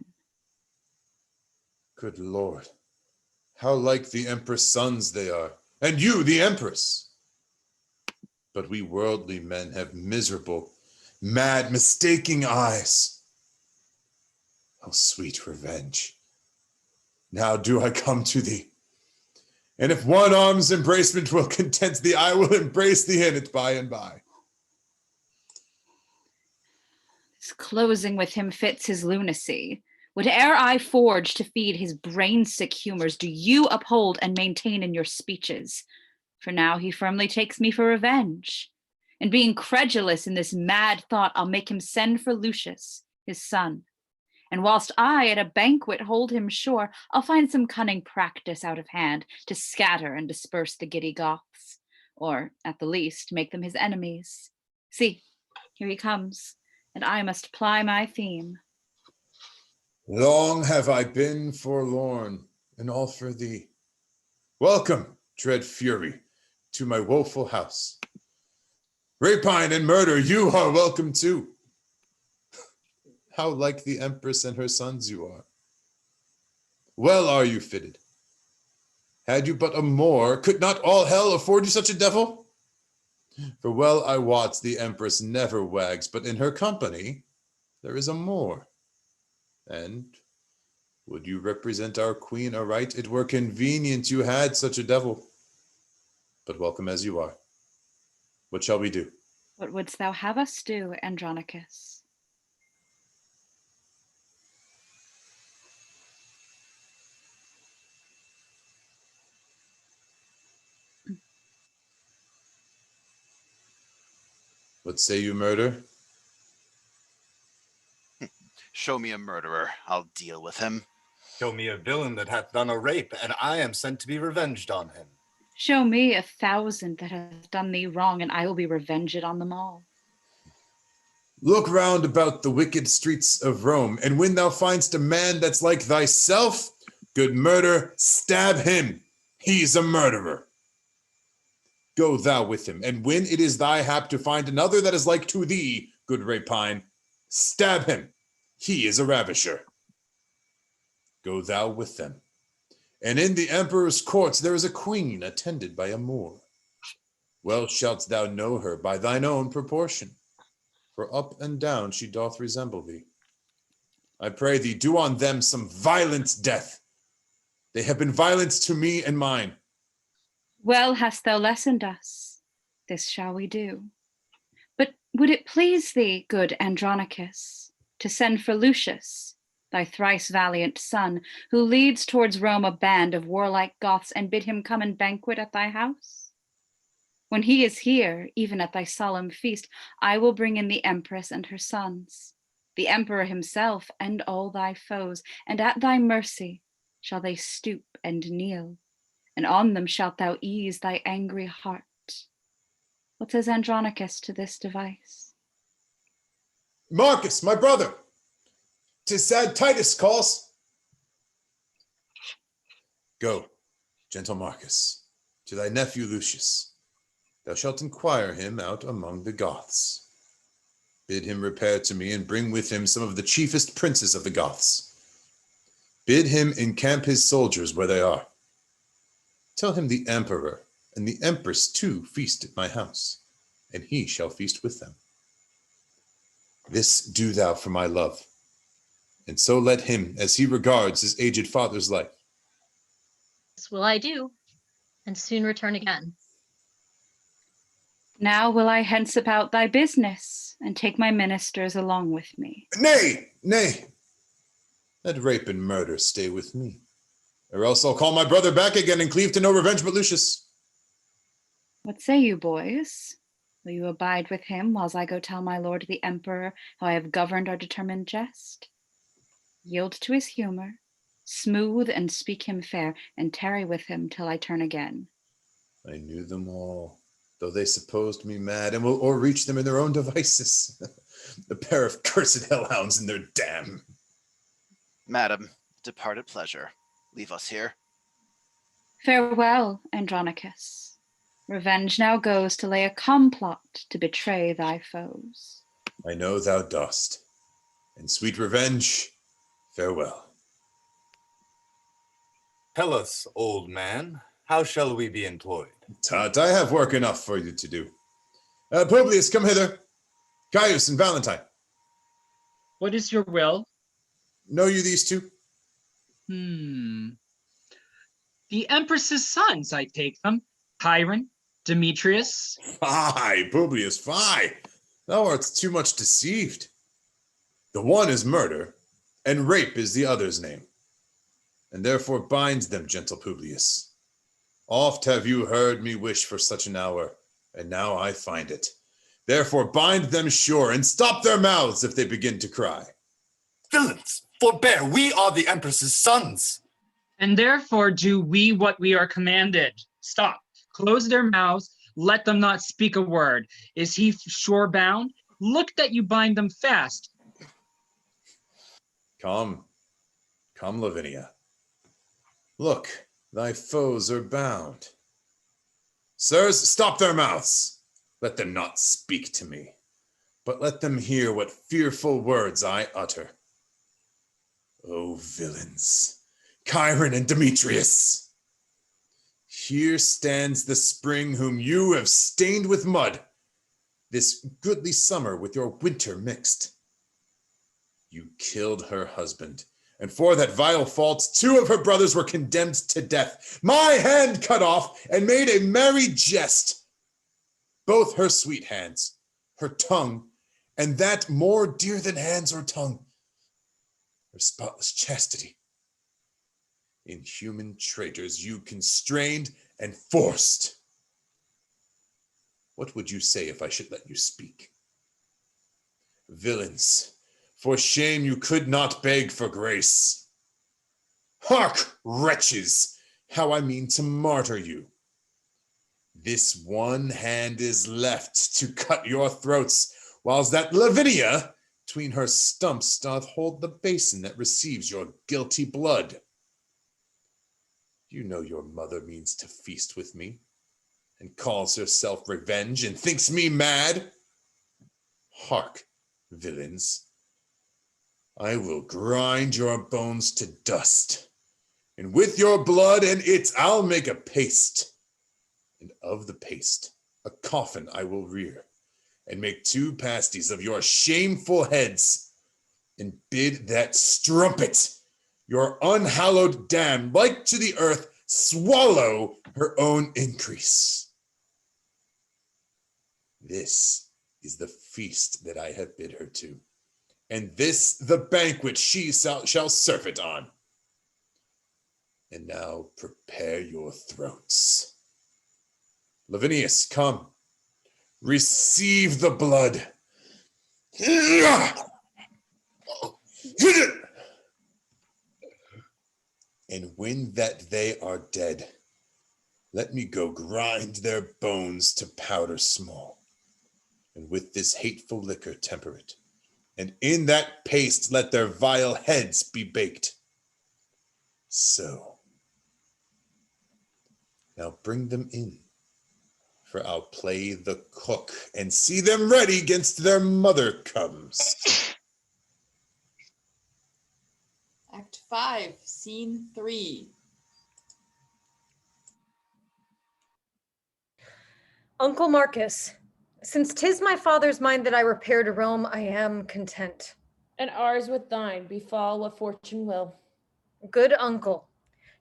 Good Lord, how like the Empress' sons they are, and you the Empress. But we worldly men have miserable, mad, mistaking eyes. Oh, sweet revenge. Now do I come to thee. And if one arm's embracement will content thee, I will embrace thee in it by and by. This closing with him fits his lunacy. Whate'er I forge to feed his brain-sick humors, do you uphold and maintain in your speeches. For now he firmly takes me for revenge. And being credulous in this mad thought, I'll make him send for Lucius, his son. And whilst I at a banquet hold him sure, I'll find some cunning practice out of hand to scatter and disperse the giddy Goths, or at the least make them his enemies. See, here he comes, and I must ply my theme. Long have I been forlorn, and all for thee. Welcome, dread fury, to my woeful house. Rapine and murder, you are welcome too. How like the Empress and her sons you are. Well are you fitted. Had you but a Moor, could not all hell afford you such a devil? For well I wot the Empress never wags, but in her company there is a Moor. And would you represent our queen aright, it were convenient you had such a devil. But welcome as you are. What shall we do? What wouldst thou have us do, Andronicus? What say you, murder? Show me a murderer, I'll deal with him. Show me a villain that hath done a rape, and I am sent to be revenged on him. Show me 1,000 that hath done thee wrong, and I will be revenged on them all. Look round about the wicked streets of Rome, and when thou find'st a man that's like thyself, good murder, stab him. He's a murderer. Go thou with him, and when it is thy hap to find another that is like to thee, good rapine, stab him. He is a ravisher. Go thou with them. And in the emperor's courts there is a queen attended by a Moor. Well shalt thou know her by thine own proportion, for up and down she doth resemble thee. I pray thee, do on them some violent death. They have been violent to me and mine. Well hast thou lessoned us. This shall we do. But would it please thee, good Andronicus, to send for Lucius, thy thrice valiant son, who leads towards Rome a band of warlike Goths, and bid him come and banquet at thy house? When he is here, even at thy solemn feast, I will bring in the Empress and her sons, the Emperor himself and all thy foes, and at thy mercy shall they stoop and kneel, and on them shalt thou ease thy angry heart. What says Andronicus to this device? Marcus, my brother, 'tis sad Titus calls. Go, gentle Marcus, to thy nephew Lucius. Thou shalt inquire him out among the Goths. Bid him repair to me and bring with him some of the chiefest princes of the Goths. Bid him encamp his soldiers where they are. Tell him the emperor and the empress too feast at my house, and he shall feast with them. This do thou for my love, and so let him as he regards his aged father's life. This will I do, and soon return again. Now will I hence about thy business, and take my ministers along with me. Nay, nay. Let rape and murder stay with me, or else I'll call my brother back again and cleave to no revenge but Lucius. What say you, boys? Will you abide with him whiles I go tell my lord the emperor how I have governed our determined jest? Yield to his humor, smooth and speak him fair, and tarry with him till I turn again. I knew them all, though they supposed me mad, and will o'erreach them in their own devices. A pair of cursed hellhounds in their dam. Madam, depart at pleasure. Leave us here. Farewell, Andronicus. Revenge now goes to lay a complot to betray thy foes. I know thou dost, and sweet revenge, farewell. Tell us, old man, how shall we be employed? Tut, I have work enough for you to do. Publius, come hither. Caius and Valentine. What is your will? Know you these two? The Empress's sons, I take them. Chiron, Demetrius. Fie, Publius, fie. Thou art too much deceived. The one is murder, and rape is the other's name, and therefore binds them, gentle Publius. Oft have you heard me wish for such an hour, and now I find it. Therefore bind them sure, and stop their mouths if they begin to cry. Villains, forbear, we are the Empress's sons. And therefore do we what we are commanded. Stop, close their mouths, let them not speak a word. Is he sure bound? Look that you bind them fast. Come, Come, Lavinia. Look, thy foes are bound. Sirs, stop their mouths. Let them not speak to me, but let them hear what fearful words I utter. O villains, Chiron and Demetrius! Here stands the spring whom you have stained with mud, this goodly summer with your winter mixed. You killed her husband, and for that vile fault, 2 of her brothers were condemned to death, my hand cut off, and made a merry jest. Both her sweet hands, her tongue, and that more dear than hands or tongue, her spotless chastity. Inhuman traitors, you constrained and forced. What would you say if I should let you speak? Villains, for shame you could not beg for grace. Hark, wretches, how I mean to martyr you. This one hand is left to cut your throats, whilst that Lavinia, between her stumps, doth hold the basin that receives your guilty blood. You know your mother means to feast with me, and calls herself revenge, and thinks me mad. Hark, villains, I will grind your bones to dust, and with your blood and it I'll make a paste, and of the paste a coffin I will rear, and make 2 pasties of your shameful heads, and bid that strumpet, your unhallowed dam, like to the earth, swallow her own increase. This is the feast that I have bid her to, and this the banquet she shall surfeit on. And now prepare your throats. Lavinius, come, receive the blood. And when that they are dead, let me go grind their bones to powder small, and with this hateful liquor temper it, and in that paste let their vile heads be baked. So, now bring them in, for I'll play the cook, and see them ready against their mother comes. Act 5, Scene 3. Uncle Marcus, since 'tis my father's mind that I repair to Rome, I am content. And ours with thine befall what fortune will. Good uncle,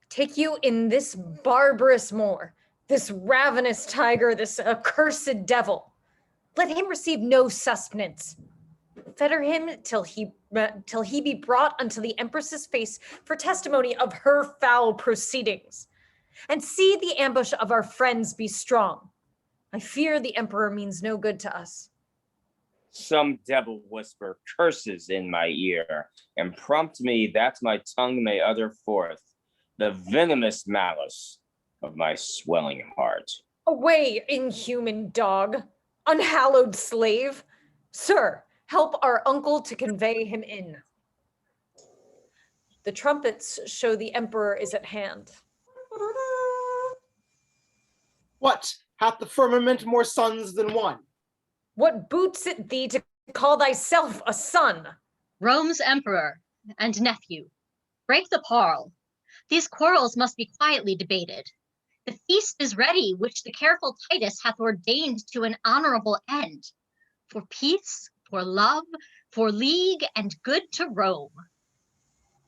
take you in this barbarous Moor, this ravenous tiger, this accursed devil. Let him receive no sustenance. Fetter him till he be brought unto the Empress's face for testimony of her foul proceedings. And see the ambush of our friends be strong. I fear the Emperor means no good to us. Some devil whisper curses in my ear, and prompt me that my tongue may utter forth the venomous malice of my swelling heart. Away, inhuman dog, unhallowed slave. Sir, help our uncle to convey him in. The trumpets show the Emperor is at hand. What? Hath the firmament more sons than one? What boots it thee to call thyself a son? Rome's emperor and nephew, break the parle. These quarrels must be quietly debated. The feast is ready, which the careful Titus hath ordained to an honorable end, for peace, for love, for league, and good to Rome.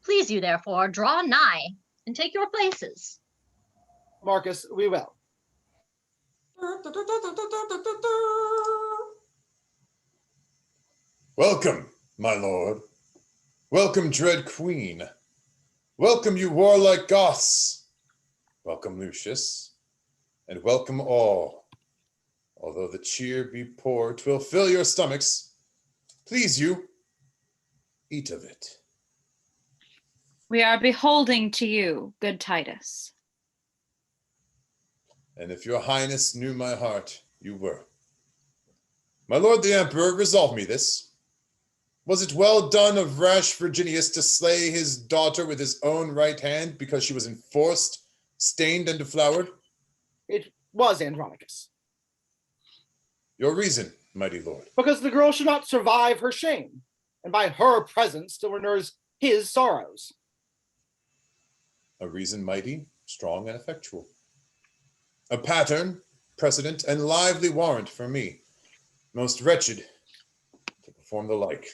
Please you, therefore, draw nigh and take your places. Marcus, we will. Welcome, my lord. Welcome, dread queen. Welcome, you warlike Goths. Welcome, Lucius. And welcome all. Although the cheer be poor, 'twill fill your stomachs. Please you, eat of it. We are beholding to you, good Titus. And if your highness knew my heart, you were. My lord the emperor, resolve me this. Was it well done of rash Virginius to slay his daughter with his own right hand because she was enforced, stained, and deflowered? It was Andronicus. Your reason, mighty lord. Because the girl should not survive her shame, and by her presence still renews his sorrows. A reason mighty, strong, and effectual. A pattern, precedent, and lively warrant for me, most wretched, to perform the like.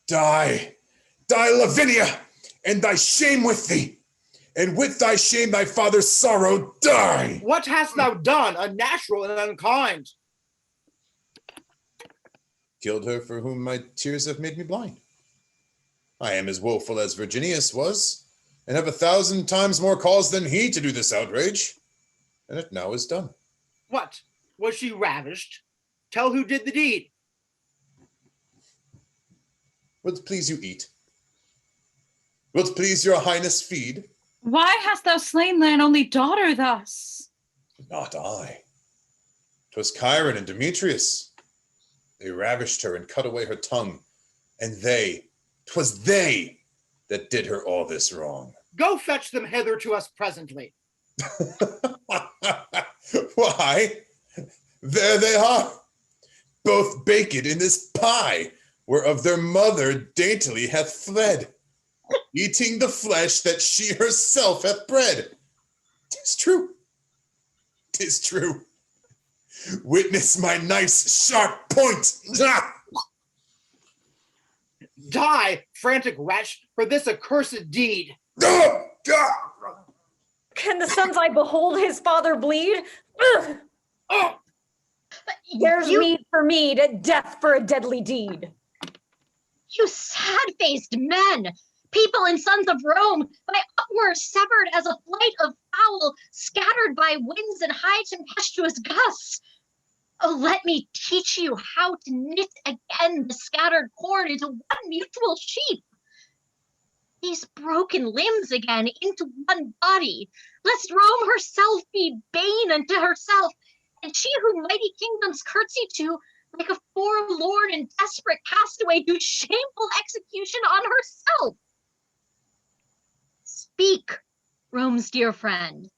Die, die, Lavinia, and thy shame with thee, and with thy shame thy father's sorrow die. What hast thou done, unnatural and unkind? Killed her for whom my tears have made me blind. I am as woeful as Virginius was, and have 1,000 times more cause than he to do this outrage, and it now is done. What? Was she ravished? Tell who did the deed. Will't please you eat? Will't please your highness feed? Why hast thou slain thine only daughter thus? Not I. 'Twas Chiron and Demetrius. They ravished her and cut away her tongue, and 'twas they that did her all this wrong. Go fetch them hither to us presently. Why, there they are, both baked in this pie, whereof their mother daintily hath fled, eating the flesh that she herself hath bred. 'Tis true, 'tis true. Witness my nice sharp point. Die, frantic wretch, for this accursed deed. Can the son's eye behold his father bleed? Oh. There's meed for meed, death for a deadly deed. You sad-faced men, people and sons of Rome, by upwards severed as a flight of fowl, scattered by winds and high tempestuous gusts. Oh, let me teach you how to knit again the scattered corn into one mutual sheaf. These broken limbs again into one body, lest Rome herself be bane unto herself, and she who mighty kingdoms curtsy to, like a forlorn and desperate castaway, do shameful execution on herself. Speak, Rome's dear friend,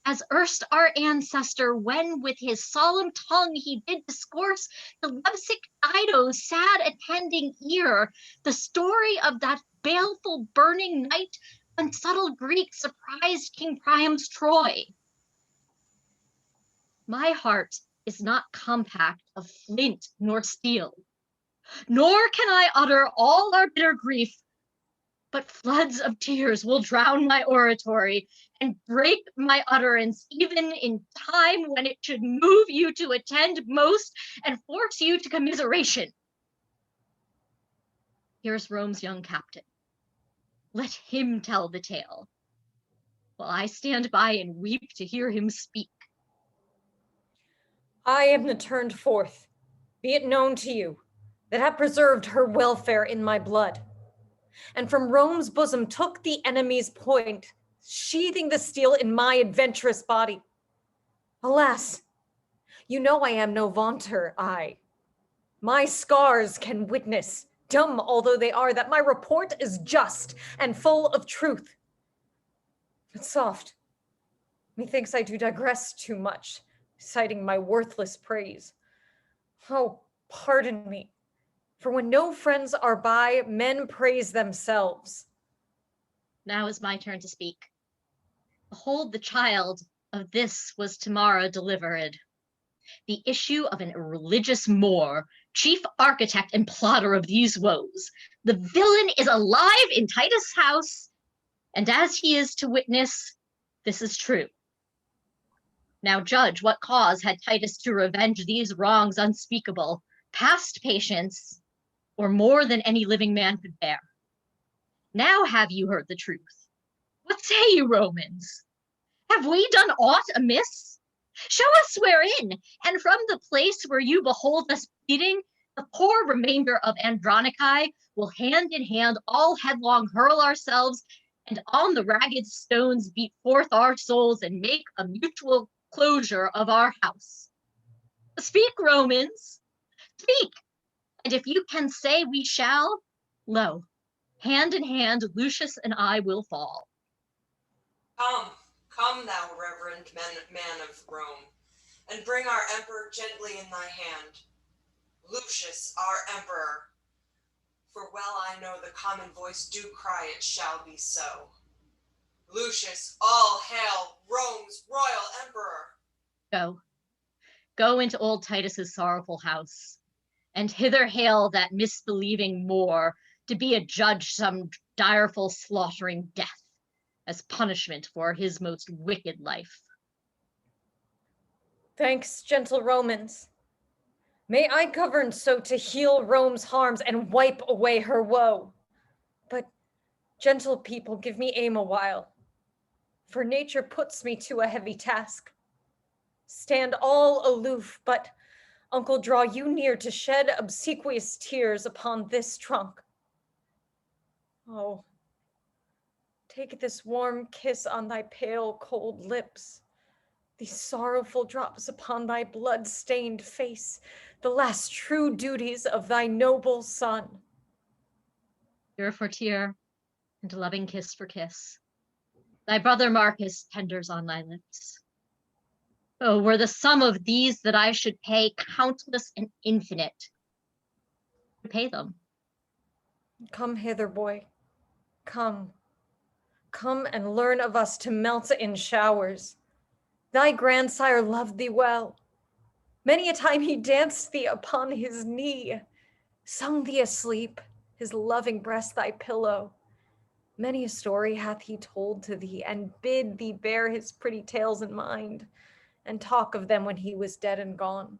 as erst our ancestor, when with his solemn tongue he did discourse the lovesick Dido's sad attending ear, the story of that baleful burning night when subtle Greek surprised King Priam's Troy. My heart is not compact of flint nor steel, nor can I utter all our bitter grief, but floods of tears will drown my oratory and break my utterance, even in time when it should move you to attend most and force you to commiseration. Here's Rome's young captain. Let him tell the tale, while I stand by and weep to hear him speak. I am the turned forth, be it known to you, that have preserved her welfare in my blood, and from Rome's bosom took the enemy's point, sheathing the steel in my adventurous body. Alas, you know I am no vaunter, I. My scars can witness, dumb although they are, that my report is just and full of truth. But soft, methinks I do digress too much, citing my worthless praise. Oh, pardon me, for when no friends are by, men praise themselves. Now is my turn to speak. Behold, the child of this was tomorrow delivered, the issue of an irreligious Moor, chief architect and plotter of these woes. The villain is alive in Titus' house, and as he is to witness, this is true. Now judge what cause had Titus to revenge these wrongs unspeakable, past patience, or more than any living man could bear. Now have you heard the truth. What say you, Romans? Have we done aught amiss? Show us wherein, and from the place where you behold us pleading, the poor remainder of Andronici will hand in hand all headlong hurl ourselves, and on the ragged stones beat forth our souls and make a mutual closure of our house. Speak, Romans, speak. And if you can say we shall, lo, hand in hand, Lucius and I will fall. Come, thou reverend man of Rome, and bring our emperor gently in thy hand. Lucius, our emperor, for well I know the common voice do cry it shall be so. Lucius, all hail, Rome's royal emperor. Go into old Titus's sorrowful house, and hither hail that misbelieving Moor to be a judge some direful slaughtering death as punishment for his most wicked life. Thanks, gentle Romans. May I govern so to heal Rome's harms and wipe away her woe. But, gentle people, give me aim a while, for nature puts me to a heavy task. Stand all aloof, but, uncle, draw you near to shed obsequious tears upon this trunk. Oh, take this warm kiss on thy pale, cold lips, these sorrowful drops upon thy blood-stained face, the last true duties of thy noble son. Tear for tear, and loving kiss for kiss, thy brother Marcus tenders on thy lips. Oh, were the sum of these that I should pay countless and infinite, to pay them. Come hither, boy, come. Come and learn of us to melt in showers. Thy grandsire loved thee well. Many a time he danced thee upon his knee, sung thee asleep, his loving breast thy pillow. Many a story hath he told to thee, and bid thee bear his pretty tales in mind, and talk of them when he was dead and gone.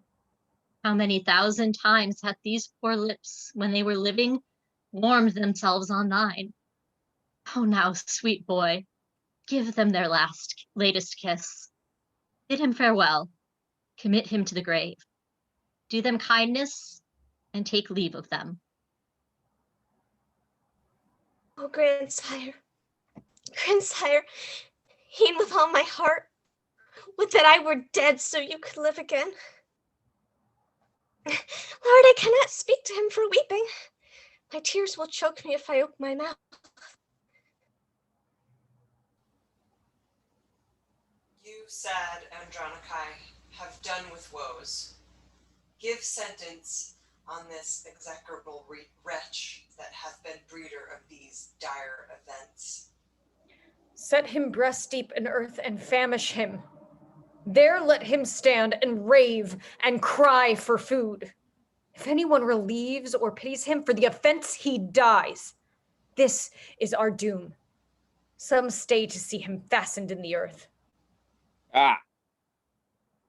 How many thousand times hath these poor lips, when they were living, warmed themselves on thine? Oh, now, sweet boy, give them their latest kiss. Bid him farewell, commit him to the grave. Do them kindness, and take leave of them. Oh, grandsire, e'en with all my heart, would that I were dead so you could live again. Lord, I cannot speak to him for weeping. My tears will choke me if I open my mouth. You, sad Andronicus, have done with woes. Give sentence on this execrable wretch that hath been breeder of these dire events. Set him breast deep in earth and famish him. There let him stand and rave and cry for food. If anyone relieves or pities him for the offense, he dies. This is our doom. Some stay to see him fastened in the earth. Ah,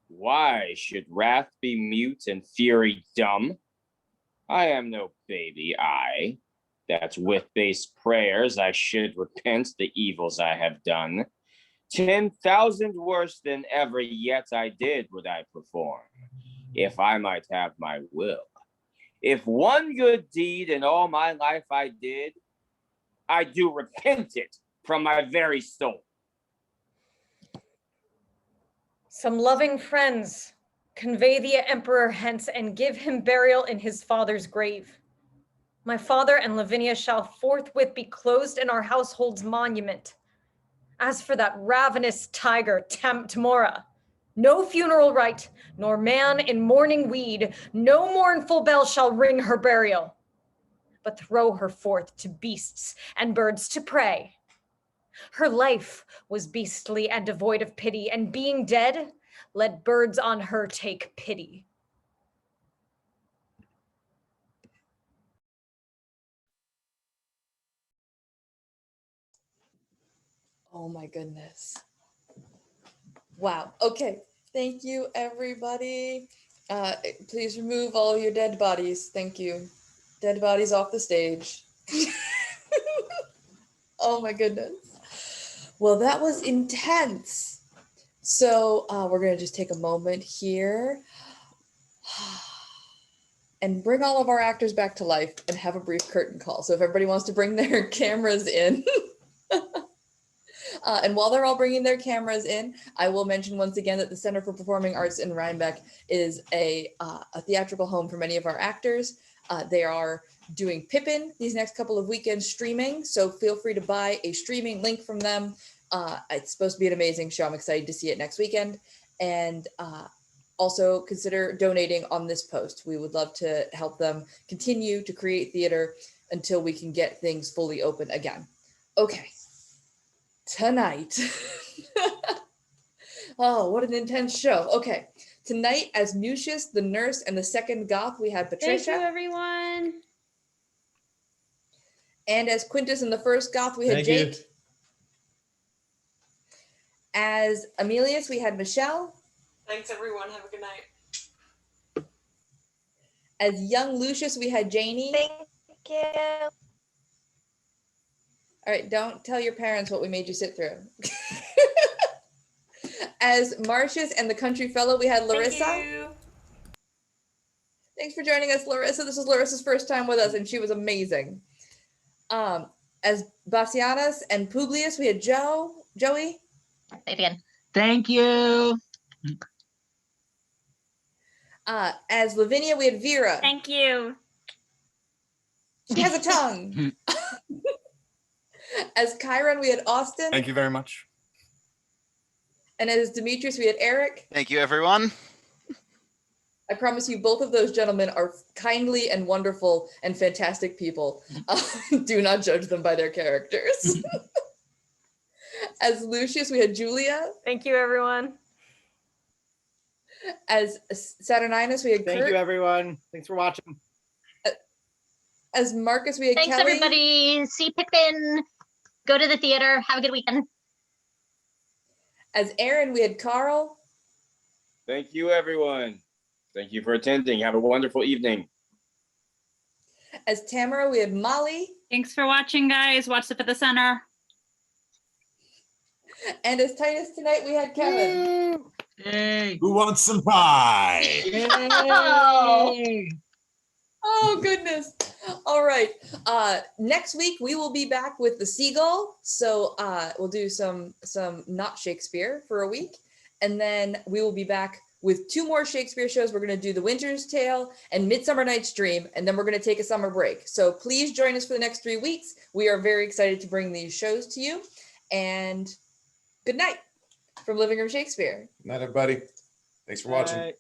why should wrath be mute and fury dumb? I am no baby, that with base prayers I should repent the evils I have done. 10,000 worse than ever yet I did would I perform, if I might have my will. If one good deed in all my life I did, I do repent it from my very soul. Some loving friends, convey the emperor hence and give him burial in his father's grave. My father and Lavinia shall forthwith be closed in our household's monument. As for that ravenous tiger, Tamora, no funeral rite, nor man in mourning weed, no mournful bell shall ring her burial, but throw her forth to beasts and birds to prey. Her life was beastly and devoid of pity, and being dead, let birds on her take pity. Oh my goodness. Wow. Okay. Thank you, everybody. Please remove all your dead bodies. Thank you. Dead bodies off the stage. Oh my goodness. Well, that was intense. So we're going to just take a moment here and bring all of our actors back to life and have a brief curtain call. So if everybody wants to bring their cameras in. And while they're all bringing their cameras in, I will mention once again that the Center for Performing Arts in Rhinebeck is a theatrical home for many of our actors. They are doing Pippin these next couple of weekends streaming, so feel free to buy a streaming link from them. It's supposed to be an amazing show. I'm excited to see it next weekend. And also consider donating on this post. We would love to help them continue to create theater until we can get things fully open again. Okay, tonight. Oh, what an intense show. Okay, tonight as Lucius, the nurse, and the second Goth, we had Patricia. Thank you, everyone. And as Quintus and the first Goth, we had Thank you. Jake. As Emilius, we had Michelle. Thanks, everyone. Have a good night. As young Lucius, we had Janie. Thank you. All right, don't tell your parents what we made you sit through. As Marcius and the country fellow, we had Larissa. Thank you. Thanks for joining us, Larissa. This is Larissa's first time with us, and she was amazing. As Bassianus and Publius, we had Joey. Again. Thank you. As Lavinia, we had Vera. Thank you. She has a tongue. As Chiron, we had Austin. Thank you very much. And as Demetrius, we had Eric. Thank you, everyone. I promise you, both of those gentlemen are kindly and wonderful and fantastic people. Do not judge them by their characters. As Lucius, we had Julia. Thank you, everyone. As Saturninus, we had Kurt. Thank you, everyone. Thanks for watching. As Marcus, we had Thanks, Kelly. everybody. See Pippin. Go to the theater. Have a good weekend. As Aaron, we had Carl. Thank you, everyone. Thank you for attending. Have a wonderful evening. As Tamara, we had Molly. Thanks for watching, guys. Watch it at the center. And as Titus tonight, we had Kevin. Yay. Who wants some pie? Yay. Oh, goodness. All right. Next week, we will be back with The Seagull. So we'll do some not Shakespeare for a week. And then we will be back with 2 more Shakespeare shows. We're going to do The Winter's Tale and Midsummer Night's Dream. And then we're going to take a summer break. So please join us for the next 3 weeks. We are very excited to bring these shows to you. And good night from Livingroom Shakespeare. Good night, everybody. Thanks for watching. Bye.